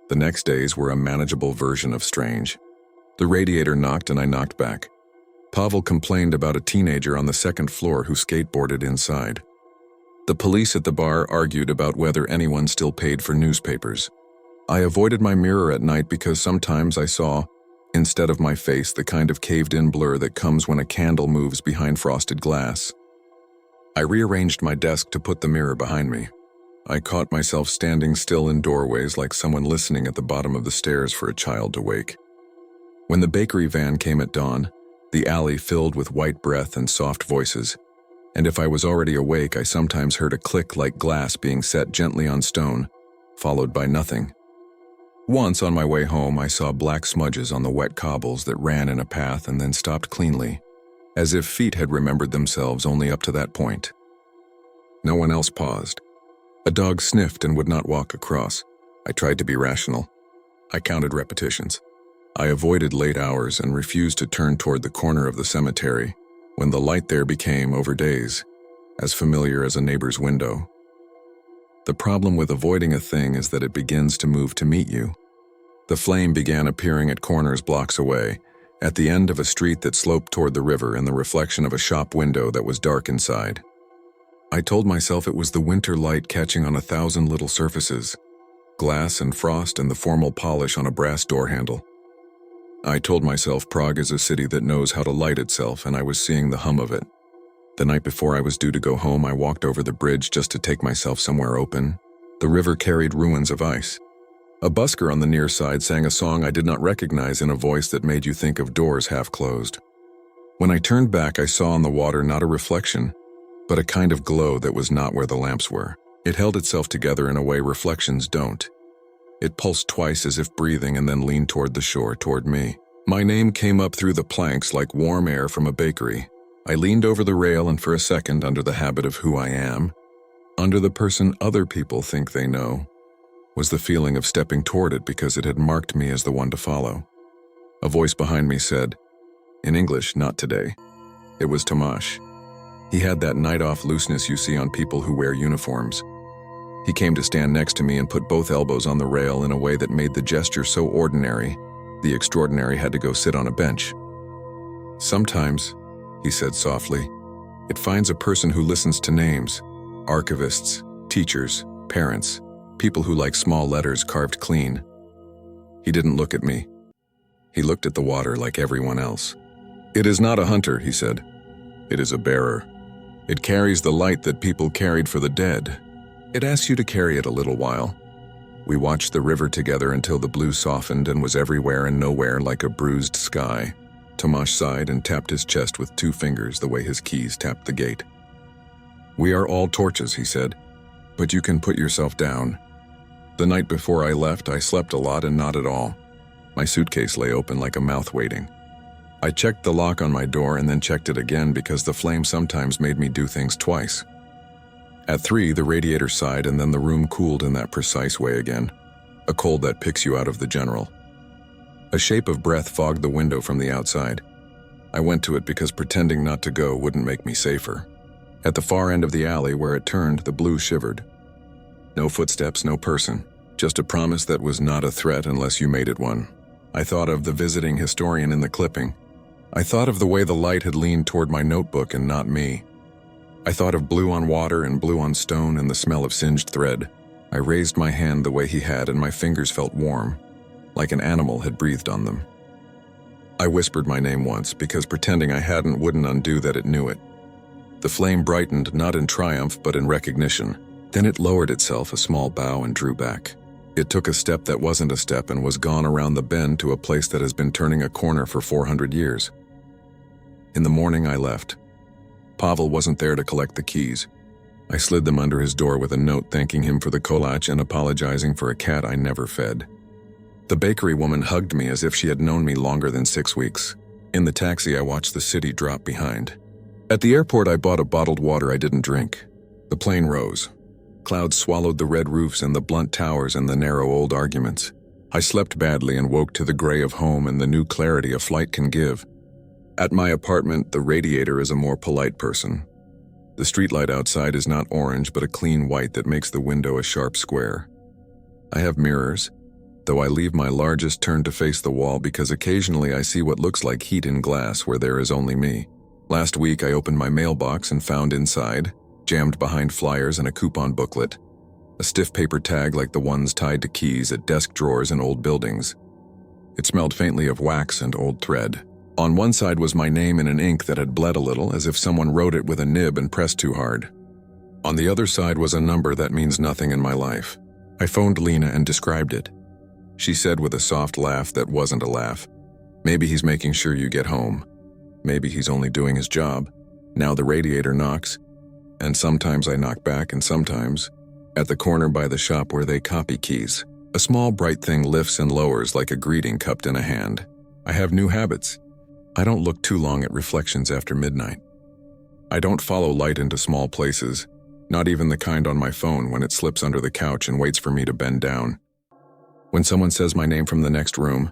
S1: The next days were a manageable version of strange. The radiator knocked and I knocked back. Pavel complained about a teenager on the second floor who skateboarded inside. The police at the bar argued about whether anyone still paid for newspapers. I avoided my mirror at night because sometimes I saw, instead of my face, the kind of caved-in blur that comes when a candle moves behind frosted glass. I rearranged my desk to put the mirror behind me. I caught myself standing still in doorways like someone listening at the bottom of the stairs for a child to wake. When the bakery van came at dawn, the alley filled with white breath and soft voices, and if I was already awake, I sometimes heard a click like glass being set gently on stone, followed by nothing. Once on my way home, I saw black smudges on the wet cobbles that ran in a path and then stopped cleanly, as if feet had remembered themselves only up to that point. No one else paused. A dog sniffed and would not walk across. I tried to be rational. I counted repetitions. I avoided late hours and refused to turn toward the corner of the cemetery, when the light there became, over days, as familiar as a neighbor's window. The problem with avoiding a thing is that it begins to move to meet you. The flame began appearing at corners blocks away, at the end of a street that sloped toward the river in the reflection of a shop window that was dark inside. I told myself it was the winter light catching on 1,000 little surfaces, glass and frost and the formal polish on a brass door handle. I told myself Prague is a city that knows how to light itself, and I was seeing the hum of it. The night before I was due to go home, I walked over the bridge just to take myself somewhere open. The river carried ruins of ice. A busker on the near side sang a song I did not recognize in a voice that made you think of doors half closed. When I turned back, I saw on the water not a reflection, but a kind of glow that was not where the lamps were. It held itself together in a way reflections don't. It pulsed twice as if breathing and then leaned toward the shore, toward me. My name came up through the planks like warm air from a bakery. I leaned over the rail, and for a second, under the habit of who I am, under the person other people think they know, was the feeling of stepping toward it because it had marked me as the one to follow. A voice behind me said, in English, not today. It was Tomasz. He had that night-off looseness you see on people who wear uniforms. He came to stand next to me and put both elbows on the rail in a way that made the gesture so ordinary, the extraordinary had to go sit on a bench. Sometimes, he said softly, it finds a person who listens to names, archivists, teachers, parents, people who like small letters carved clean. He didn't look at me. He looked at the water like everyone else. It is not a hunter, he said. It is a bearer. It carries the light that people carried for the dead. It asks you to carry it a little while. We watched the river together until the blue softened and was everywhere and nowhere like a bruised sky. Tomasz sighed and tapped his chest with 2 fingers the way his keys tapped the gate. We are all torches, he said, but you can put yourself down. The night before I left, I slept a lot and not at all. My suitcase lay open like a mouth waiting. I checked the lock on my door and then checked it again because the flame sometimes made me do things twice. At 3, the radiator sighed and then the room cooled in that precise way again, a cold that picks you out of the general. A shape of breath fogged the window from the outside. I went to it because pretending not to go wouldn't make me safer. At the far end of the alley where it turned, the blue shivered. No footsteps, no person, just a promise that was not a threat unless you made it one. I thought of the visiting historian in the clipping. I thought of the way the light had leaned toward my notebook and not me. I thought of blue on water and blue on stone and the smell of singed thread. I raised my hand the way he had and my fingers felt warm, like an animal had breathed on them. I whispered my name once because pretending I hadn't wouldn't undo that it knew it. The flame brightened not in triumph but in recognition. Then it lowered itself a small bow and drew back. It took a step that wasn't a step and was gone around the bend to a place that has been turning a corner for 400 years. In the morning I left. Pavel wasn't there to collect the keys. I slid them under his door with a note thanking him for the kolach and apologizing for a cat I never fed. The bakery woman hugged me as if she had known me longer than 6 weeks. In the taxi, I watched the city drop behind. At the airport, I bought a bottled water I didn't drink. The plane rose. Clouds swallowed the red roofs and the blunt towers and the narrow old arguments. I slept badly and woke to the gray of home and the new clarity a flight can give. At my apartment, the radiator is a more polite person. The streetlight outside is not orange but a clean white that makes the window a sharp square. I have mirrors, though I leave my largest turned to face the wall because occasionally I see what looks like heat in glass where there is only me. Last week I opened my mailbox and found inside, jammed behind flyers and a coupon booklet, a stiff paper tag like the ones tied to keys at desk drawers in old buildings. It smelled faintly of wax and old thread. On one side was my name in an ink that had bled a little, as if someone wrote it with a nib and pressed too hard. On the other side was a number that means nothing in my life. I phoned Lena and described it. She said with a soft laugh that wasn't a laugh, "Maybe he's making sure you get home. Maybe he's only doing his job." Now the radiator knocks, and sometimes I knock back and sometimes, at the corner by the shop where they copy keys, a small bright thing lifts and lowers like a greeting cupped in a hand. I have new habits. I don't look too long at reflections after midnight. I don't follow light into small places, not even the kind on my phone when it slips under the couch and waits for me to bend down. When someone says my name from the next room,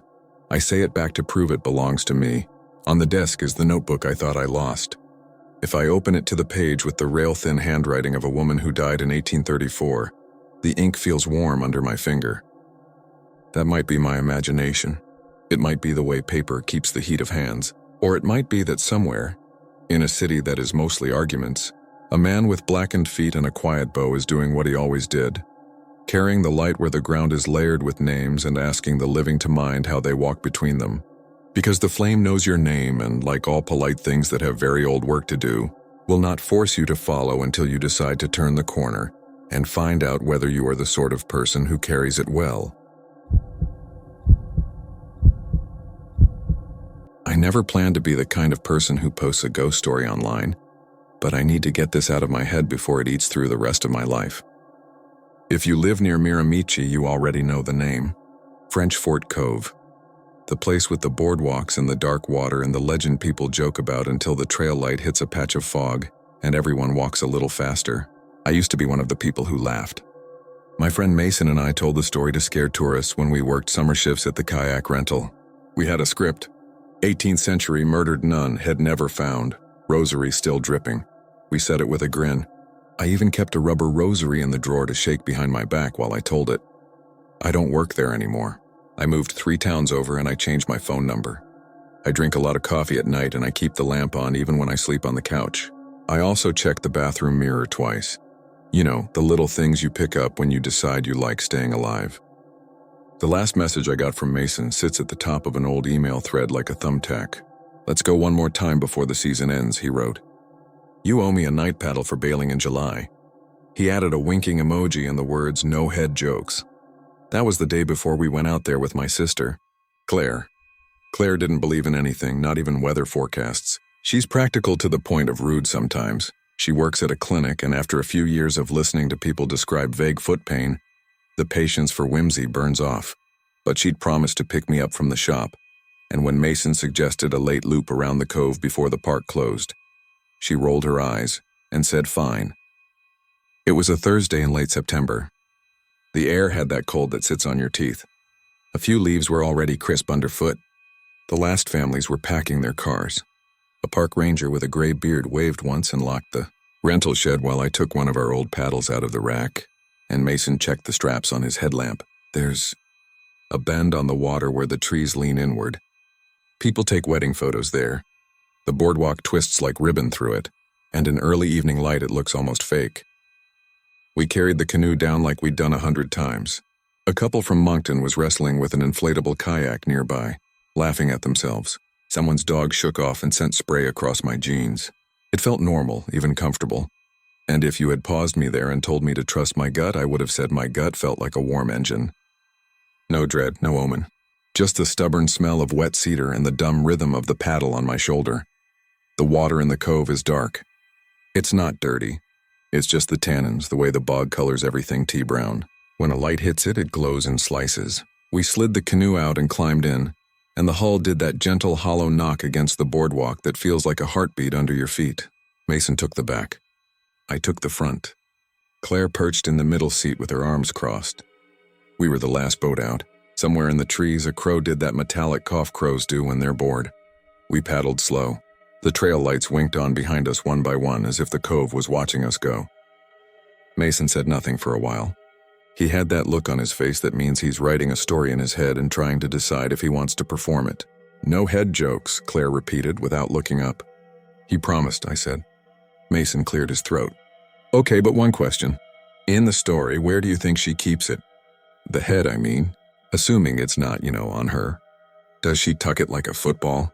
S1: I say it back to prove it belongs to me. On the desk is the notebook I thought I lost. If I open it to the page with the rail-thin handwriting of a woman who died in 1834, the ink feels warm under my finger. That might be my imagination. It might be the way paper keeps the heat of hands, or it might be that somewhere, in a city that is mostly arguments, a man with blackened feet and a quiet bow is doing what he always did, carrying the light where the ground is layered with names and asking the living to mind how they walk between them. Because the flame knows your name and, like all polite things that have very old work to do, will not force you to follow until you decide to turn the corner and find out whether you are the sort of person who carries it well. I never planned to be the kind of person who posts a ghost story online, but I need to get this out of my head before it eats through the rest of my life. If you live near Miramichi, you already know the name. French Fort Cove. The place with the boardwalks and the dark water and the legend people joke about until the trail light hits a patch of fog and everyone walks a little faster. I used to be one of the people who laughed. My friend Mason and I told the story to scare tourists when we worked summer shifts at the kayak rental. We had a script. 18th century murdered nun, head never found, rosary still dripping. We said it with a grin. I even kept a rubber rosary in the drawer to shake behind my back while I told it. I don't work there anymore. I moved 3 towns over and I changed my phone number. I drink a lot of coffee at night and I keep the lamp on even when I sleep on the couch. I also check the bathroom mirror twice. You know, the little things you pick up when you decide you like staying alive. The last message I got from Mason sits at the top of an old email thread like a thumbtack. "Let's go one more time before the season ends," he wrote. "You owe me a night paddle for bailing in July." He added a winking emoji and the words, "No head jokes." That was the day before we went out there with my sister, Claire. Claire didn't believe in anything, not even weather forecasts. She's practical to the point of rude sometimes. She works at a clinic, and after a few years of listening to people describe vague foot pain, the patience for whimsy burns off. But she'd promised to pick me up from the shop, and when Mason suggested a late loop around the cove before the park closed, she rolled her eyes and said fine. It was a Thursday in late September. The air had that cold that sits on your teeth. A few leaves were already crisp underfoot. The last families were packing their cars. A park ranger with a gray beard waved once and locked the rental shed while I took one of our old paddles out of the rack, and Mason checked the straps on his headlamp. There's a bend on the water where the trees lean inward. People take wedding photos there. The boardwalk twists like ribbon through it, and in early evening light it looks almost fake. We carried the canoe down like we'd done 100 times. A couple from Moncton was wrestling with an inflatable kayak nearby, laughing at themselves. Someone's dog shook off and sent spray across my jeans. It felt normal, even comfortable. And if you had paused me there and told me to trust my gut, I would have said my gut felt like a warm engine. No dread, no omen. Just the stubborn smell of wet cedar and the dumb rhythm of the paddle on my shoulder. The water in the cove is dark. It's not dirty. It's just the tannins, the way the bog colors everything tea brown. When a light hits it, it glows in slices. We slid the canoe out and climbed in, and the hull did that gentle, hollow knock against the boardwalk that feels like a heartbeat under your feet. Mason took the back. I took the front. Claire perched in the middle seat with her arms crossed. We were the last boat out. Somewhere in the trees, a crow did that metallic cough crows do when they're bored. We paddled slow. The trail lights winked on behind us one by one as if the cove was watching us go. Mason said nothing for a while. He had that look on his face that means he's writing a story in his head and trying to decide if he wants to perform it. "No head jokes," Claire repeated without looking up. "He promised," I said. Mason cleared his throat. "Okay, but one question. In the story, where do you think she keeps it? The head, I mean. Assuming it's not, on her. Does she tuck it like a football?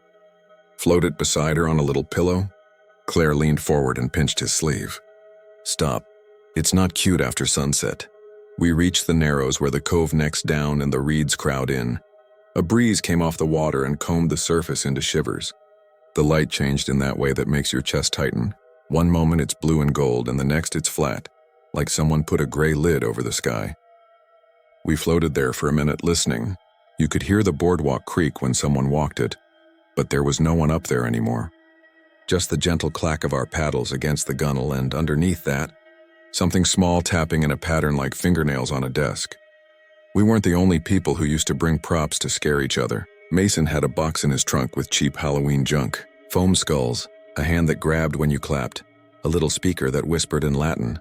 S1: Float it beside her on a little pillow?" Claire leaned forward and pinched his sleeve. "Stop. It's not cute after sunset." We reached the narrows where the cove necks down and the reeds crowd in. A breeze came off the water and combed the surface into shivers. The light changed in that way that makes your chest tighten. One moment it's blue and gold, and the next it's flat, like someone put a gray lid over the sky. We floated there for a minute listening. You could hear the boardwalk creak when someone walked it, but there was no one up there anymore. Just the gentle clack of our paddles against the gunwale, and underneath that, something small tapping in a pattern like fingernails on a desk. We weren't the only people who used to bring props to scare each other. Mason had a box in his trunk with cheap Halloween junk. Foam skulls, a hand that grabbed when you clapped, a little speaker that whispered in Latin.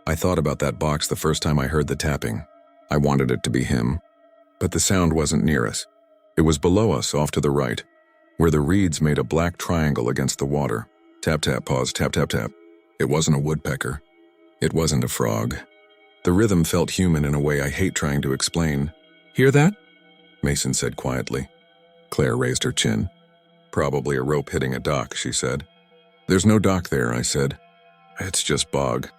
S1: I thought about that box the first time I heard the tapping. I wanted it to be him, but the sound wasn't near us. It was below us, off to the right, where the reeds made a black triangle against the water. Tap, tap, pause, tap, tap, tap. It wasn't a woodpecker. It wasn't a frog. The rhythm felt human in a way I hate trying to explain. Hear that? Mason said quietly. Claire raised her chin. Probably a rope hitting a dock, she said. There's no dock there, I said. It's just bog.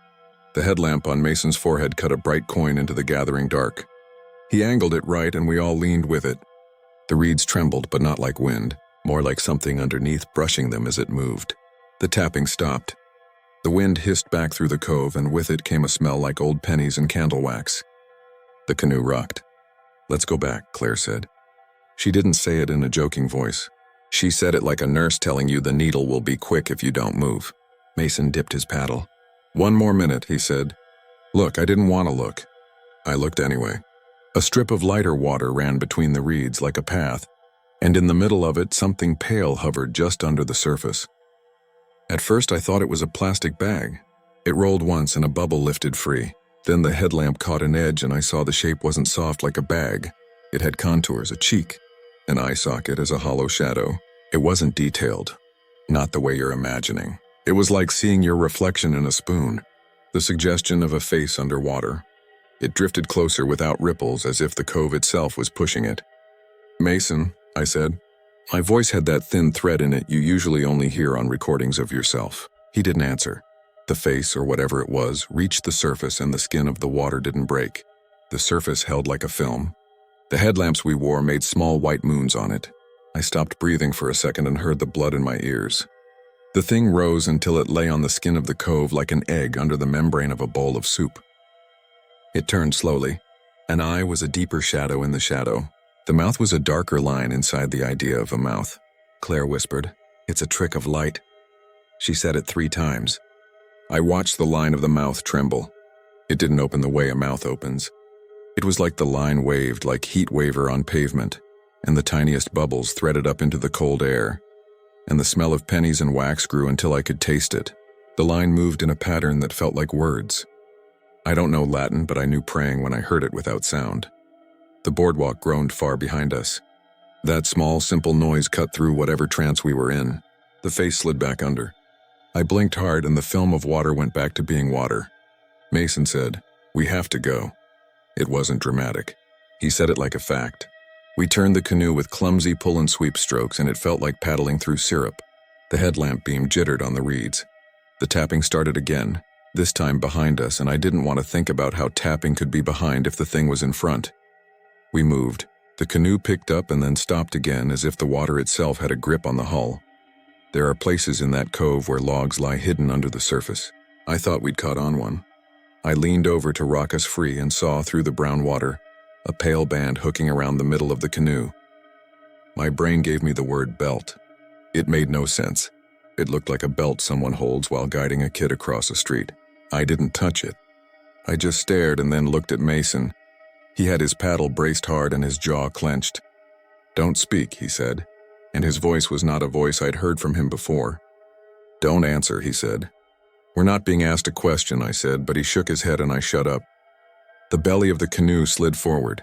S1: The headlamp on Mason's forehead cut a bright coin into the gathering dark. He angled it right and we all leaned with it. The reeds trembled, but not like wind, more like something underneath brushing them as it moved. The tapping stopped. The wind hissed back through the cove, and with it came a smell like old pennies and candle wax. The canoe rocked. Let's go back, Claire said. She didn't say it in a joking voice. She said it like a nurse telling you the needle will be quick if you don't move. Mason dipped his paddle. 1 more minute, he said. Look, I didn't want to look. I looked anyway. A strip of lighter water ran between the reeds like a path, and in the middle of it something pale hovered just under the surface. At first I thought it was a plastic bag. It rolled once and a bubble lifted free. Then the headlamp caught an edge and I saw the shape wasn't soft like a bag. It had contours, a cheek, an eye socket as a hollow shadow. It wasn't detailed, not the way you're imagining. It was like seeing your reflection in a spoon, the suggestion of a face underwater. It drifted closer without ripples, as if the cove itself was pushing it. Mason, I said. My voice had that thin thread in it you usually only hear on recordings of yourself. He didn't answer. The face, or whatever it was, reached the surface and the skin of the water didn't break. The surface held like a film. The headlamps we wore made small white moons on it. I stopped breathing for a second and heard the blood in my ears. The thing rose until it lay on the skin of the cove like an egg under the membrane of a bowl of soup. It turned slowly. An eye was a deeper shadow in the shadow. The mouth was a darker line inside the idea of a mouth. Claire whispered, "It's a trick of light." She said it 3 times. I watched the line of the mouth tremble. It didn't open the way a mouth opens. It was like the line waved, like heat waver on pavement, and the tiniest bubbles threaded up into the cold air, and the smell of pennies and wax grew until I could taste it. The line moved in a pattern that felt like words. I don't know Latin, but I knew praying when I heard it without sound. The boardwalk groaned far behind us. That small, simple noise cut through whatever trance we were in. The face slid back under. I blinked hard and the film of water went back to being water. Mason said, "We have to go." It wasn't dramatic. He said it like a fact. We turned the canoe with clumsy pull and sweep strokes and it felt like paddling through syrup. The headlamp beam jittered on the reeds. The tapping started again, this time behind us, and I didn't want to think about how tapping could be behind if the thing was in front. We moved. The canoe picked up and then stopped again as if the water itself had a grip on the hull. There are places in that cove where logs lie hidden under the surface. I thought we'd caught on one. I leaned over to rock us free and saw through the brown water a pale band hooking around the middle of the canoe. My brain gave me the word belt. It made no sense. It looked like a belt someone holds while guiding a kid across a street. I didn't touch it. I just stared and then looked at Mason. He had his paddle braced hard and his jaw clenched. "Don't speak," he said, and his voice was not a voice I'd heard from him before. "Don't answer," he said. "We're not being asked a question," I said, but he shook his head and I shut up. The belly of the canoe slid forward.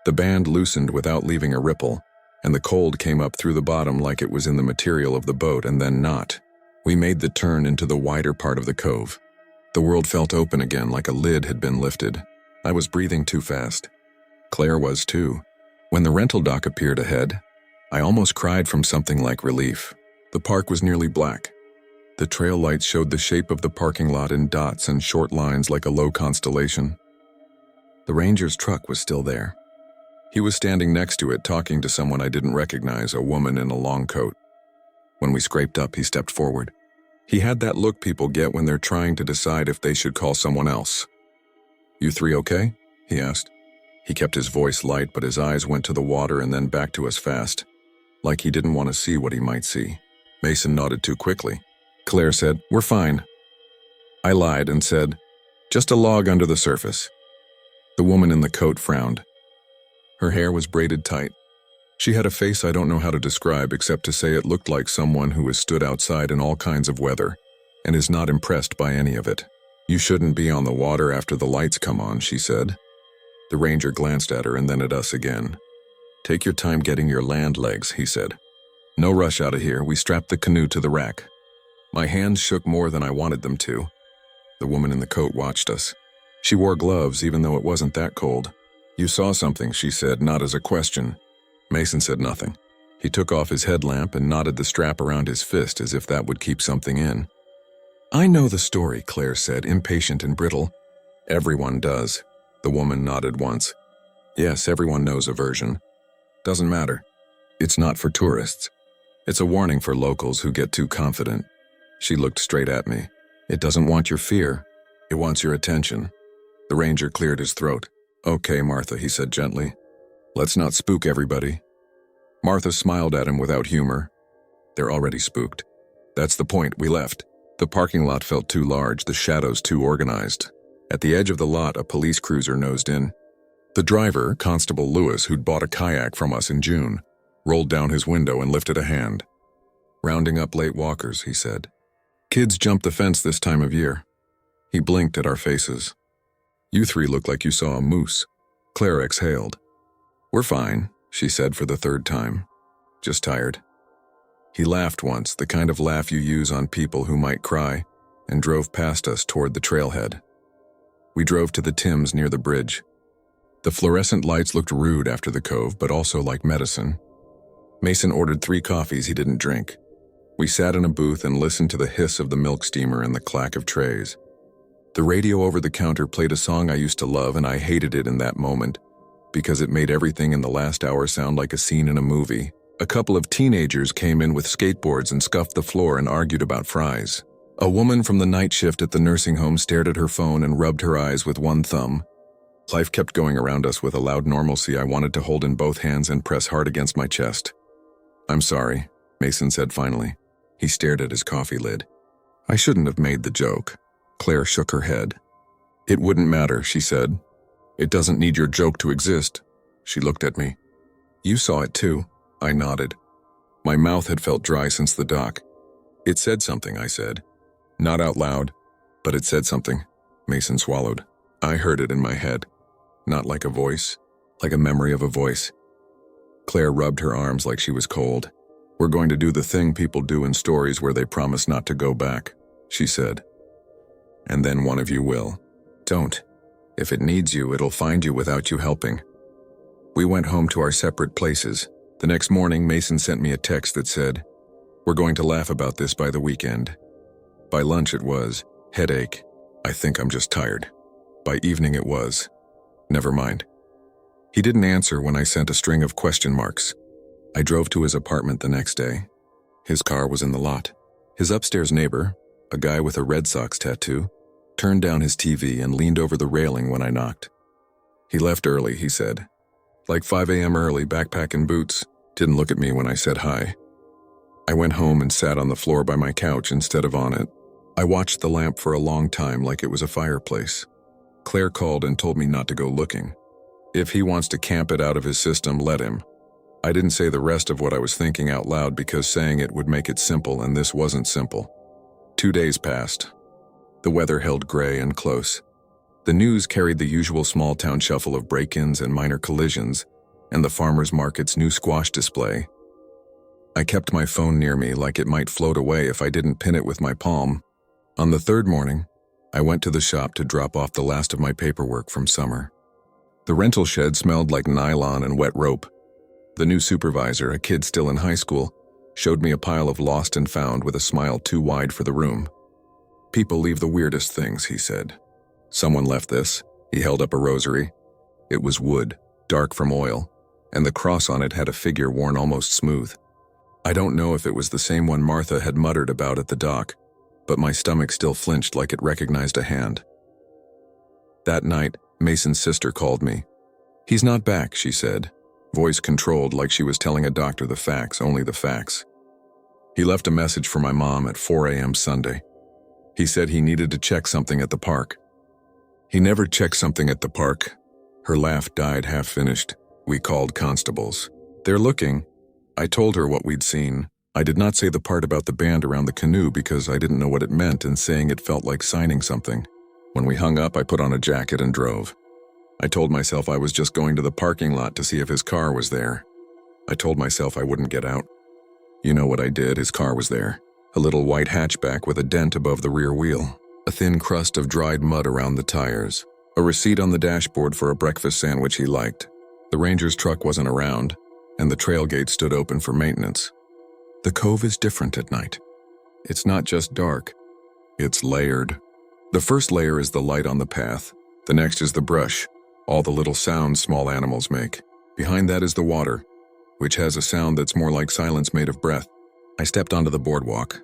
S1: The band loosened without leaving a ripple, and the cold came up through the bottom like it was in the material of the boat and then not. We made the turn into the wider part of the cove. The world felt open again like a lid had been lifted. I was breathing too fast. Claire was too. When the rental dock appeared ahead, I almost cried from something like relief. The park was nearly black. The trail lights showed the shape of the parking lot in dots and short lines like a low constellation. The ranger's truck was still there. He was standing next to it talking to someone I didn't recognize, a woman in a long coat. When we scraped up, he stepped forward. He had that look people get when they're trying to decide if they should call someone else. "You 3 okay?" he asked. He kept his voice light, but his eyes went to the water and then back to us fast, like he didn't want to see what he might see. Mason nodded too quickly. Claire said, "We're fine." I lied and said, "Just a log under the surface." The woman in the coat frowned. Her hair was braided tight. She had a face I don't know how to describe except to say it looked like someone who has stood outside in all kinds of weather and is not impressed by any of it. "You shouldn't be on the water after the lights come on," she said. The ranger glanced at her and then at us again. Take your time getting your land legs, he said. No rush out of here. We strapped the canoe to the rack. My hands shook more than I wanted them to. The woman in the coat watched us. She wore gloves even though it wasn't that cold. You saw something, she said, not as a question. Mason said nothing. He took off his headlamp and knotted the strap around his fist as if that would keep something in. I know the story, Claire said, impatient and brittle. Everyone does. The woman nodded once. Yes, everyone knows a version. Doesn't matter. It's not for tourists. It's a warning for locals who get too confident. She looked straight at me. It doesn't want your fear. It wants your attention. The ranger cleared his throat. Okay, Martha, he said gently. Let's not spook everybody. Martha smiled at him without humor. They're already spooked. That's the point. We left. The parking lot felt too large, the shadows too organized. At the edge of the lot, a police cruiser nosed in. The driver, Constable Lewis, who'd bought a kayak from us in June, rolled down his window and lifted a hand. Rounding up late walkers, he said. Kids jump the fence this time of year. He blinked at our faces. You three look like you saw a moose. Claire exhaled. We're fine, she said for the third time. Just tired. He laughed once, the kind of laugh you use on people who might cry, and drove past us toward the trailhead. We drove to the Thames near the bridge. The fluorescent lights looked rude after the cove, but also like medicine. Mason ordered 3 coffees he didn't drink. We sat in a booth and listened to the hiss of the milk steamer and the clack of trays. The radio over the counter played a song I used to love, and I hated it in that moment, because it made everything in the last hour sound like a scene in a movie. A couple of teenagers came in with skateboards and scuffed the floor and argued about fries. A woman from the night shift at the nursing home stared at her phone and rubbed her eyes with one thumb. Life kept going around us with a loud normalcy I wanted to hold in both hands and press hard against my chest. I'm sorry, Mason said finally. He stared at his coffee lid. I shouldn't have made the joke. Claire shook her head. It wouldn't matter, she said. It doesn't need your joke to exist. She looked at me. You saw it too. I nodded. My mouth had felt dry since the dock. It said something, I said. Not out loud, but it said something. Mason swallowed. I heard it in my head. Not like a voice, like a memory of a voice. Claire rubbed her arms like she was cold. We're going to do the thing people do in stories where they promise not to go back, she said. And then one of you will. Don't. If it needs you, it'll find you without you helping. We went home to our separate places. The next morning, Mason sent me a text that said, We're going to laugh about this by the weekend. By lunch it was, headache. I think I'm just tired. By evening it was, never mind. He didn't answer when I sent a string of question marks. I drove to his apartment the next day. His car was in the lot. His upstairs neighbor, a guy with a Red Sox tattoo, turned down his TV and leaned over the railing when I knocked. He left early, he said. Like 5 a.m. early, backpack and boots. Didn't look at me when I said hi. I went home and sat on the floor by my couch instead of on it. I watched the lamp for a long time like it was a fireplace. Claire called and told me not to go looking. If he wants to camp it out of his system, let him. I didn't say the rest of what I was thinking out loud because saying it would make it simple, and this wasn't simple. 2 days passed. The weather held gray and close. The news carried the usual small-town shuffle of break-ins and minor collisions, and the farmer's market's new squash display. I kept my phone near me like it might float away if I didn't pin it with my palm. On the 3rd morning, I went to the shop to drop off the last of my paperwork from summer. The rental shed smelled like nylon and wet rope. The new supervisor, a kid still in high school, showed me a pile of lost and found with a smile too wide for the room. People leave the weirdest things, he said. Someone left this. He held up a rosary. It was wood, dark from oil, and the cross on it had a figure worn almost smooth. I don't know if it was the same one Martha had muttered about at the dock, but my stomach still flinched like it recognized a hand. That night, Mason's sister called me. He's not back, she said, voice controlled like she was telling a doctor the facts, only the facts. He left a message for my mom at 4 a.m. Sunday. He said he needed to check something at the park. He never checked something at the park. Her laugh died half-finished. We called constables. They're looking. I told her what we'd seen. I did not say the part about the band around the canoe because I didn't know what it meant, and saying it felt like signing something. When we hung up, I put on a jacket and drove. I told myself I was just going to the parking lot to see if his car was there. I told myself I wouldn't get out. You know what I did? His car was there. A little white hatchback with a dent above the rear wheel. A thin crust of dried mud around the tires. A receipt on the dashboard for a breakfast sandwich he liked. The ranger's truck wasn't around, and the trailgate stood open for maintenance. The cove is different at night. It's not just dark. It's layered. The first layer is the light on the path. The next is the brush, all the little sounds small animals make. Behind that is the water, which has a sound that's more like silence made of breath. I stepped onto the boardwalk.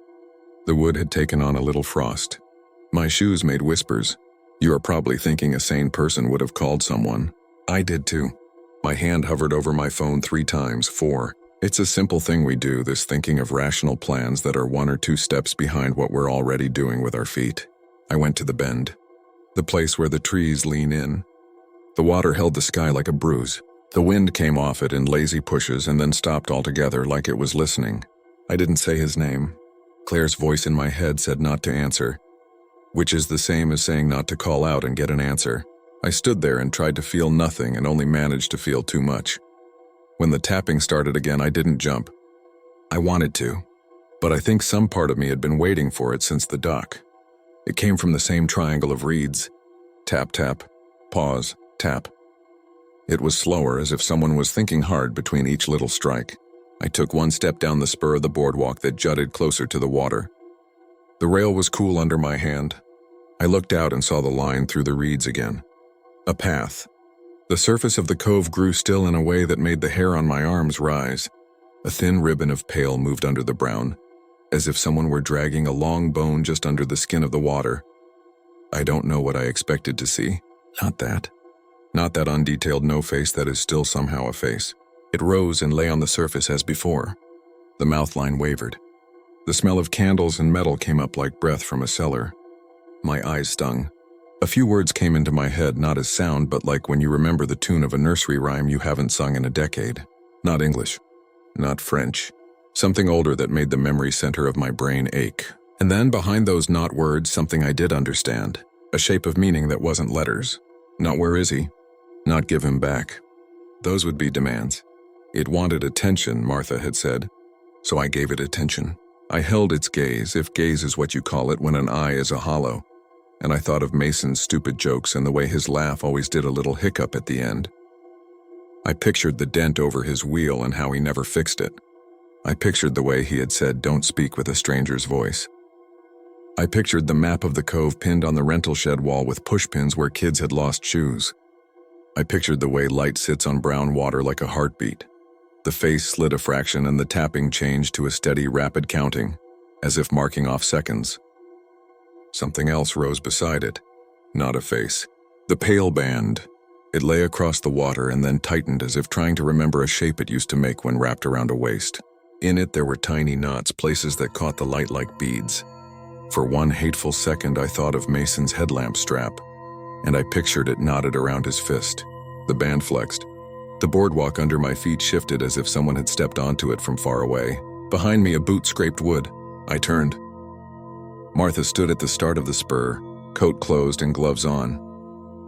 S1: The wood had taken on a little frost. My shoes made whispers. You are probably thinking a sane person would have called someone. I did too. My hand hovered over my phone 3 times, 4. It's a simple thing we do, this thinking of rational plans that are 1 or 2 steps behind what we're already doing with our feet. I went to the bend, the place where the trees lean in. The water held the sky like a bruise. The wind came off it in lazy pushes and then stopped altogether like it was listening. I didn't say his name. Claire's voice in my head said not to answer, which is the same as saying not to call out and get an answer. I stood there and tried to feel nothing and only managed to feel too much. When the tapping started again, I didn't jump. I wanted to, but I think some part of me had been waiting for it since the dock. It came from the same triangle of reeds. Tap, tap, pause, tap. It was slower, as if someone was thinking hard between each little strike. I took 1 step down the spur of the boardwalk that jutted closer to the water. The rail was cool under my hand. I looked out and saw the line through the reeds again. A path. The surface of the cove grew still in a way that made the hair on my arms rise. A thin ribbon of pale moved under the brown, as if someone were dragging a long bone just under the skin of the water. I don't know what I expected to see. Not that. Not that undetailed no-face that is still somehow a face. It rose and lay on the surface as before. The mouth line wavered. The smell of candles and metal came up like breath from a cellar. My eyes stung. A few words came into my head, not as sound, but like when you remember the tune of a nursery rhyme you haven't sung in a decade. Not English. Not French. Something older that made the memory center of my brain ache. And then behind those not words, something I did understand. A shape of meaning that wasn't letters. Not where is he? Not give him back. Those would be demands. It wanted attention, Martha had said. So I gave it attention. I held its gaze, if gaze is what you call it when an eye is a hollow. And I thought of Mason's stupid jokes and the way his laugh always did a little hiccup at the end. I pictured the dent over his wheel and how he never fixed it. I pictured the way he had said, "Don't speak with a stranger's voice." I pictured the map of the cove pinned on the rental shed wall with pushpins where kids had lost shoes. I pictured the way light sits on brown water like a heartbeat. The face slid a fraction and the tapping changed to a steady, rapid counting, as if marking off seconds. Something else rose beside it. Not a face. The pale band. It lay across the water and then tightened as if trying to remember a shape it used to make when wrapped around a waist. In it there were tiny knots, places that caught the light like beads. For 1 hateful second I thought of Mason's headlamp strap, and I pictured it knotted around his fist. The band flexed. The boardwalk under my feet shifted as if someone had stepped onto it from far away. Behind me a boot scraped wood. I turned. Martha stood at the start of the spur, coat closed and gloves on.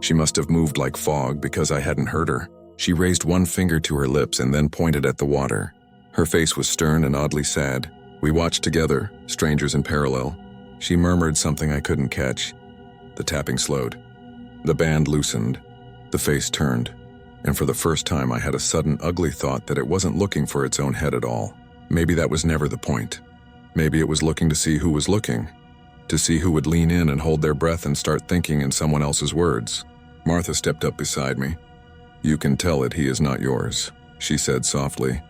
S1: She must have moved like fog because I hadn't heard her. She raised 1 finger to her lips and then pointed at the water. Her face was stern and oddly sad. We watched together, strangers in parallel. She murmured something I couldn't catch. The tapping slowed. The band loosened. The face turned. And for the first time I had a sudden ugly thought that it wasn't looking for its own head at all. Maybe that was never the point. Maybe it was looking to see who was looking. To see who would lean in and hold their breath and start thinking in someone else's words. Martha stepped up beside me. "You can tell it he is not yours," she said softly,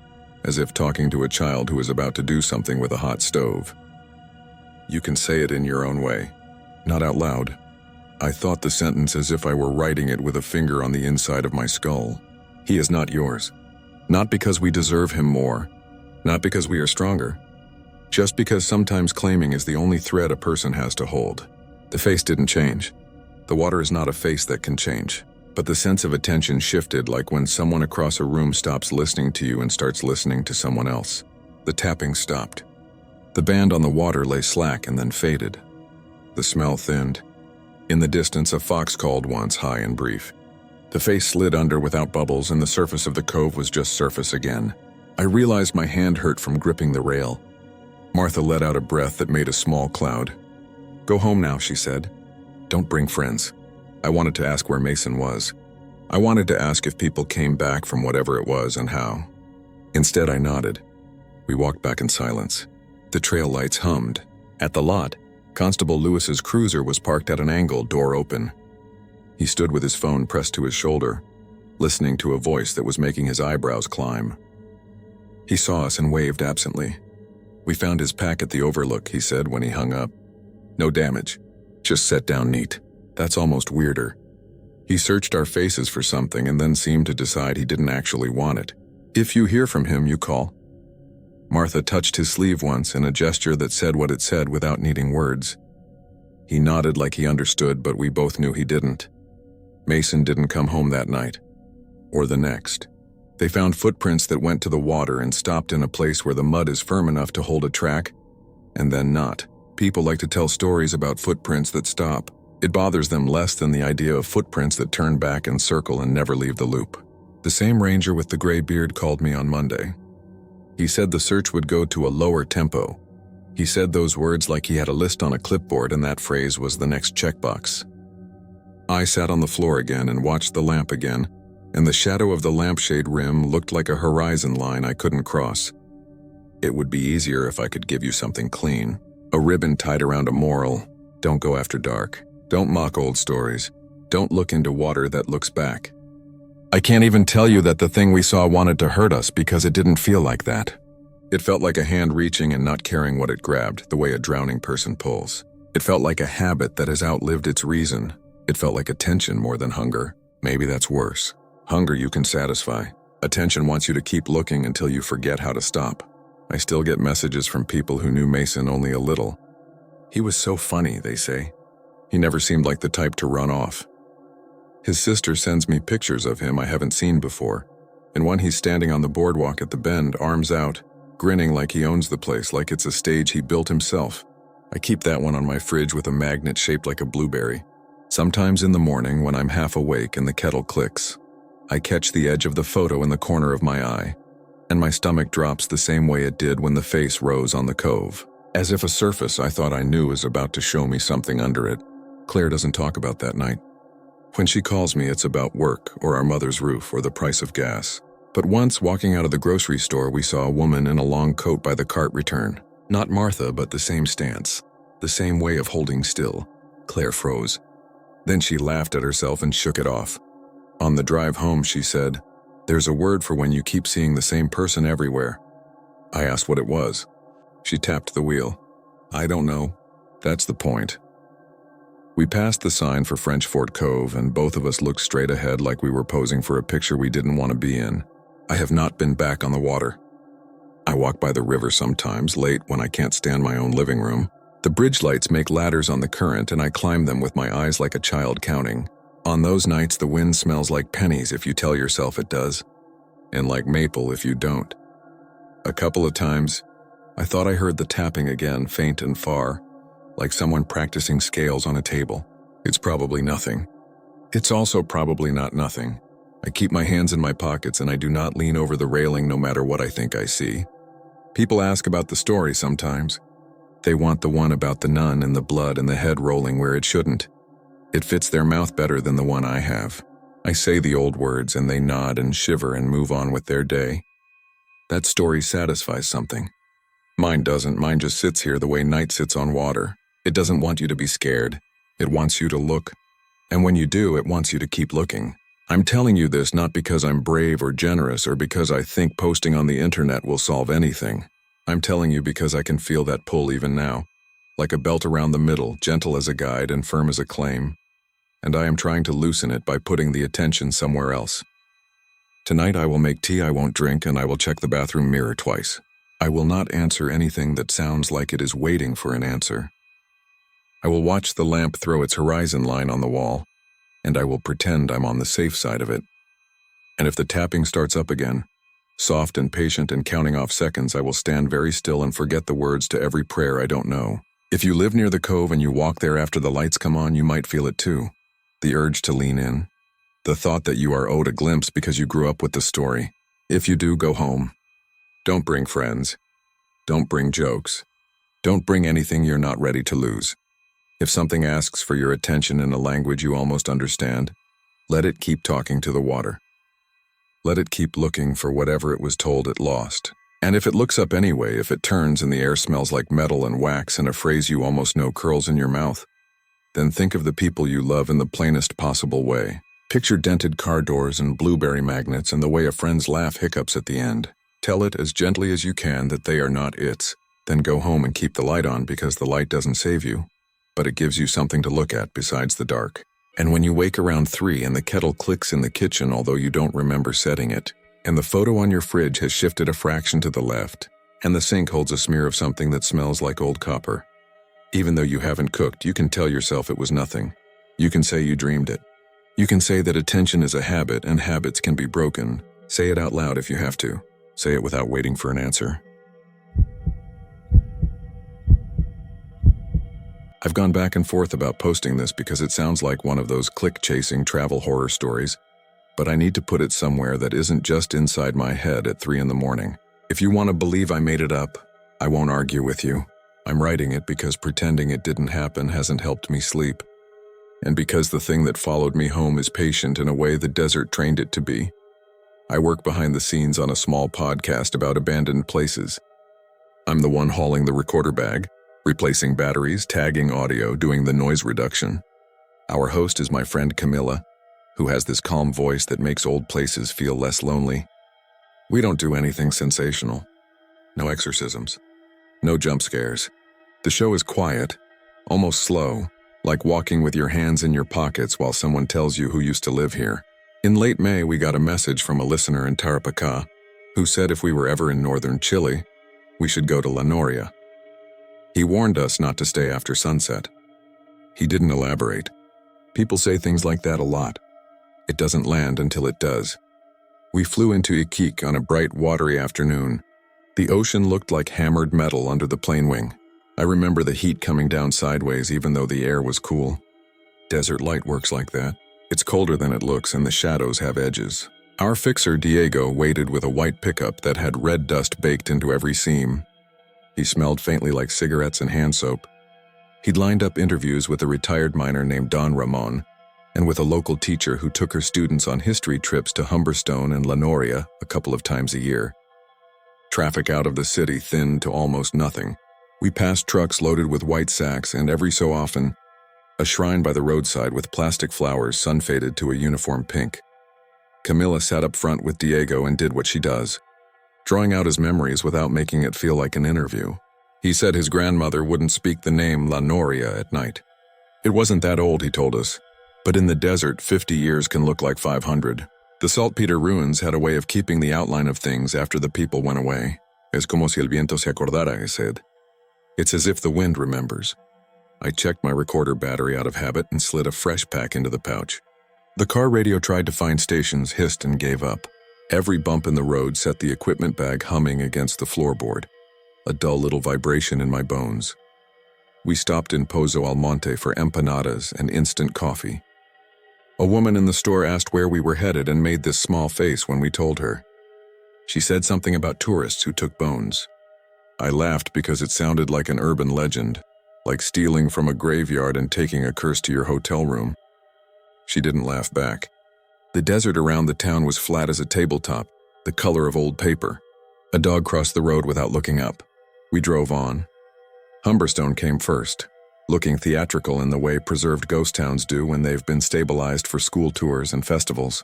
S1: as if talking to a child who is about to do something with a hot stove. "You can say it in your own way, not out loud." I thought the sentence as if I were writing it with a finger on the inside of my skull. "He is not yours. Not because we deserve him more. Not because we are stronger. Just because sometimes claiming is the only thread a person has to hold." The face didn't change. The water is not a face that can change. But the sense of attention shifted, like when someone across a room stops listening to you and starts listening to someone else. The tapping stopped. The band on the water lay slack and then faded. The smell thinned. In the distance, a fox called once, high and brief. The face slid under without bubbles, and the surface of the cove was just surface again. I realized my hand hurt from gripping the rail. Martha let out a breath that made a small cloud. "Go home now," she said. "Don't bring friends." I wanted to ask where Mason was. I wanted to ask if people came back from whatever it was and how. Instead, I nodded. We walked back in silence. The trail lights hummed. At the lot, Constable Lewis's cruiser was parked at an angle, door open. He stood with his phone pressed to his shoulder, listening to a voice that was making his eyebrows climb. He saw us and waved absently. "We found his pack at the overlook," he said when he hung up. "No damage. Just set down neat." That's almost weirder. He searched our faces for something and then seemed to decide he didn't actually want it. "If you hear from him, you call." Martha touched his sleeve once in a gesture that said what it said without needing words. He nodded like he understood, but we both knew he didn't. Mason didn't come home that night. Or the next. They found footprints that went to the water and stopped in a place where the mud is firm enough to hold a track, and then not. People like to tell stories about footprints that stop. It bothers them less than the idea of footprints that turn back and circle and never leave the loop. The same ranger with the gray beard called me on Monday. He said the search would go to a lower tempo. He said those words like he had a list on a clipboard and that phrase was the next checkbox. I sat on the floor again and watched the lamp again, and the shadow of the lampshade rim looked like a horizon line I couldn't cross. It would be easier if I could give you something clean. A ribbon tied around a moral. Don't go after dark. Don't mock old stories. Don't look into water that looks back. I can't even tell you that the thing we saw wanted to hurt us because it didn't feel like that. It felt like a hand reaching and not caring what it grabbed, the way a drowning person pulls. It felt like a habit that has outlived its reason. It felt like attention more than hunger. Maybe that's worse. Hunger you can satisfy. Attention wants you to keep looking until you forget how to stop. I still get messages from people who knew Mason only a little. He was so funny, they say. He never seemed like the type to run off. His sister sends me pictures of him I haven't seen before, and one he's standing on the boardwalk at the bend, arms out, grinning like he owns the place, like it's a stage he built himself. I keep that one on my fridge with a magnet shaped like a blueberry. Sometimes in the morning when I'm half awake and the kettle clicks, I catch the edge of the photo in the corner of my eye, and my stomach drops the same way it did when the face rose on the cove, as if a surface I thought I knew is about to show me something under it. Claire doesn't talk about that night. When she calls me, it's about work or our mother's roof or the price of gas. But once, walking out of the grocery store, we saw a woman in a long coat by the cart return. Not Martha, but the same stance, the same way of holding still. Claire froze. Then she laughed at herself and shook it off. On the drive home, she said, "There's a word for when you keep seeing the same person everywhere." I asked what it was. She tapped the wheel. "I don't know. That's the point." We passed the sign for French Fort Cove, and both of us looked straight ahead like we were posing for a picture we didn't want to be in. I have not been back on the water. I walk by the river sometimes, late when I can't stand my own living room. The bridge lights make ladders on the current, and I climb them with my eyes like a child counting. On those nights, the wind smells like pennies if you tell yourself it does, and like maple if you don't. A couple of times, I thought I heard the tapping again, faint and far, like someone practicing scales on a table. It's probably nothing. It's also probably not nothing. I keep my hands in my pockets and I do not lean over the railing no matter what I think I see. People ask about the story sometimes. They want the one about the nun and the blood and the head rolling where it shouldn't. It fits their mouth better than the one I have. I say the old words and they nod and shiver and move on with their day. That story satisfies something. Mine doesn't. Mine just sits here the way night sits on water. It doesn't want you to be scared. It wants you to look. And when you do, it wants you to keep looking. I'm telling you this not because I'm brave or generous or because I think posting on the internet will solve anything. I'm telling you because I can feel that pull even now, like a belt around the middle, gentle as a guide and firm as a claim. And I am trying to loosen it by putting the attention somewhere else. Tonight I will make tea I won't drink and I will check the bathroom mirror twice. I will not answer anything that sounds like it is waiting for an answer. I will watch the lamp throw its horizon line on the wall, and I will pretend I'm on the safe side of it. And if the tapping starts up again, soft and patient and counting off seconds, I will stand very still and forget the words to every prayer I don't know. If you live near the cove and you walk there after the lights come on, you might feel it too. The urge to lean in. The thought that you are owed a glimpse because you grew up with the story. If you do, go home. Don't bring friends. Don't bring jokes. Don't bring anything you're not ready to lose. If something asks for your attention in a language you almost understand, let it keep talking to the water. Let it keep looking for whatever it was told it lost. And if it looks up anyway, if it turns and the air smells like metal and wax and a phrase you almost know curls in your mouth, then think of the people you love in the plainest possible way. Picture dented car doors and blueberry magnets and the way a friend's laugh hiccups at the end. Tell it as gently as you can that they are not its. Then go home and keep the light on because the light doesn't save you, but it gives you something to look at besides the dark. And when you wake around 3 and the kettle clicks in the kitchen although you don't remember setting it, and the photo on your fridge has shifted a fraction to the left, and the sink holds a smear of something that smells like old copper. Even though you haven't cooked, you can tell yourself it was nothing. You can say you dreamed it. You can say that attention is a habit and habits can be broken. Say it out loud if you have to. Say it without waiting for an answer. I've gone back and forth about posting this because it sounds like one of those click-chasing travel horror stories, but I need to put it somewhere that isn't just inside my head at 3 in the morning. If you want to believe I made it up, I won't argue with you. I'm writing it because pretending it didn't happen hasn't helped me sleep. And because the thing that followed me home is patient in a way the desert trained it to be. I work behind the scenes on a small podcast about abandoned places. I'm the one hauling the recorder bag, replacing batteries, tagging audio, doing the noise reduction. Our host is my friend Camilla, who has this calm voice that makes old places feel less lonely. We don't do anything sensational. No exorcisms. No jump scares. The show is quiet, almost slow, like walking with your hands in your pockets while someone tells you who used to live here. In late May, we got a message from a listener in Tarapacá who said if we were ever in northern Chile, we should go to La Noria. He warned us not to stay after sunset. He didn't elaborate. People say things like that a lot. It doesn't land until it does. We flew into Iquique on a bright, watery afternoon. The ocean looked like hammered metal under the plane wing. I remember the heat coming down sideways even though the air was cool. Desert light works like that. It's colder than it looks and the shadows have edges. Our fixer, Diego, waited with a white pickup that had red dust baked into every seam. He smelled faintly like cigarettes and hand soap. He'd lined up interviews with a retired miner named Don Ramon and with a local teacher who took her students on history trips to Humberstone and La Noria a couple of times a year. Traffic out of the city thinned to almost nothing. We passed trucks loaded with white sacks and every so often, a shrine by the roadside with plastic flowers sun-faded to a uniform pink. Camilla sat up front with Diego and did what she does, drawing out his memories without making it feel like an interview. He said his grandmother wouldn't speak the name La Noria at night. It wasn't that old, he told us, but in the desert, 50 years can look like 500. The saltpeter ruins had a way of keeping the outline of things after the people went away. Es como si el viento se acordara, I said. It's as if the wind remembers. I checked my recorder battery out of habit and slid a fresh pack into the pouch. The car radio tried to find stations, hissed and gave up. Every bump in the road set the equipment bag humming against the floorboard, a dull little vibration in my bones. We stopped in Pozo Almonte for empanadas and instant coffee. A woman in the store asked where we were headed and made this small face when we told her. She said something about tourists who took bones. I laughed because it sounded like an urban legend, like stealing from a graveyard and taking a curse to your hotel room. She didn't laugh back. The desert around the town was flat as a tabletop, the color of old paper. A dog crossed the road without looking up. We drove on. Humberstone came first, looking theatrical in the way preserved ghost towns do when they've been stabilized for school tours and festivals.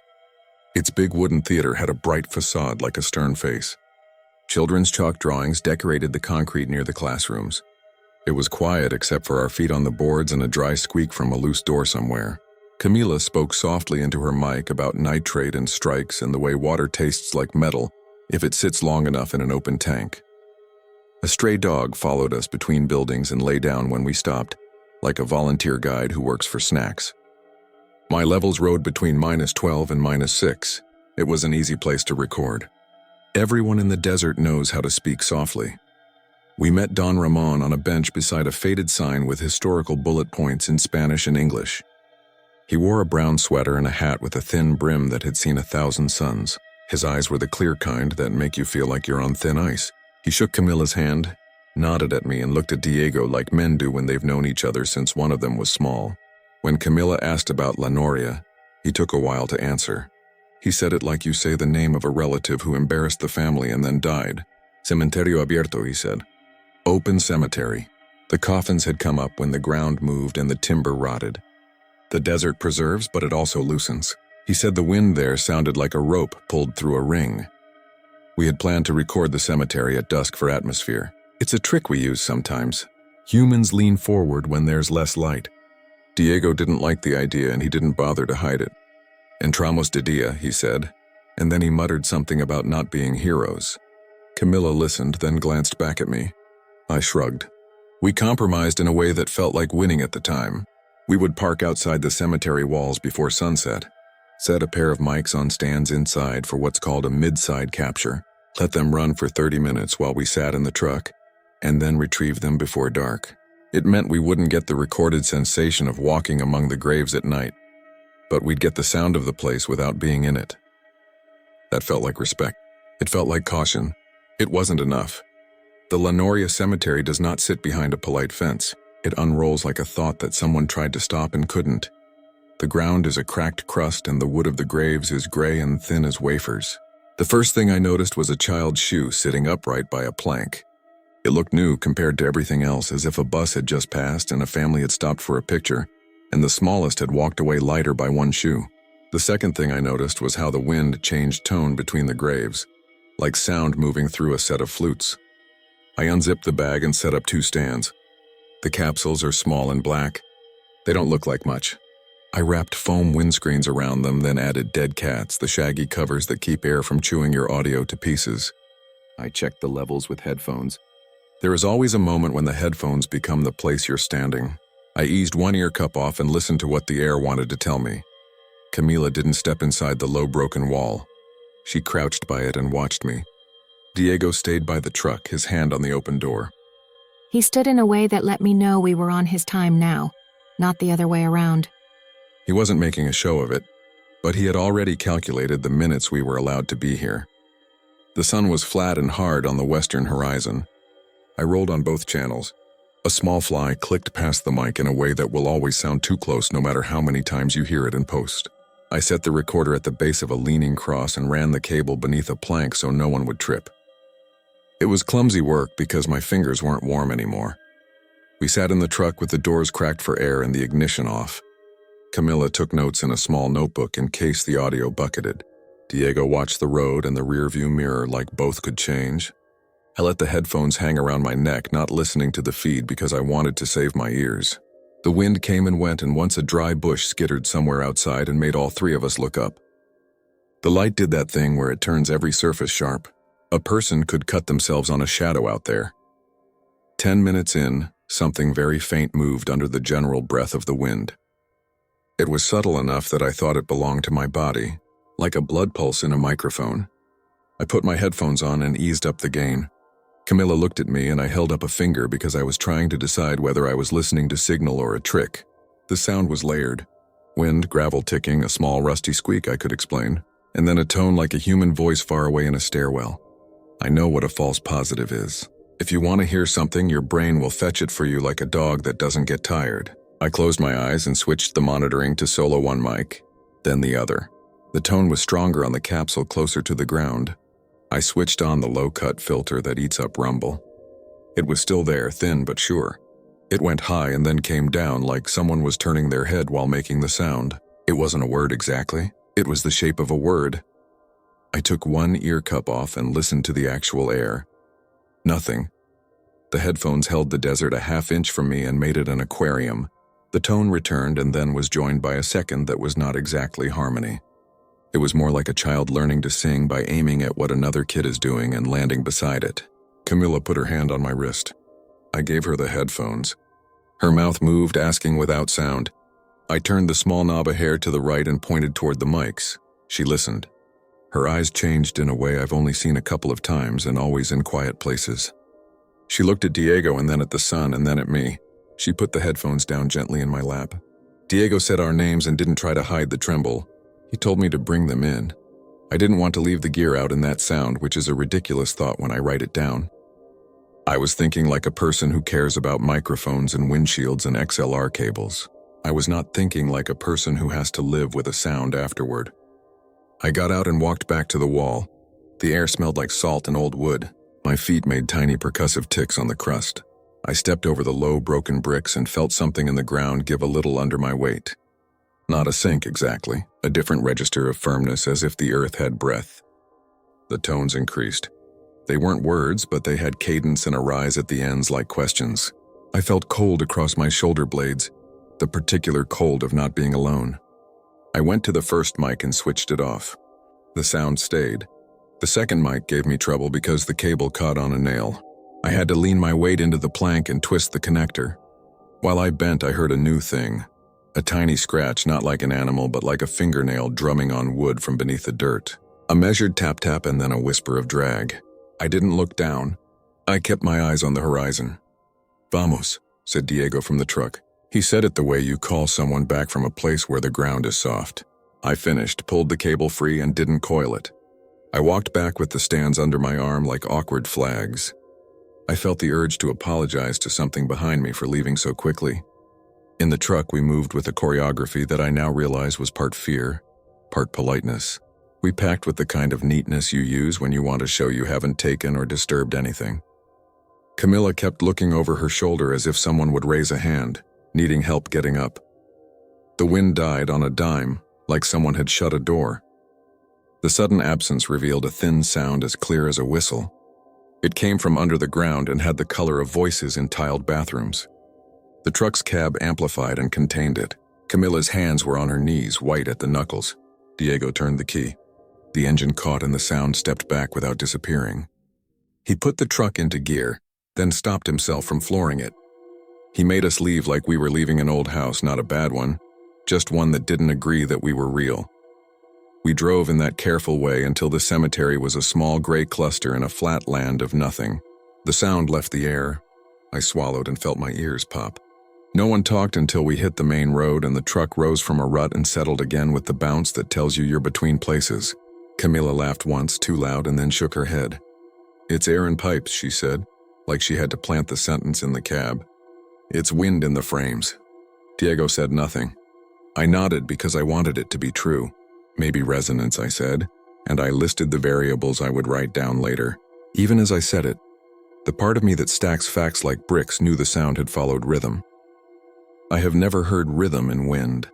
S1: Its big wooden theater had a bright facade like a stern face. Children's chalk drawings decorated the concrete near the classrooms. It was quiet except for our feet on the boards and a dry squeak from a loose door somewhere. Camila spoke softly into her mic about nitrate and strikes and the way water tastes like metal if it sits long enough in an open tank. A stray dog followed us between buildings and lay down when we stopped, like a volunteer guide who works for snacks. My levels rode between -12 and -6. It was an easy place to record. Everyone in the desert knows how to speak softly. We met Don Ramon on a bench beside a faded sign with historical bullet points in Spanish and English. He wore a brown sweater and a hat with a thin brim that had seen 1,000 suns. His eyes were the clear kind that make you feel like you're on thin ice. He shook Camilla's hand, nodded at me, and looked at Diego like men do when they've known each other since one of them was small. When Camilla asked about La Noria, he took a while to answer. He said it like you say the name of a relative who embarrassed the family and then died. Cementerio abierto, he said. Open cemetery. The coffins had come up when the ground moved and the timber rotted. The desert preserves, but it also loosens. He said the wind there sounded like a rope pulled through a ring. We had planned to record the cemetery at dusk for atmosphere. It's a trick we use sometimes. Humans lean forward when there's less light. Diego didn't like the idea and he didn't bother to hide it. Entramos de dia, he said, and then he muttered something about not being heroes. Camilla listened, then glanced back at me. I shrugged. We compromised in a way that felt like winning at the time. We would park outside the cemetery walls before sunset, set a pair of mics on stands inside for what's called a mid-side capture, let them run for 30 minutes while we sat in the truck, and then retrieve them before dark. It meant we wouldn't get the recorded sensation of walking among the graves at night, but we'd get the sound of the place without being in it. That felt like respect. It felt like caution. It wasn't enough. The La Noria cemetery does not sit behind a polite fence. It unrolls like a thought that someone tried to stop and couldn't. The ground is a cracked crust and the wood of the graves is gray and thin as wafers. The first thing I noticed was a child's shoe sitting upright by a plank. It looked new compared to everything else, as if a bus had just passed and a family had stopped for a picture, and the smallest had walked away lighter by one shoe. The second thing I noticed was how the wind changed tone between the graves, like sound moving through a set of flutes. I unzipped the bag and set up 2 stands. The capsules are small and black. They don't look like much. I wrapped foam windscreens around them, then added dead cats, the shaggy covers that keep air from chewing your audio to pieces. I checked the levels with headphones. There is always a moment when the headphones become the place you're standing. I eased one ear cup off and listened to what the air wanted to tell me. Camila didn't step inside the low broken wall. She crouched by it and watched me. Diego stayed by the truck, his hand on the open door.
S2: He stood in a way that let me know we were on his time now, not the other way around.
S1: He wasn't making a show of it, but he had already calculated the minutes we were allowed to be here. The sun was flat and hard on the western horizon. I rolled on both channels. A small fly clicked past the mic in a way that will always sound too close no matter how many times you hear it in post. I set the recorder at the base of a leaning cross and ran the cable beneath a plank so no one would trip. It was clumsy work because my fingers weren't warm anymore. We sat in the truck with the doors cracked for air and the ignition off. Camilla took notes in a small notebook in case the audio bucketed. Diego watched the road and the rearview mirror like both could change. I let the headphones hang around my neck, not listening to the feed because I wanted to save my ears. The wind came and went, and once a dry bush skittered somewhere outside and made all 3 of us look up. The light did that thing where it turns every surface sharp. A person could cut themselves on a shadow out there. 10 minutes in, something very faint moved under the general breath of the wind. It was subtle enough that I thought it belonged to my body, like a blood pulse in a microphone. I put my headphones on and eased up the gain. Camilla looked at me and I held up a finger because I was trying to decide whether I was listening to signal or a trick. The sound was layered. Wind, gravel ticking, a small rusty squeak I could explain, and then a tone like a human voice far away in a stairwell. I know what a false positive is. If you want to hear something, your brain will fetch it for you like a dog that doesn't get tired. I closed my eyes and switched the monitoring to solo one mic, then the other. The tone was stronger on the capsule closer to the ground. I switched on the low-cut filter that eats up rumble. It was still there, thin but sure. It went high and then came down like someone was turning their head while making the sound. It wasn't a word exactly. It was the shape of a word. I took one ear cup off and listened to the actual air. Nothing. The headphones held the desert a half-inch from me and made it an aquarium. The tone returned and then was joined by a second that was not exactly harmony. It was more like a child learning to sing by aiming at what another kid is doing and landing beside it. Camilla put her hand on my wrist. I gave her the headphones. Her mouth moved, asking without sound. I turned the small knob of hair to the right and pointed toward the mics. She listened. Her eyes changed in a way I've only seen a couple of times and always in quiet places. She looked at Diego and then at the sun and then at me. She put the headphones down gently in my lap. Diego said our names and didn't try to hide the tremble. He told me to bring them in. I didn't want to leave the gear out in that sound, which is a ridiculous thought when I write it down. I was thinking like a person who cares about microphones and windshields and XLR cables. I was not thinking like a person who has to live with a sound afterward. I got out and walked back to the wall. The air smelled like salt and old wood. My feet made tiny percussive ticks on the crust. I stepped over the low, broken bricks and felt something in the ground give a little under my weight. Not a sink exactly, a different register of firmness, as if the earth had breath. The tones increased. They weren't words, but they had cadence and a rise at the ends like questions. I felt cold across my shoulder blades, the particular cold of not being alone. I went to the first mic and switched it off. The sound stayed. The second mic gave me trouble because the cable caught on a nail. I had to lean my weight into the plank and twist the connector. While I bent, I heard a new thing. A tiny scratch, not like an animal, but like a fingernail drumming on wood from beneath the dirt. A measured tap-tap and then a whisper of drag. I didn't look down. I kept my eyes on the horizon. "Vamos," said Diego from the truck. He said it the way you call someone back from a place where the ground is soft. I finished, pulled the cable free, and didn't coil it. I walked back with the stands under my arm like awkward flags. I felt the urge to apologize to something behind me for leaving so quickly. In the truck, we moved with a choreography that I now realize was part fear, part politeness. We packed with the kind of neatness you use when you want to show you haven't taken or disturbed anything. Camilla kept looking over her shoulder as if someone would raise a hand, needing help getting up. The wind died on a dime, like someone had shut a door. The sudden absence revealed a thin sound as clear as a whistle. It came from under the ground and had the color of voices in tiled bathrooms. The truck's cab amplified and contained it. Camilla's hands were on her knees, white at the knuckles. Diego turned the key. The engine caught and the sound stepped back without disappearing. He put the truck into gear, then stopped himself from flooring it. He made us leave like we were leaving an old house, not a bad one, just one that didn't agree that we were real. We drove in that careful way until the cemetery was a small gray cluster in a flat land of nothing. The sound left the air. I swallowed and felt my ears pop. No one talked until we hit the main road and the truck rose from a rut and settled again with the bounce that tells you you're between places. Camilla laughed once, too loud, and then shook her head. "It's air and pipes," she said, like she had to plant the sentence in the cab. "It's wind in the frames." Diego said nothing. I nodded because I wanted it to be true. "Maybe resonance," I said, and I listed the variables I would write down later. Even as I said it, the part of me that stacks facts like bricks knew the sound had followed rhythm. I have never heard rhythm in wind.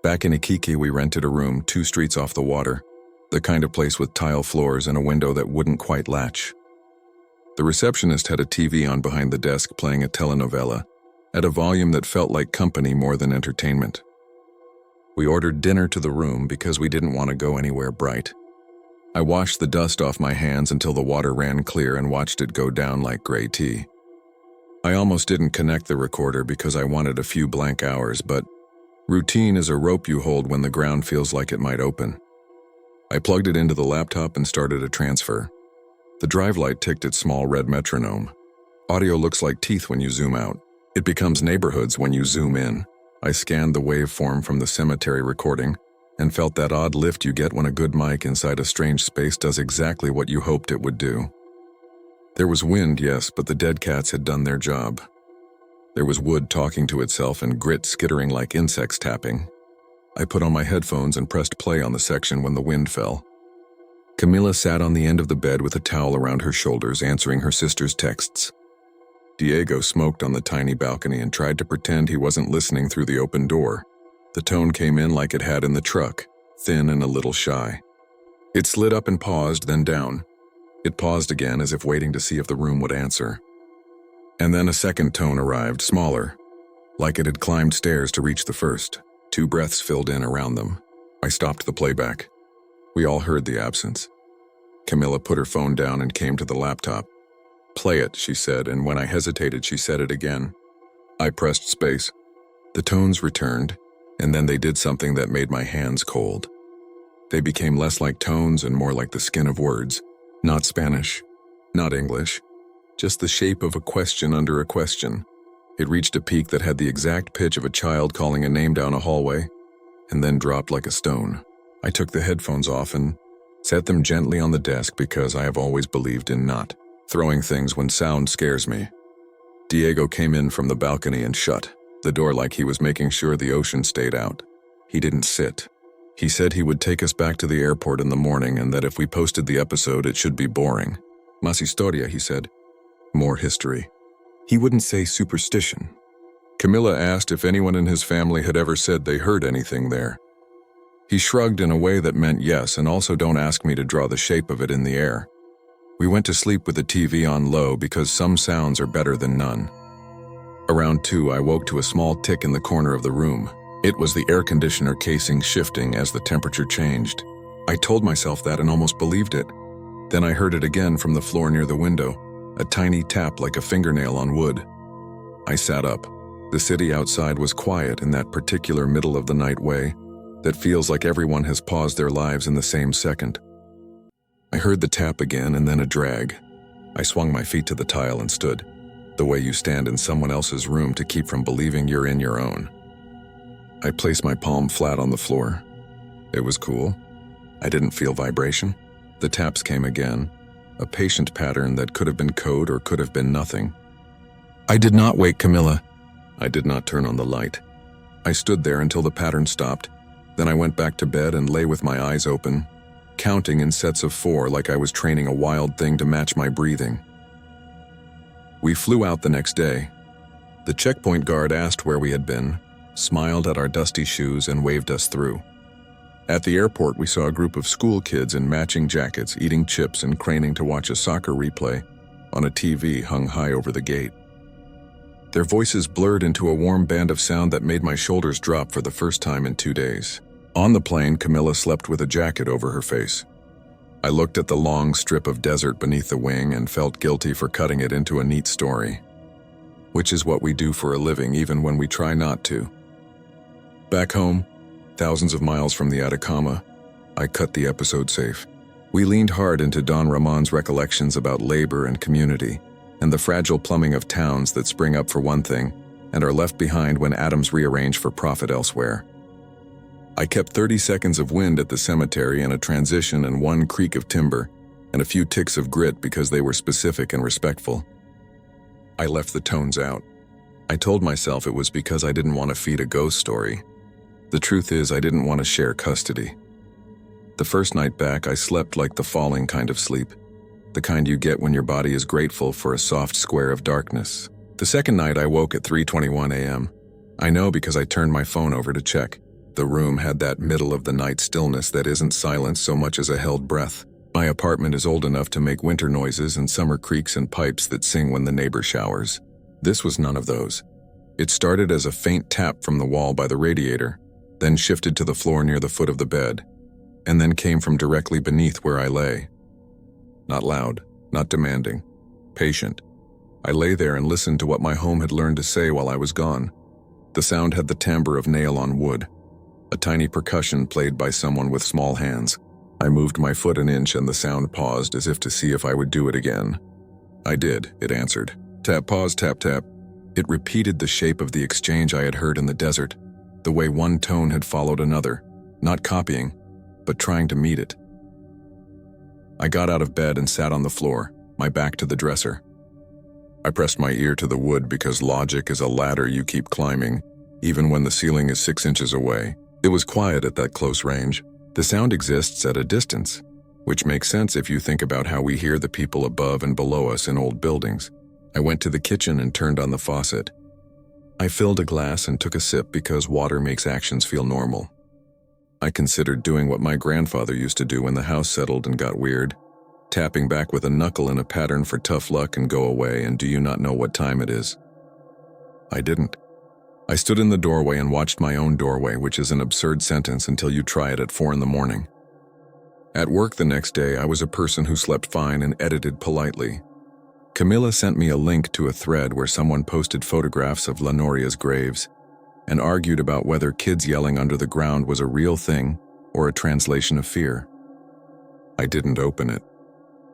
S1: Back in Iquique, we rented a room 2 streets off the water, the kind of place with tile floors and a window that wouldn't quite latch. The receptionist had a TV on behind the desk playing a telenovela, at a volume that felt like company more than entertainment. We ordered dinner to the room because we didn't want to go anywhere bright. I washed the dust off my hands until the water ran clear and watched it go down like gray tea. I almost didn't connect the recorder because I wanted a few blank hours, but routine is a rope you hold when the ground feels like it might open. I plugged it into the laptop and started a transfer. The drive light ticked its small red metronome. Audio looks like teeth when you zoom out. It becomes neighborhoods when you zoom in. I scanned the waveform from the cemetery recording and felt that odd lift you get when a good mic inside a strange space does exactly what you hoped it would do. There was wind, yes, but the dead cats had done their job. There was wood talking to itself and grit skittering like insects tapping. I put on my headphones and pressed play on the section when the wind fell. Camilla sat on the end of the bed with a towel around her shoulders, answering her sister's texts. Diego smoked on the tiny balcony and tried to pretend he wasn't listening through the open door. The tone came in like it had in the truck, thin and a little shy. It slid up and paused, then down. It paused again as if waiting to see if the room would answer. And then a second tone arrived, smaller, like it had climbed stairs to reach the first. 2 breaths filled in around them. I stopped the playback. We all heard the absence. Camilla put her phone down and came to the laptop. "Play it," she said, and when I hesitated, she said it again. I pressed space. The tones returned, and then they did something that made my hands cold. They became less like tones and more like the skin of words. Not Spanish, not English, just the shape of a question under a question. It reached a peak that had the exact pitch of a child calling a name down a hallway, and then dropped like a stone. I took the headphones off and Set them gently on the desk because I have always believed in not throwing things when sound scares me. Diego came in from the balcony and shut the door like he was making sure the ocean stayed out. He didn't sit. He said he would take us back to the airport in the morning and that if we posted the episode, it should be boring. Más historia, he said. More history. He wouldn't say superstition. Camilla asked if anyone in his family had ever said they heard anything there. He shrugged in a way that meant yes, and also don't ask me to draw the shape of it in the air. We went to sleep with the TV on low because some sounds are better than none. Around 2, I woke to a small tick in the corner of the room. It was the air conditioner casing shifting as the temperature changed. I told myself that and almost believed it. Then I heard it again from the floor near the window, a tiny tap like a fingernail on wood. I sat up. The city outside was quiet in that particular middle-of-the-night way that feels like everyone has paused their lives in the same second. I heard the tap again and then a drag. I swung my feet to the tile and stood, the way you stand in someone else's room to keep from believing you're in your own. I placed my palm flat on the floor. It was cool. I didn't feel vibration. The taps came again, a patient pattern that could have been code or could have been nothing. I did not wake Camilla. I did not turn on the light. I stood there until the pattern stopped. Then I went back to bed and lay with my eyes open, counting in sets of 4 like I was training a wild thing to match my breathing. We flew out the next day. The checkpoint guard asked where we had been, smiled at our dusty shoes and waved us through. At the airport, we saw a group of school kids in matching jackets eating chips and craning to watch a soccer replay on a TV hung high over the gate. Their voices blurred into a warm band of sound that made my shoulders drop for the first time in 2 days. On the plane, Camilla slept with a jacket over her face. I looked at the long strip of desert beneath the wing and felt guilty for cutting it into a neat story, which is what we do for a living even when we try not to. Back home, thousands of miles from the Atacama, I cut the episode safe. We leaned hard into Don Ramon's recollections about labor and community, and the fragile plumbing of towns that spring up for one thing and are left behind when atoms rearrange for profit elsewhere. I kept 30 seconds of wind at the cemetery and a transition and 1 creak of timber and a few ticks of grit because they were specific and respectful. I left the tones out. I told myself it was because I didn't want to feed a ghost story. The truth is, I didn't want to share custody. The first night back, I slept like the falling kind of sleep, the kind you get when your body is grateful for a soft square of darkness. The second night, I woke at 3:21 a.m. I know because I turned my phone over to check. The room had that middle-of-the-night stillness that isn't silence so much as a held breath. My apartment is old enough to make winter noises and summer creaks and pipes that sing when the neighbor showers. This was none of those. It started as a faint tap from the wall by the radiator, then shifted to the floor near the foot of the bed, and then came from directly beneath where I lay. Not loud, not demanding, patient. I lay there and listened to what my home had learned to say while I was gone. The sound had the timbre of nail on wood, a tiny percussion played by someone with small hands. I moved my foot an inch and the sound paused as if to see if I would do it again. I did, it answered. Tap, pause, tap, tap. It repeated the shape of the exchange I had heard in the desert, the way one tone had followed another, not copying, but trying to meet it. I got out of bed and sat on the floor, my back to the dresser. I pressed my ear to the wood because logic is a ladder you keep climbing, even when the ceiling is 6 inches away. It was quiet at that close range. The sound exists at a distance, which makes sense if you think about how we hear the people above and below us in old buildings. I went to the kitchen and turned on the faucet. I filled a glass and took a sip because water makes actions feel normal. I considered doing what my grandfather used to do when the house settled and got weird, tapping back with a knuckle in a pattern for tough luck and go away and do you not know what time it is. I didn't. I stood in the doorway and watched my own doorway, which is an absurd sentence until you try it at 4 a.m. At work the next day, I was a person who slept fine and edited politely. Camilla sent me a link to a thread where someone posted photographs of Lenoria's graves and argued about whether kids yelling under the ground was a real thing or a translation of fear. I didn't open it.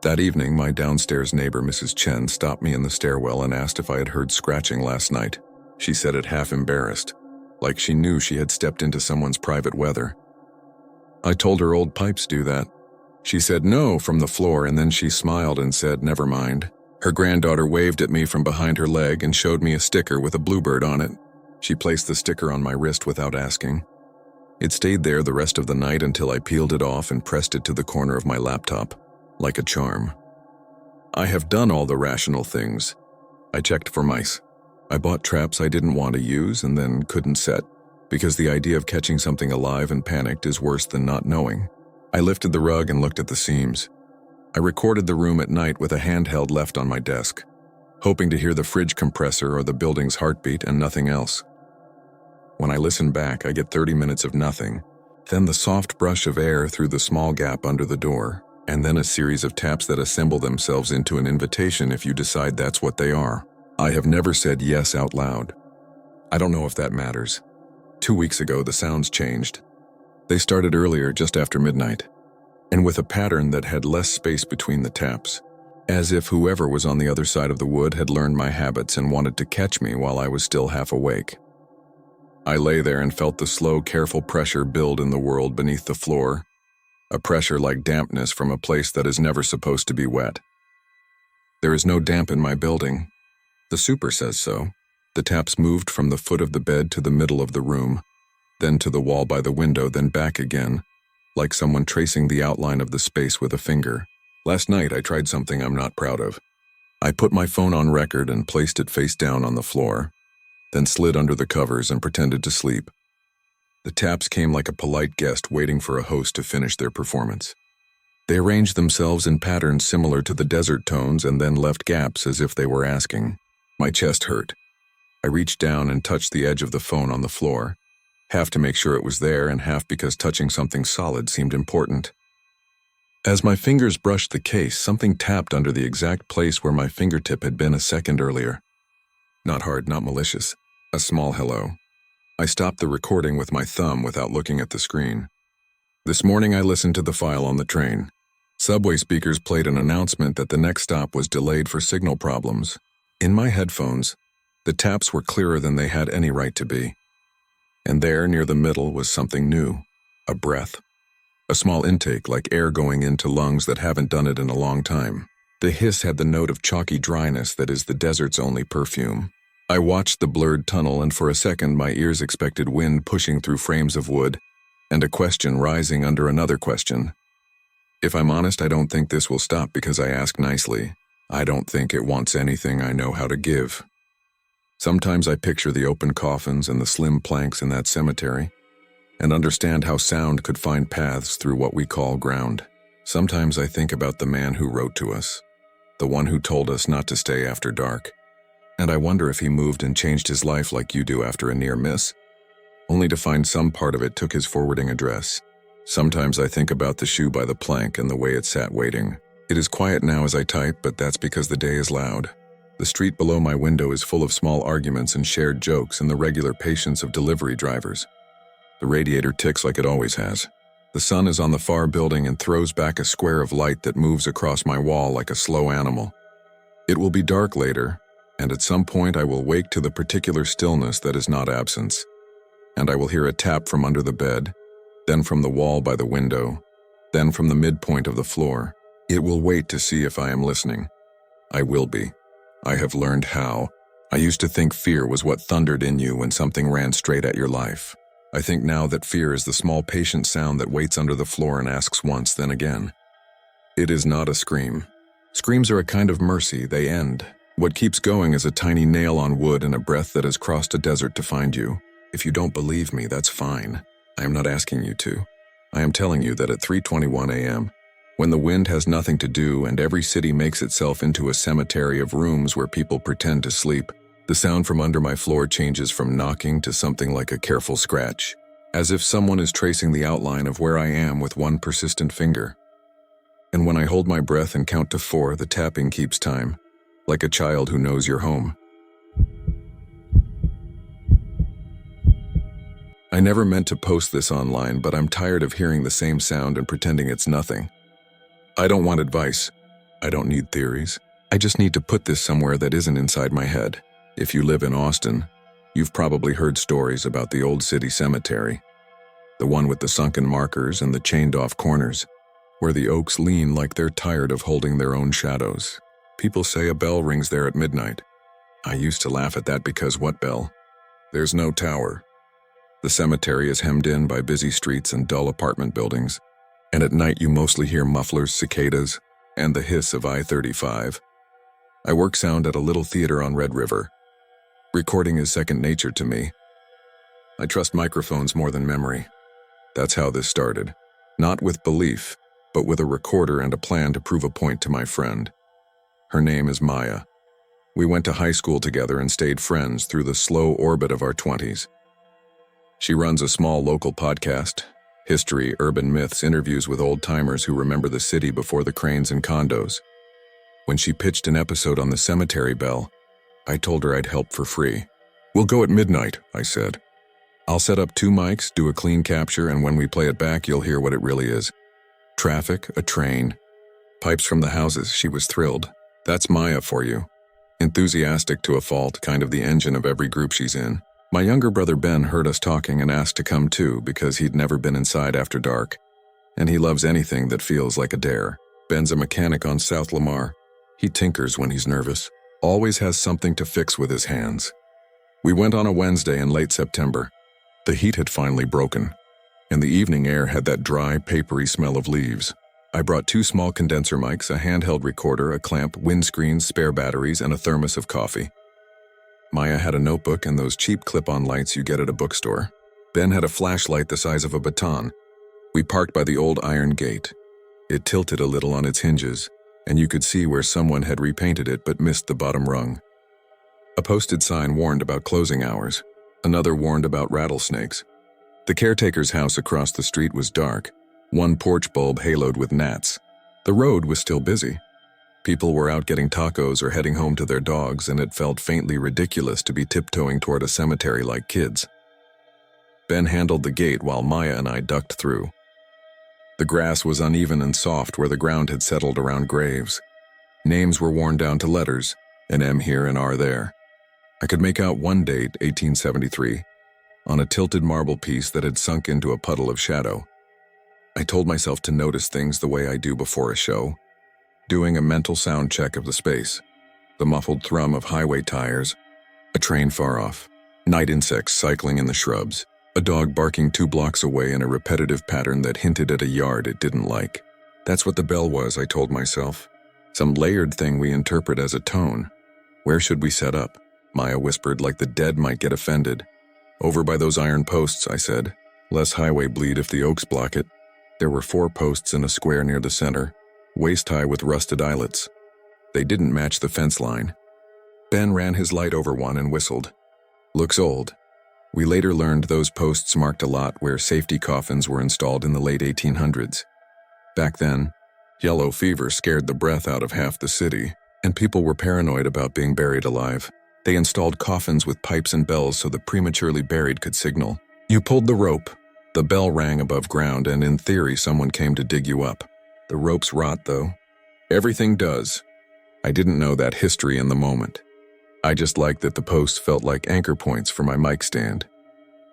S1: That evening, my downstairs neighbor, Mrs. Chen, stopped me in the stairwell and asked if I had heard scratching last night. She said it half embarrassed, like she knew she had stepped into someone's private weather. I told her old pipes do that. She said no from the floor, and then she smiled and said, "Never mind." Her granddaughter waved at me from behind her leg and showed me a sticker with a bluebird on it. She placed the sticker on my wrist without asking. It stayed there the rest of the night until I peeled it off and pressed it to the corner of my laptop, like a charm. I have done all the rational things. I checked for mice. I bought traps I didn't want to use and then couldn't set, because the idea of catching something alive and panicked is worse than not knowing. I lifted the rug and looked at the seams. I recorded the room at night with a handheld left on my desk, hoping to hear the fridge compressor or the building's heartbeat and nothing else. When I listen back, I get 30 minutes of nothing, then the soft brush of air through the small gap under the door, and then a series of taps that assemble themselves into an invitation if you decide that's what they are. I have never said yes out loud. I don't know if that matters. 2 weeks ago, the sounds changed. They started earlier, just after midnight, and with a pattern that had less space between the taps, as if whoever was on the other side of the wood had learned my habits and wanted to catch me while I was still half awake. I lay there and felt the slow, careful pressure build in the world beneath the floor, a pressure like dampness from a place that is never supposed to be wet. There is no damp in my building. The super says so. The taps moved from the foot of the bed to the middle of the room, then to the wall by the window, then back again, like someone tracing the outline of the space with a finger. Last night, I tried something I'm not proud of. I put my phone on record and placed it face down on the floor, then slid under the covers and pretended to sleep. The taps came like a polite guest waiting for a host to finish their performance. They arranged themselves in patterns similar to the desert tones and then left gaps as if they were asking. My chest hurt. I reached down and touched the edge of the phone on the floor, half to make sure it was there and half because touching something solid seemed important. As my fingers brushed the case, something tapped under the exact place where my fingertip had been a second earlier. Not hard, not malicious. A small hello. I stopped the recording with my thumb without looking at the screen. This morning I listened to the file on the train. Subway speakers played an announcement that the next stop was delayed for signal problems. In my headphones, the taps were clearer than they had any right to be. And there, near the middle, was something new. A breath. A small intake, like air going into lungs that haven't done it in a long time. The hiss had the note of chalky dryness that is the desert's only perfume. I watched the blurred tunnel, and for a second my ears expected wind pushing through frames of wood, and a question rising under another question. If I'm honest, I don't think this will stop because I ask nicely. I don't think it wants anything I know how to give. Sometimes I picture the open coffins and the slim planks in that cemetery, and understand how sound could find paths through what we call ground. Sometimes I think about the man who wrote to us, the one who told us not to stay after dark, and I wonder if he moved and changed his life like you do after a near miss, only to find some part of it took his forwarding address. Sometimes I think about the shoe by the plank and the way it sat waiting. It is quiet now as I type, but that's because the day is loud. The street below my window is full of small arguments and shared jokes and the regular patience of delivery drivers. The radiator ticks like it always has. The sun is on the far building and throws back a square of light that moves across my wall like a slow animal. It will be dark later, and at some point I will wake to the particular stillness that is not absence, and I will hear a tap from under the bed, then from the wall by the window, then from the midpoint of the floor. It will wait to see if I am listening. I will be. I have learned how. I used to think fear was what thundered in you when something ran straight at your life. I think now that fear is the small patient sound that waits under the floor and asks once, then again. It is not a scream. Screams are a kind of mercy, they end. What keeps going is a tiny nail on wood and a breath that has crossed a desert to find you. If you don't believe me, that's fine. I am not asking you to. I am telling you that at 3:21 a.m., when the wind has nothing to do and every city makes itself into a cemetery of rooms where people pretend to sleep, the sound from under my floor changes from knocking to something like a careful scratch, as if someone is tracing the outline of where I am with one persistent finger. And when I hold my breath and count to 4, the tapping keeps time, like a child who knows you're home. I never meant to post this online, but I'm tired of hearing the same sound and pretending it's nothing. I don't want advice. I don't need theories. I just need to put this somewhere that isn't inside my head. If you live in Austin, you've probably heard stories about the old city cemetery, the one with the sunken markers and the chained-off corners. where the oaks lean like they're tired of holding their own shadows. People say a bell rings there at midnight. I used to laugh at that because what bell? There's no tower. The cemetery is hemmed in by busy streets and dull apartment buildings, and at night you mostly hear mufflers, cicadas, and the hiss of I-35. I work sound at a little theater on Red River. Recording is second nature to me. I trust microphones more than memory. That's how this started. Not with belief, but with a recorder and a plan to prove a point to my friend. Her name is Maya. We went to high school together and stayed friends through the slow orbit of our 20s. She runs a small local podcast, History, Urban Myths, interviews with old-timers who remember the city before the cranes and condos. When she pitched an episode on the cemetery bell, I told her I'd help for free. "We'll go at midnight," I said. "I'll set up 2 mics, do a clean capture, and when we play it back, you'll hear what it really is. Traffic, a train, pipes from the houses." She was thrilled. That's Maya for you. Enthusiastic to a fault, kind of the engine of every group she's in. My younger brother Ben heard us talking and asked to come too because he'd never been inside after dark, and he loves anything that feels like a dare. Ben's a mechanic on South Lamar. He tinkers when he's nervous, always has something to fix with his hands. We went on a Wednesday in late September. The heat had finally broken, and the evening air had that dry, papery smell of leaves. I brought 2 small condenser mics, a handheld recorder, a clamp, windscreens, spare batteries, and a thermos of coffee. Maya had a notebook and those cheap clip-on lights you get at a bookstore. Ben had a flashlight the size of a baton. We parked by the old iron gate. It tilted a little on its hinges, and you could see where someone had repainted it but missed the bottom rung. A posted sign warned about closing hours. Another warned about rattlesnakes. The caretaker's house across the street was dark, one porch bulb haloed with gnats. The road was still busy. People were out getting tacos or heading home to their dogs, and it felt faintly ridiculous to be tiptoeing toward a cemetery like kids. Ben handled the gate while Maya and I ducked through. The grass was uneven and soft where the ground had settled around graves. Names were worn down to letters, an M here and R there. I could make out one date, 1873, on a tilted marble piece that had sunk into a puddle of shadow. I told myself to notice things the way I do before a show, doing a mental sound check of the space, the muffled thrum of highway tires, a train far off, night insects cycling in the shrubs, a dog barking 2 blocks away in a repetitive pattern that hinted at a yard it didn't like. That's what the bell was, I told myself. Some layered thing we interpret as a tone. Where should we set up? Maya whispered, like the dead might get offended. "Over by those iron posts," I said. "Less highway bleed if the oaks block it." There were 4 posts in a square near the center, waist-high with rusted eyelets. They didn't match the fence line. Ben ran his light over one and whistled. "Looks old." We later learned those posts marked a lot where safety coffins were installed in the late 1800s. Back then, yellow fever scared the breath out of half the city, and people were paranoid about being buried alive. They installed coffins with pipes and bells so the prematurely buried could signal. You pulled the rope. The bell rang above ground, and in theory someone came to dig you up. The ropes rot, though. Everything does. I didn't know that history in the moment. I just liked that the posts felt like anchor points for my mic stand.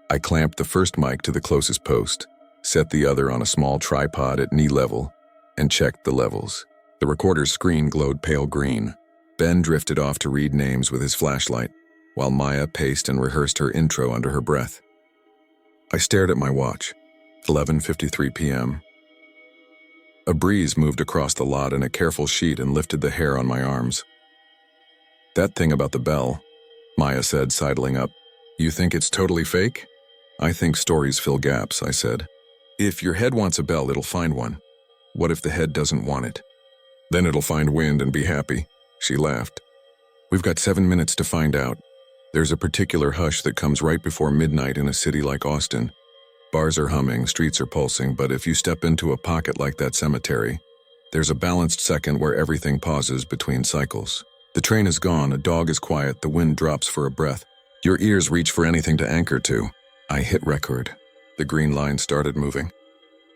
S1: I clamped the first mic to the closest post, set the other on a small tripod at knee level, and checked the levels. The recorder's screen glowed pale green. Ben drifted off to read names with his flashlight, while Maya paced and rehearsed her intro under her breath. I stared at my watch. 11:53 p.m. A breeze moved across the lot in a careful sheet and lifted the hair on my arms. "That thing about the bell," Maya said, sidling up. "You think it's totally fake?" "I think stories fill gaps," I said. "If your head wants a bell, it'll find one. What if the head doesn't want it? Then it'll find wind and be happy." She laughed. "We've got 7 minutes to find out. There's a particular hush that comes right before midnight in a city like Austin. Bars are humming, streets are pulsing, but if you step into a pocket like that cemetery, there's a balanced second where everything pauses between cycles. The train is gone, a dog is quiet, the wind drops for a breath. Your ears reach for anything to anchor to." I hit record. The green line started moving.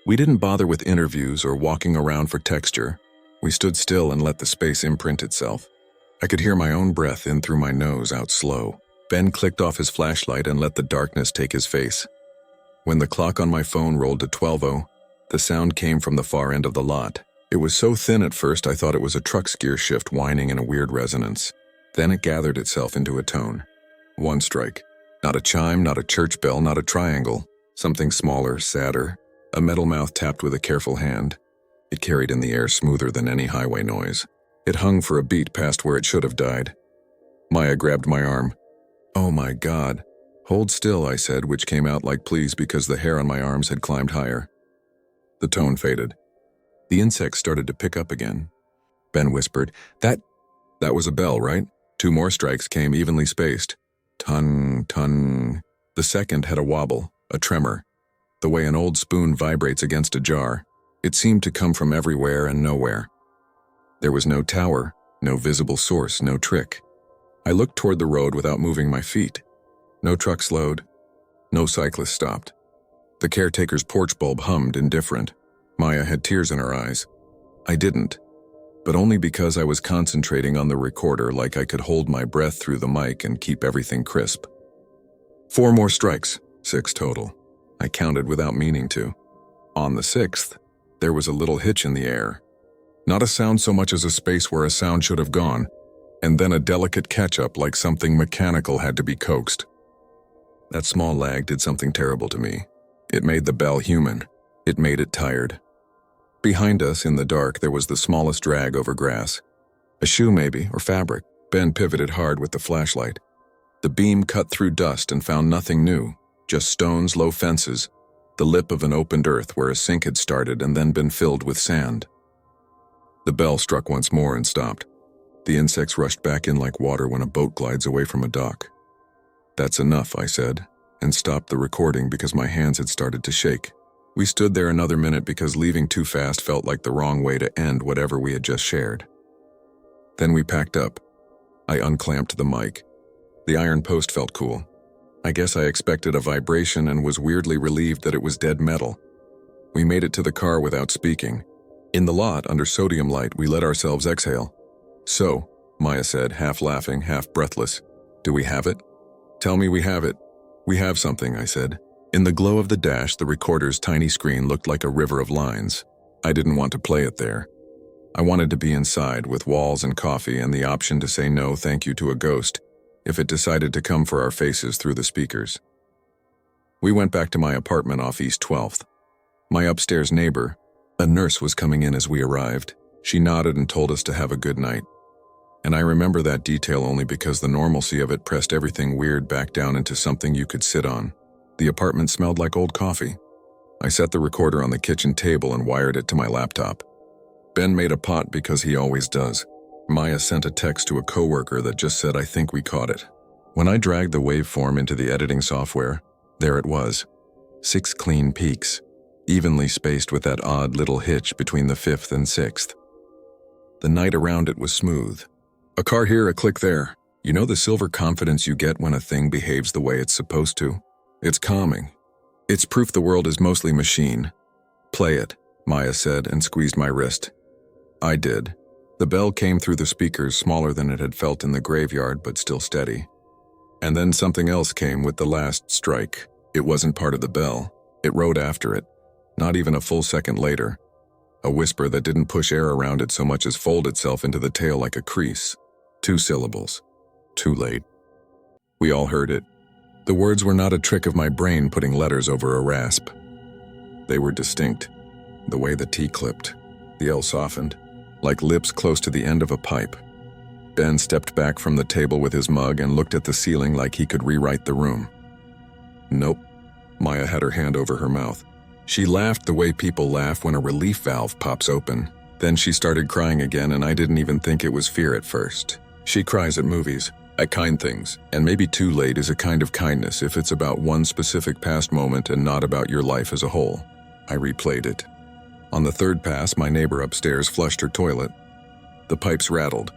S1: We didn't bother with interviews or walking around for texture. We stood still and let the space imprint itself. I could hear my own breath in through my nose, out slow. Ben clicked off his flashlight and let the darkness take his face. When the clock on my phone rolled to 12:00, The sound came from the far end of the lot. It was so thin at first I thought it was a truck's gear shift whining in a weird resonance. Then it gathered itself into a tone. One strike. Not a chime, not a church bell, not a triangle. Something smaller, sadder. A metal mouth tapped with a careful hand. It carried in the air smoother than any highway noise. It hung for a beat past where it should have died. Maya grabbed my arm. "Oh my God." "Hold still," I said, which came out like please because the hair on my arms had climbed higher. The tone faded. The insects started to pick up again. Ben whispered, That was a bell, right?" 2 more strikes came evenly spaced. Tung, tung. The second had a wobble, a tremor. The way an old spoon vibrates against a jar. It seemed to come from everywhere and nowhere. There was no tower, no visible source, no trick. I looked toward the road without moving my feet. No truck slowed. No cyclist stopped. The caretaker's porch bulb hummed indifferent. Maya had tears in her eyes. I didn't, but only because I was concentrating on the recorder like I could hold my breath through the mic and keep everything crisp. 4 more strikes, 6 total. I counted without meaning to. On the 6th, there was a little hitch in the air. Not a sound so much as a space where a sound should have gone, and then a delicate catch-up like something mechanical had to be coaxed. That small lag did something terrible to me. It made the bell human. It made it tired. Behind us, in the dark, there was the smallest drag over grass. A shoe maybe, or fabric. Ben pivoted hard with the flashlight. The beam cut through dust and found nothing new, just stones, low fences, the lip of an opened earth where a sink had started and then been filled with sand. The bell struck once more and stopped. The insects rushed back in like water when a boat glides away from a dock. "That's enough," I said, and stopped the recording because my hands had started to shake. We stood there another minute because leaving too fast felt like the wrong way to end whatever we had just shared. Then we packed up. I unclamped the mic. The iron post felt cool. I guess I expected a vibration and was weirdly relieved that it was dead metal. We made it to the car without speaking. In the lot, under sodium light, we let ourselves exhale. "So," Maya said, half laughing, half breathless, "do we have it?" "Tell me we have it." "We have something," I said. In the glow of the dash, the recorder's tiny screen looked like a river of lines. I didn't want to play it there. I wanted to be inside, with walls and coffee and the option to say no thank you to a ghost, if it decided to come for our faces through the speakers. We went back to my apartment off East 12th. My upstairs neighbor, a nurse, was coming in as we arrived. She nodded and told us to have a good night. And I remember that detail only because the normalcy of it pressed everything weird back down into something you could sit on. The apartment smelled like old coffee. I set the recorder on the kitchen table and wired it to my laptop. Ben made a pot because he always does. Maya sent a text to a coworker that just said, "I think we caught it." When I dragged the waveform into the editing software, there it was. 6 clean peaks, evenly spaced with that odd little hitch between the 5th and 6th. The night around it was smooth. A car here, a click there. You know the silver confidence you get when a thing behaves the way it's supposed to? It's calming. It's proof the world is mostly machine. "Play it," Maya said and squeezed my wrist. I did. The bell came through the speakers, smaller than it had felt in the graveyard, but still steady. And then something else came with the last strike. It wasn't part of the bell. It rode after it, not even a full second later. A whisper that didn't push air around it so much as fold itself into the tail like a crease. 2 syllables. Too late. We all heard it. The words were not a trick of my brain putting letters over a rasp. They were distinct. The way the T clipped, the L softened, like lips close to the end of a pipe. Ben stepped back from the table with his mug and looked at the ceiling like he could rewrite the room. "Nope." Maya had her hand over her mouth. She laughed the way people laugh when a relief valve pops open. Then she started crying again, and I didn't even think it was fear at first. She cries at movies, at kind things, and maybe too late is a kind of kindness if it's about one specific past moment and not about your life as a whole. I replayed it. On the 3rd pass, my neighbor upstairs flushed her toilet. The pipes rattled.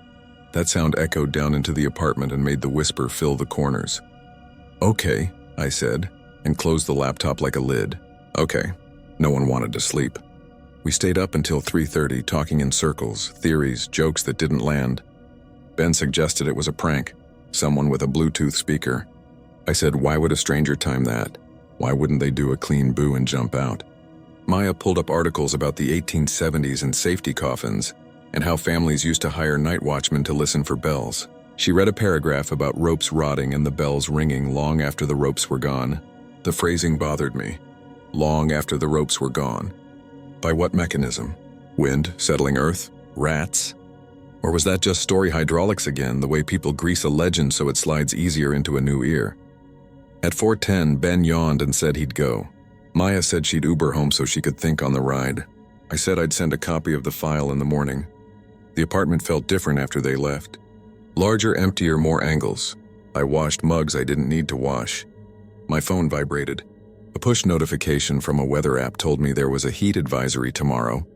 S1: That sound echoed down into the apartment and made the whisper fill the corners. "Okay," I said, and closed the laptop like a lid. Okay. No one wanted to sleep. We stayed up until 3:30, talking in circles, theories, jokes that didn't land. Ben suggested it was a prank, someone with a Bluetooth speaker. I said, why would a stranger time that? Why wouldn't they do a clean boo and jump out? Maya pulled up articles about the 1870s and safety coffins, and how families used to hire night watchmen to listen for bells. She read a paragraph about ropes rotting and the bells ringing long after the ropes were gone. The phrasing bothered me. Long after the ropes were gone. By what mechanism? Wind, settling earth, rats? Or was that just story hydraulics again, the way people grease a legend so it slides easier into a new ear? At 4:10, Ben yawned and said he'd go. Maya said she'd Uber home so she could think on the ride. I said I'd send a copy of the file in the morning. The apartment felt different after they left. Larger, emptier, more angles. I washed mugs I didn't need to wash. My phone vibrated. A push notification from a weather app told me there was a heat advisory tomorrow,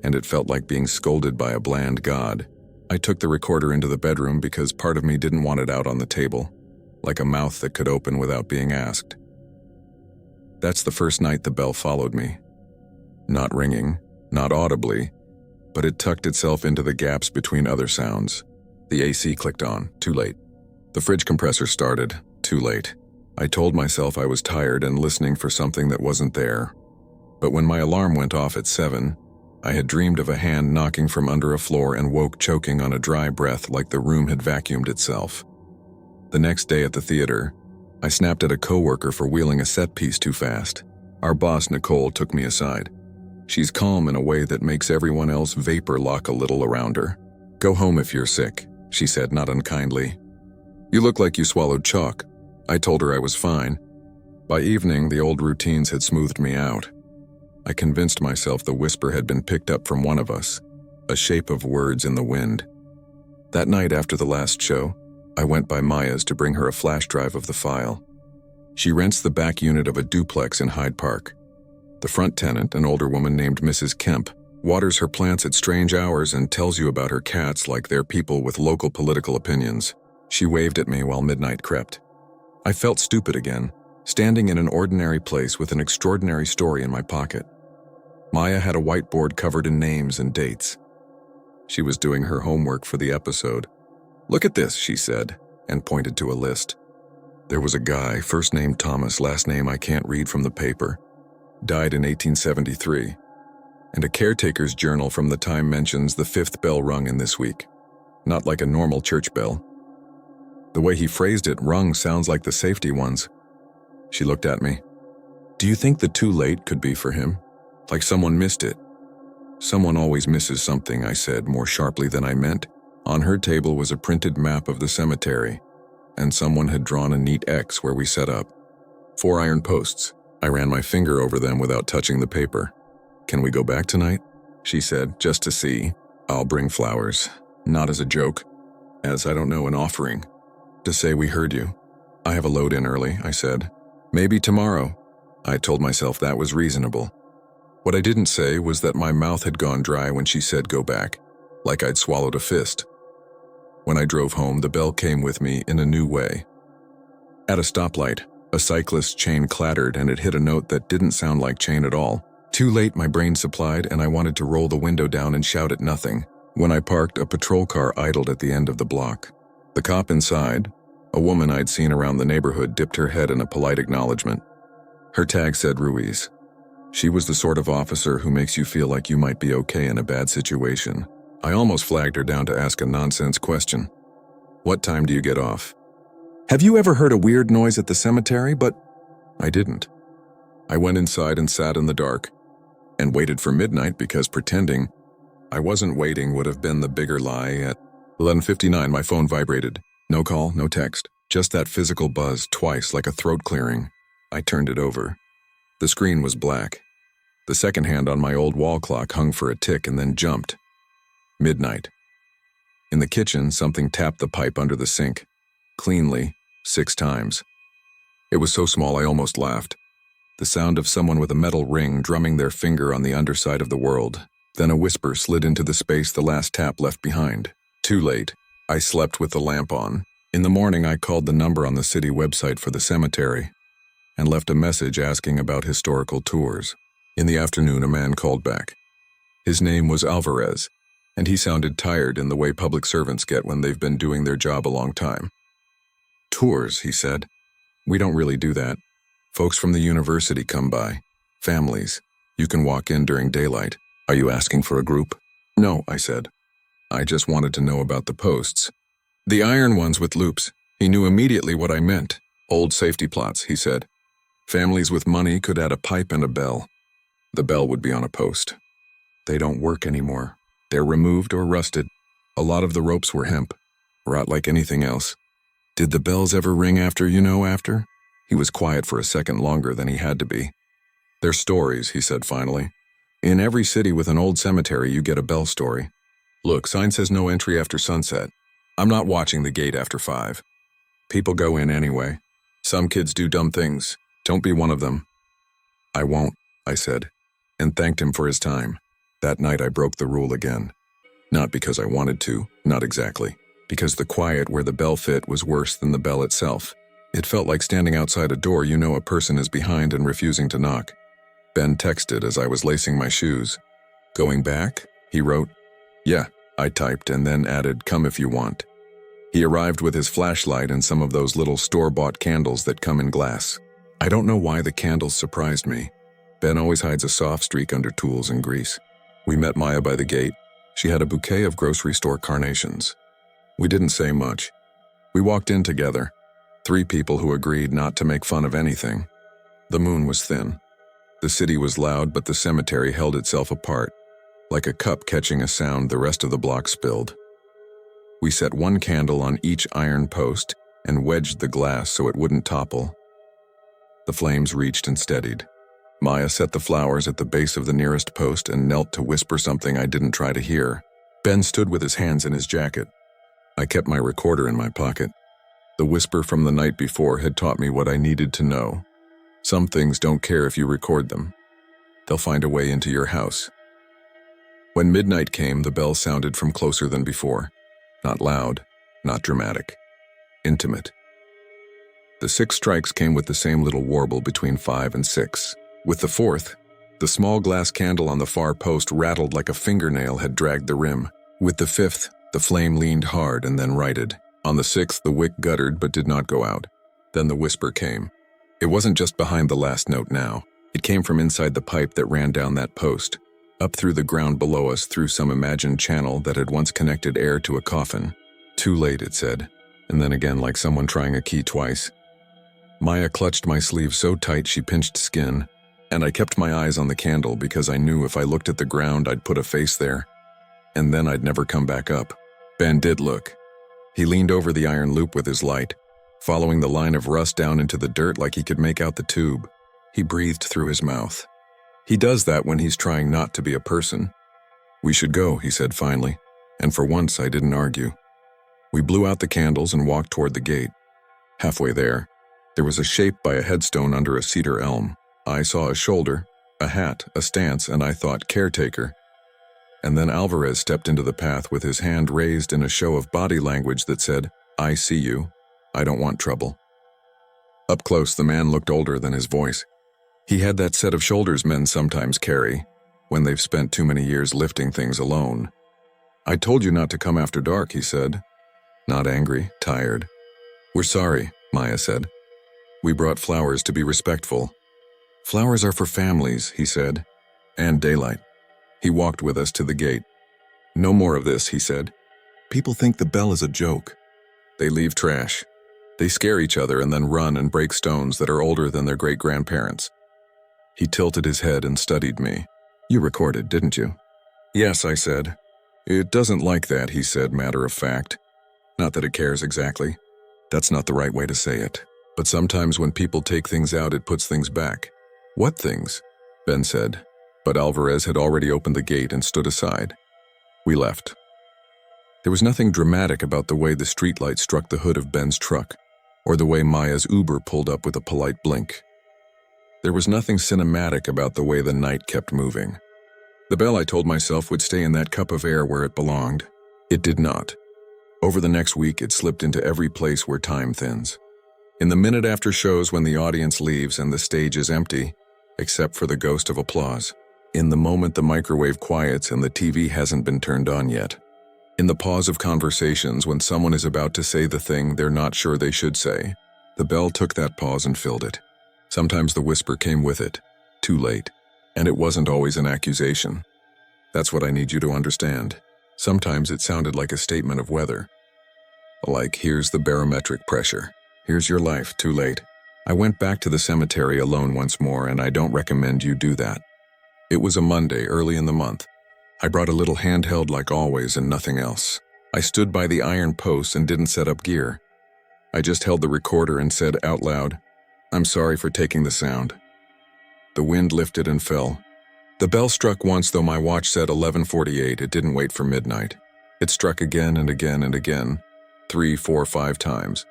S1: and it felt like being scolded by a bland god. I took the recorder into the bedroom because part of me didn't want it out on the table, like a mouth that could open without being asked. That's the first night the bell followed me. Not ringing, not audibly, but it tucked itself into the gaps between other sounds. The AC clicked on, too late. The fridge compressor started, too late. I told myself I was tired and listening for something that wasn't there. But when my alarm went off at 7, I had dreamed of a hand knocking from under a floor and woke choking on a dry breath like the room had vacuumed itself. The next day at the theater, I snapped at a coworker for wheeling a set piece too fast. Our boss, Nicole, took me aside. She's calm in a way that makes everyone else vapor lock a little around her. "Go home if you're sick," she said, not unkindly. "You look like you swallowed chalk." I told her I was fine. By evening, the old routines had smoothed me out. I convinced myself the whisper had been picked up from one of us, a shape of words in the wind. That night after the last show, I went by Maya's to bring her a flash drive of the file. She rents the back unit of a duplex in Hyde Park. The front tenant, an older woman named Mrs. Kemp, waters her plants at strange hours and tells you about her cats like they're people with local political opinions. She waved at me while midnight crept. I felt stupid again, standing in an ordinary place with an extraordinary story in my pocket. Maya had a whiteboard covered in names and dates. She was doing her homework for the episode. "Look at this," she said, and pointed to a list. There was a guy, first name Thomas, last name I can't read from the paper. Died in 1873. And a caretaker's journal from the time mentions the 5th bell rung in this week. Not like a normal church bell. The way he phrased it, rung, sounds like the safety ones. She looked at me. "Do you think the too late could be for him? Like someone missed it?" "Someone always misses something," I said, more sharply than I meant. On her table was a printed map of the cemetery, and someone had drawn a neat X where we set up. 4 iron posts. I ran my finger over them without touching the paper. "Can we go back tonight?" she said, "just to see. I'll bring flowers. Not as a joke. As, I don't know, an offering. To say we heard you." "I have a load in early," I said. "Maybe tomorrow." I told myself that was reasonable. What I didn't say was that my mouth had gone dry when she said go back, like I'd swallowed a fist. When I drove home, the bell came with me in a new way. At a stoplight, a cyclist's chain clattered and it hit a note that didn't sound like chain at all. Too late, my brain supplied, and I wanted to roll the window down and shout at nothing. When I parked, a patrol car idled at the end of the block. The cop inside, a woman I'd seen around the neighborhood, dipped her head in a polite acknowledgement. Her tag said Ruiz. She was the sort of officer who makes you feel like you might be okay in a bad situation. I almost flagged her down to ask a nonsense question. "What time do you get off?" "Have you ever heard a weird noise at the cemetery?" But I didn't. I went inside and sat in the dark, and waited for midnight because pretending I wasn't waiting would have been the bigger lie. At 11:59, my phone vibrated. No call, no text, just that physical buzz twice like a throat clearing. I turned it over. The screen was black. The second hand on my old wall clock hung for a tick and then jumped. Midnight. In the kitchen, something tapped the pipe under the sink. Cleanly, 6 times. It was so small I almost laughed. The sound of someone with a metal ring drumming their finger on the underside of the world. Then a whisper slid into the space the last tap left behind. Too late. I slept with the lamp on. In the morning, I called the number on the city website for the cemetery and left a message asking about historical tours. In the afternoon, a man called back. His name was Alvarez, and he sounded tired in the way public servants get when they've been doing their job a long time. "Tours," he said. "We don't really do that. Folks from the university come by. Families. You can walk in during daylight. Are you asking for a group? No, I said. I just wanted to know about the posts. The iron ones with loops. He knew immediately what I meant. Old safety plots, he said. Families with money could add a pipe and a bell. The bell would be on a post. They don't work anymore. They're removed or rusted. A lot of the ropes were hemp. Rot like anything else. Did the bells ever ring after? He was quiet for a second longer than he had to be. They're stories, he said finally. In every city with an old cemetery, you get a bell story. Look, sign says no entry after sunset. I'm not watching the gate after 5. People go in anyway. Some kids do dumb things. Don't be one of them. I won't, I said, and thanked him for his time. That night I broke the rule again. Not because I wanted to, not exactly. Because the quiet where the bell fit was worse than the bell itself. It felt like standing outside a door you know a person is behind and refusing to knock. Ben texted as I was lacing my shoes. Going back? He wrote. Yeah, I typed and then added, come if you want. He arrived with his flashlight and some of those little store-bought candles that come in glass. I don't know why the candles surprised me. Ben always hides a soft streak under tools and grease. We met Maya by the gate. She had a bouquet of grocery store carnations. We didn't say much. We walked in together. 3 people who agreed not to make fun of anything. The moon was thin. The city was loud, but the cemetery held itself apart. Like a cup catching a sound the rest of the block spilled. We set 1 candle on each iron post and wedged the glass so it wouldn't topple. The flames reached and steadied. Maya set the flowers at the base of the nearest post and knelt to whisper something I didn't try to hear. Ben stood with his hands in his jacket. I kept my recorder in my pocket. The whisper from the night before had taught me what I needed to know. Some things don't care if you record them. They'll find a way into your house. When midnight came, the bell sounded from closer than before. Not loud, not dramatic. Intimate. The 6 strikes came with the same little warble between 5 and 6. With the 4th, the small glass candle on the far post rattled like a fingernail had dragged the rim. With the 5th, the flame leaned hard and then righted. On the 6th, the wick guttered but did not go out. Then the whisper came. It wasn't just behind the last note now. It came from inside the pipe that ran down that post, up through the ground below us through some imagined channel that had once connected air to a coffin. Too late, it said, and then again like someone trying a key twice. Maya clutched my sleeve so tight she pinched skin, and I kept my eyes on the candle because I knew if I looked at the ground I'd put a face there, and then I'd never come back up. Ben did look. He leaned over the iron loop with his light, following the line of rust down into the dirt like he could make out the tube. He breathed through his mouth. He does that when he's trying not to be a person. We should go, he said finally, and for once I didn't argue. We blew out the candles and walked toward the gate. Halfway there was a shape by a headstone under a cedar elm. I saw a shoulder, a hat, a stance, and I thought caretaker. And then Alvarez stepped into the path with his hand raised in a show of body language that said, I see you. I don't want trouble. Up close, the man looked older than his voice. He had that set of shoulders men sometimes carry when they've spent too many years lifting things alone. I told you not to come after dark, he said. Not angry, tired. We're sorry, Maya said. We brought flowers to be respectful. Flowers are for families, he said, and daylight. He walked with us to the gate. No more of this, he said. People think the bell is a joke. They leave trash. They scare each other and then run and break stones that are older than their great-grandparents. He tilted his head and studied me. You recorded, didn't you? Yes, I said. It doesn't like that, he said, matter of fact. Not that it cares exactly. That's not the right way to say it. But sometimes when people take things out, it puts things back. What things? Ben said. But Alvarez had already opened the gate and stood aside. We left. There was nothing dramatic about the way the streetlight struck the hood of Ben's truck, or the way Maya's Uber pulled up with a polite blink. There was nothing cinematic about the way the night kept moving. The bell, I told myself, would stay in that cup of air where it belonged. It did not. Over the next week, it slipped into every place where time thins. In the minute after shows when the audience leaves and the stage is empty, except for the ghost of applause. In the moment the microwave quiets and the TV hasn't been turned on yet. In the pause of conversations when someone is about to say the thing they're not sure they should say, the bell took that pause and filled it. Sometimes the whisper came with it. Too late. And it wasn't always an accusation. That's what I need you to understand. Sometimes it sounded like a statement of weather. Like, here's the barometric pressure. Here's your life, too late. I went back to the cemetery alone once more, and I don't recommend you do that. It was a Monday, early in the month. I brought a little handheld like always and nothing else. I stood by the iron posts and didn't set up gear. I just held the recorder and said out loud, "I'm sorry for taking the sound." The wind lifted and fell. The bell struck once, though my watch said 11:48. It didn't wait for midnight. It struck again and again and again, 3, 4, 5 times.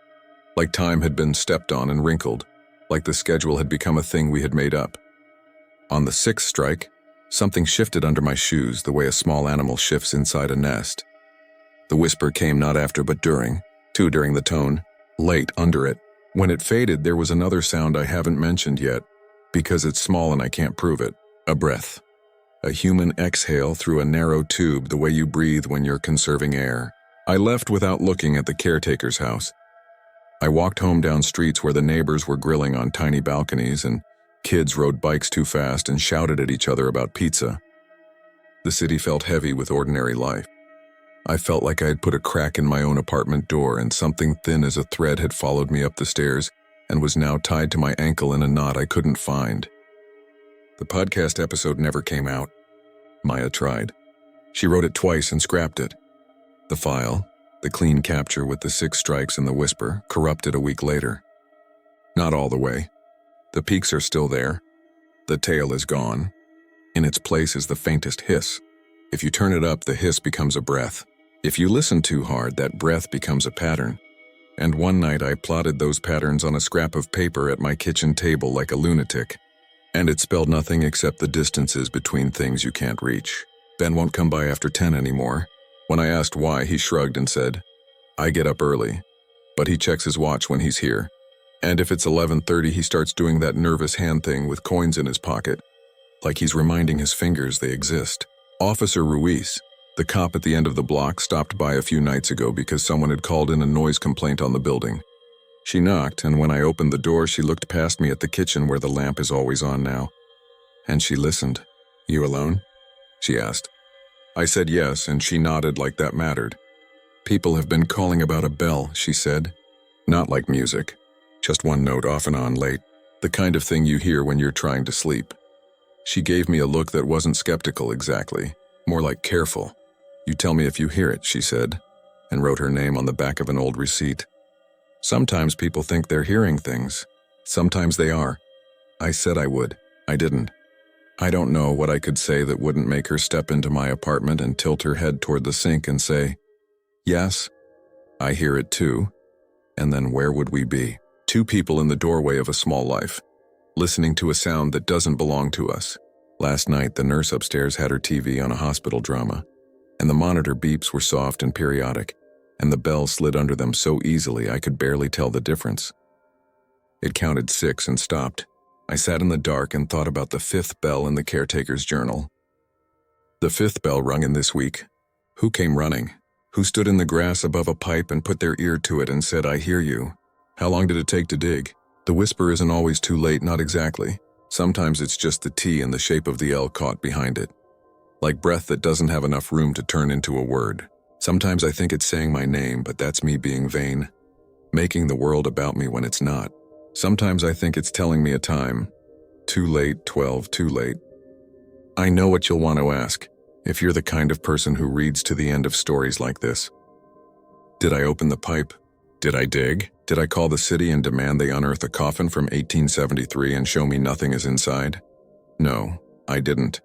S1: Like time had been stepped on and wrinkled, like the schedule had become a thing we had made up. On the 6th strike, something shifted under my shoes the way a small animal shifts inside a nest. The whisper came not after but during, too during the tone, late under it. When it faded, there was another sound I haven't mentioned yet, because it's small and I can't prove it. A breath. A human exhale through a narrow tube, the way you breathe when you're conserving air. I left without looking at the caretaker's house. I walked home down streets where the neighbors were grilling on tiny balconies and kids rode bikes too fast and shouted at each other about pizza. The city felt heavy with ordinary life. I felt like I had put a crack in my own apartment door and something thin as a thread had followed me up the stairs and was now tied to my ankle in a knot I couldn't find. The podcast episode never came out. Maya tried. She wrote it twice and scrapped it. The file, the clean capture with the 6 strikes and the whisper, corrupted a week later. Not all the way. The peaks are still there. The tail is gone. In its place is the faintest hiss. If you turn it up, the hiss becomes a breath. If you listen too hard, that breath becomes a pattern. And one night I plotted those patterns on a scrap of paper at my kitchen table like a lunatic. And it spelled nothing except the distances between things you can't reach. Ben won't come by after 10 anymore. When I asked why, he shrugged and said, "I get up early." But he checks his watch when he's here. And if it's 11:30, he starts doing that nervous hand thing with coins in his pocket, like he's reminding his fingers they exist. Officer Ruiz, the cop at the end of the block, stopped by a few nights ago because someone had called in a noise complaint on the building. She knocked, and when I opened the door, she looked past me at the kitchen where the lamp is always on now. And she listened. "You alone?" she asked. I said yes, and she nodded like that mattered. "People have been calling about a bell," she said. "Not like music. Just one note off and on late. The kind of thing you hear when you're trying to sleep." She gave me a look that wasn't skeptical exactly, more like careful. "You tell me if you hear it," she said, and wrote her name on the back of an old receipt. Sometimes people think they're hearing things. Sometimes they are. I said I would. I didn't. I don't know what I could say that wouldn't make her step into my apartment and tilt her head toward the sink and say, "Yes, I hear it too." And then where would we be? 2 people in the doorway of a small life, listening to a sound that doesn't belong to us. Last night, the nurse upstairs had her TV on a hospital drama, and the monitor beeps were soft and periodic, and the bell slid under them so easily I could barely tell the difference. It counted 6 and stopped. I sat in the dark and thought about the 5th bell in the caretaker's journal. The 5th bell rung in this week. Who came running? Who stood in the grass above a pipe and put their ear to it and said, "I hear you"? How long did it take to dig? The whisper isn't always too late, not exactly. Sometimes it's just the T and the shape of the L caught behind it. Like breath that doesn't have enough room to turn into a word. Sometimes I think it's saying my name, but that's me being vain, making the world about me when it's not. Sometimes I think it's telling me a time. Too late, 12, too late. I know what you'll want to ask, if you're the kind of person who reads to the end of stories like this. Did I open the pipe? Did I dig? Did I call the city and demand they unearth a coffin from 1873 and show me nothing is inside? No, I didn't.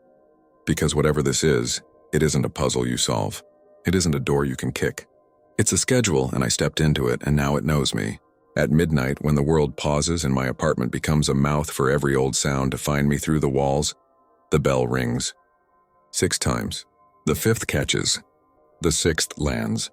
S1: Because whatever this is, it isn't a puzzle you solve. It isn't a door you can kick. It's a schedule, and I stepped into it, and now it knows me. At midnight, when the world pauses and my apartment becomes a mouth for every old sound to find me through the walls, the bell rings. 6 times. The 5th catches. The 6th lands.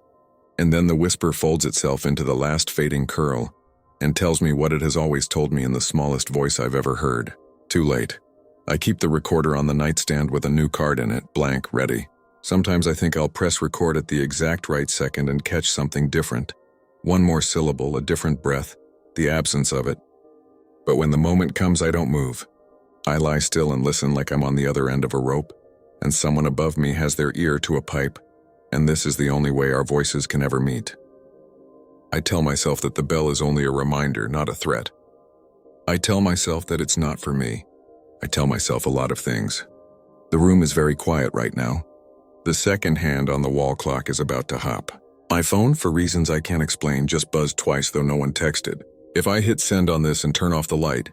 S1: And then the whisper folds itself into the last fading curl and tells me what it has always told me in the smallest voice I've ever heard. Too late. I keep the recorder on the nightstand with a new card in it, blank, ready. Sometimes I think I'll press record at the exact right second and catch something different. One more syllable, a different breath, the absence of it. But when the moment comes, I don't move. I lie still and listen like I'm on the other end of a rope, and someone above me has their ear to a pipe, and this is the only way our voices can ever meet. I tell myself that the bell is only a reminder, not a threat. I tell myself that it's not for me. I tell myself a lot of things. The room is very quiet right now. The second hand on the wall clock is about to hop. My phone, for reasons I can't explain, just buzzed twice though no one texted. If I hit send on this and turn off the light,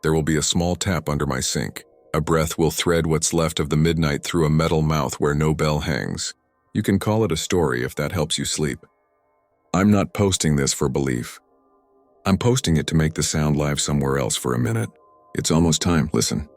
S1: there will be a small tap under my sink. A breath will thread what's left of the midnight through a metal mouth where no bell hangs. You can call it a story if that helps you sleep. I'm not posting this for belief. I'm posting it to make the sound live somewhere else for a minute. It's almost time, listen.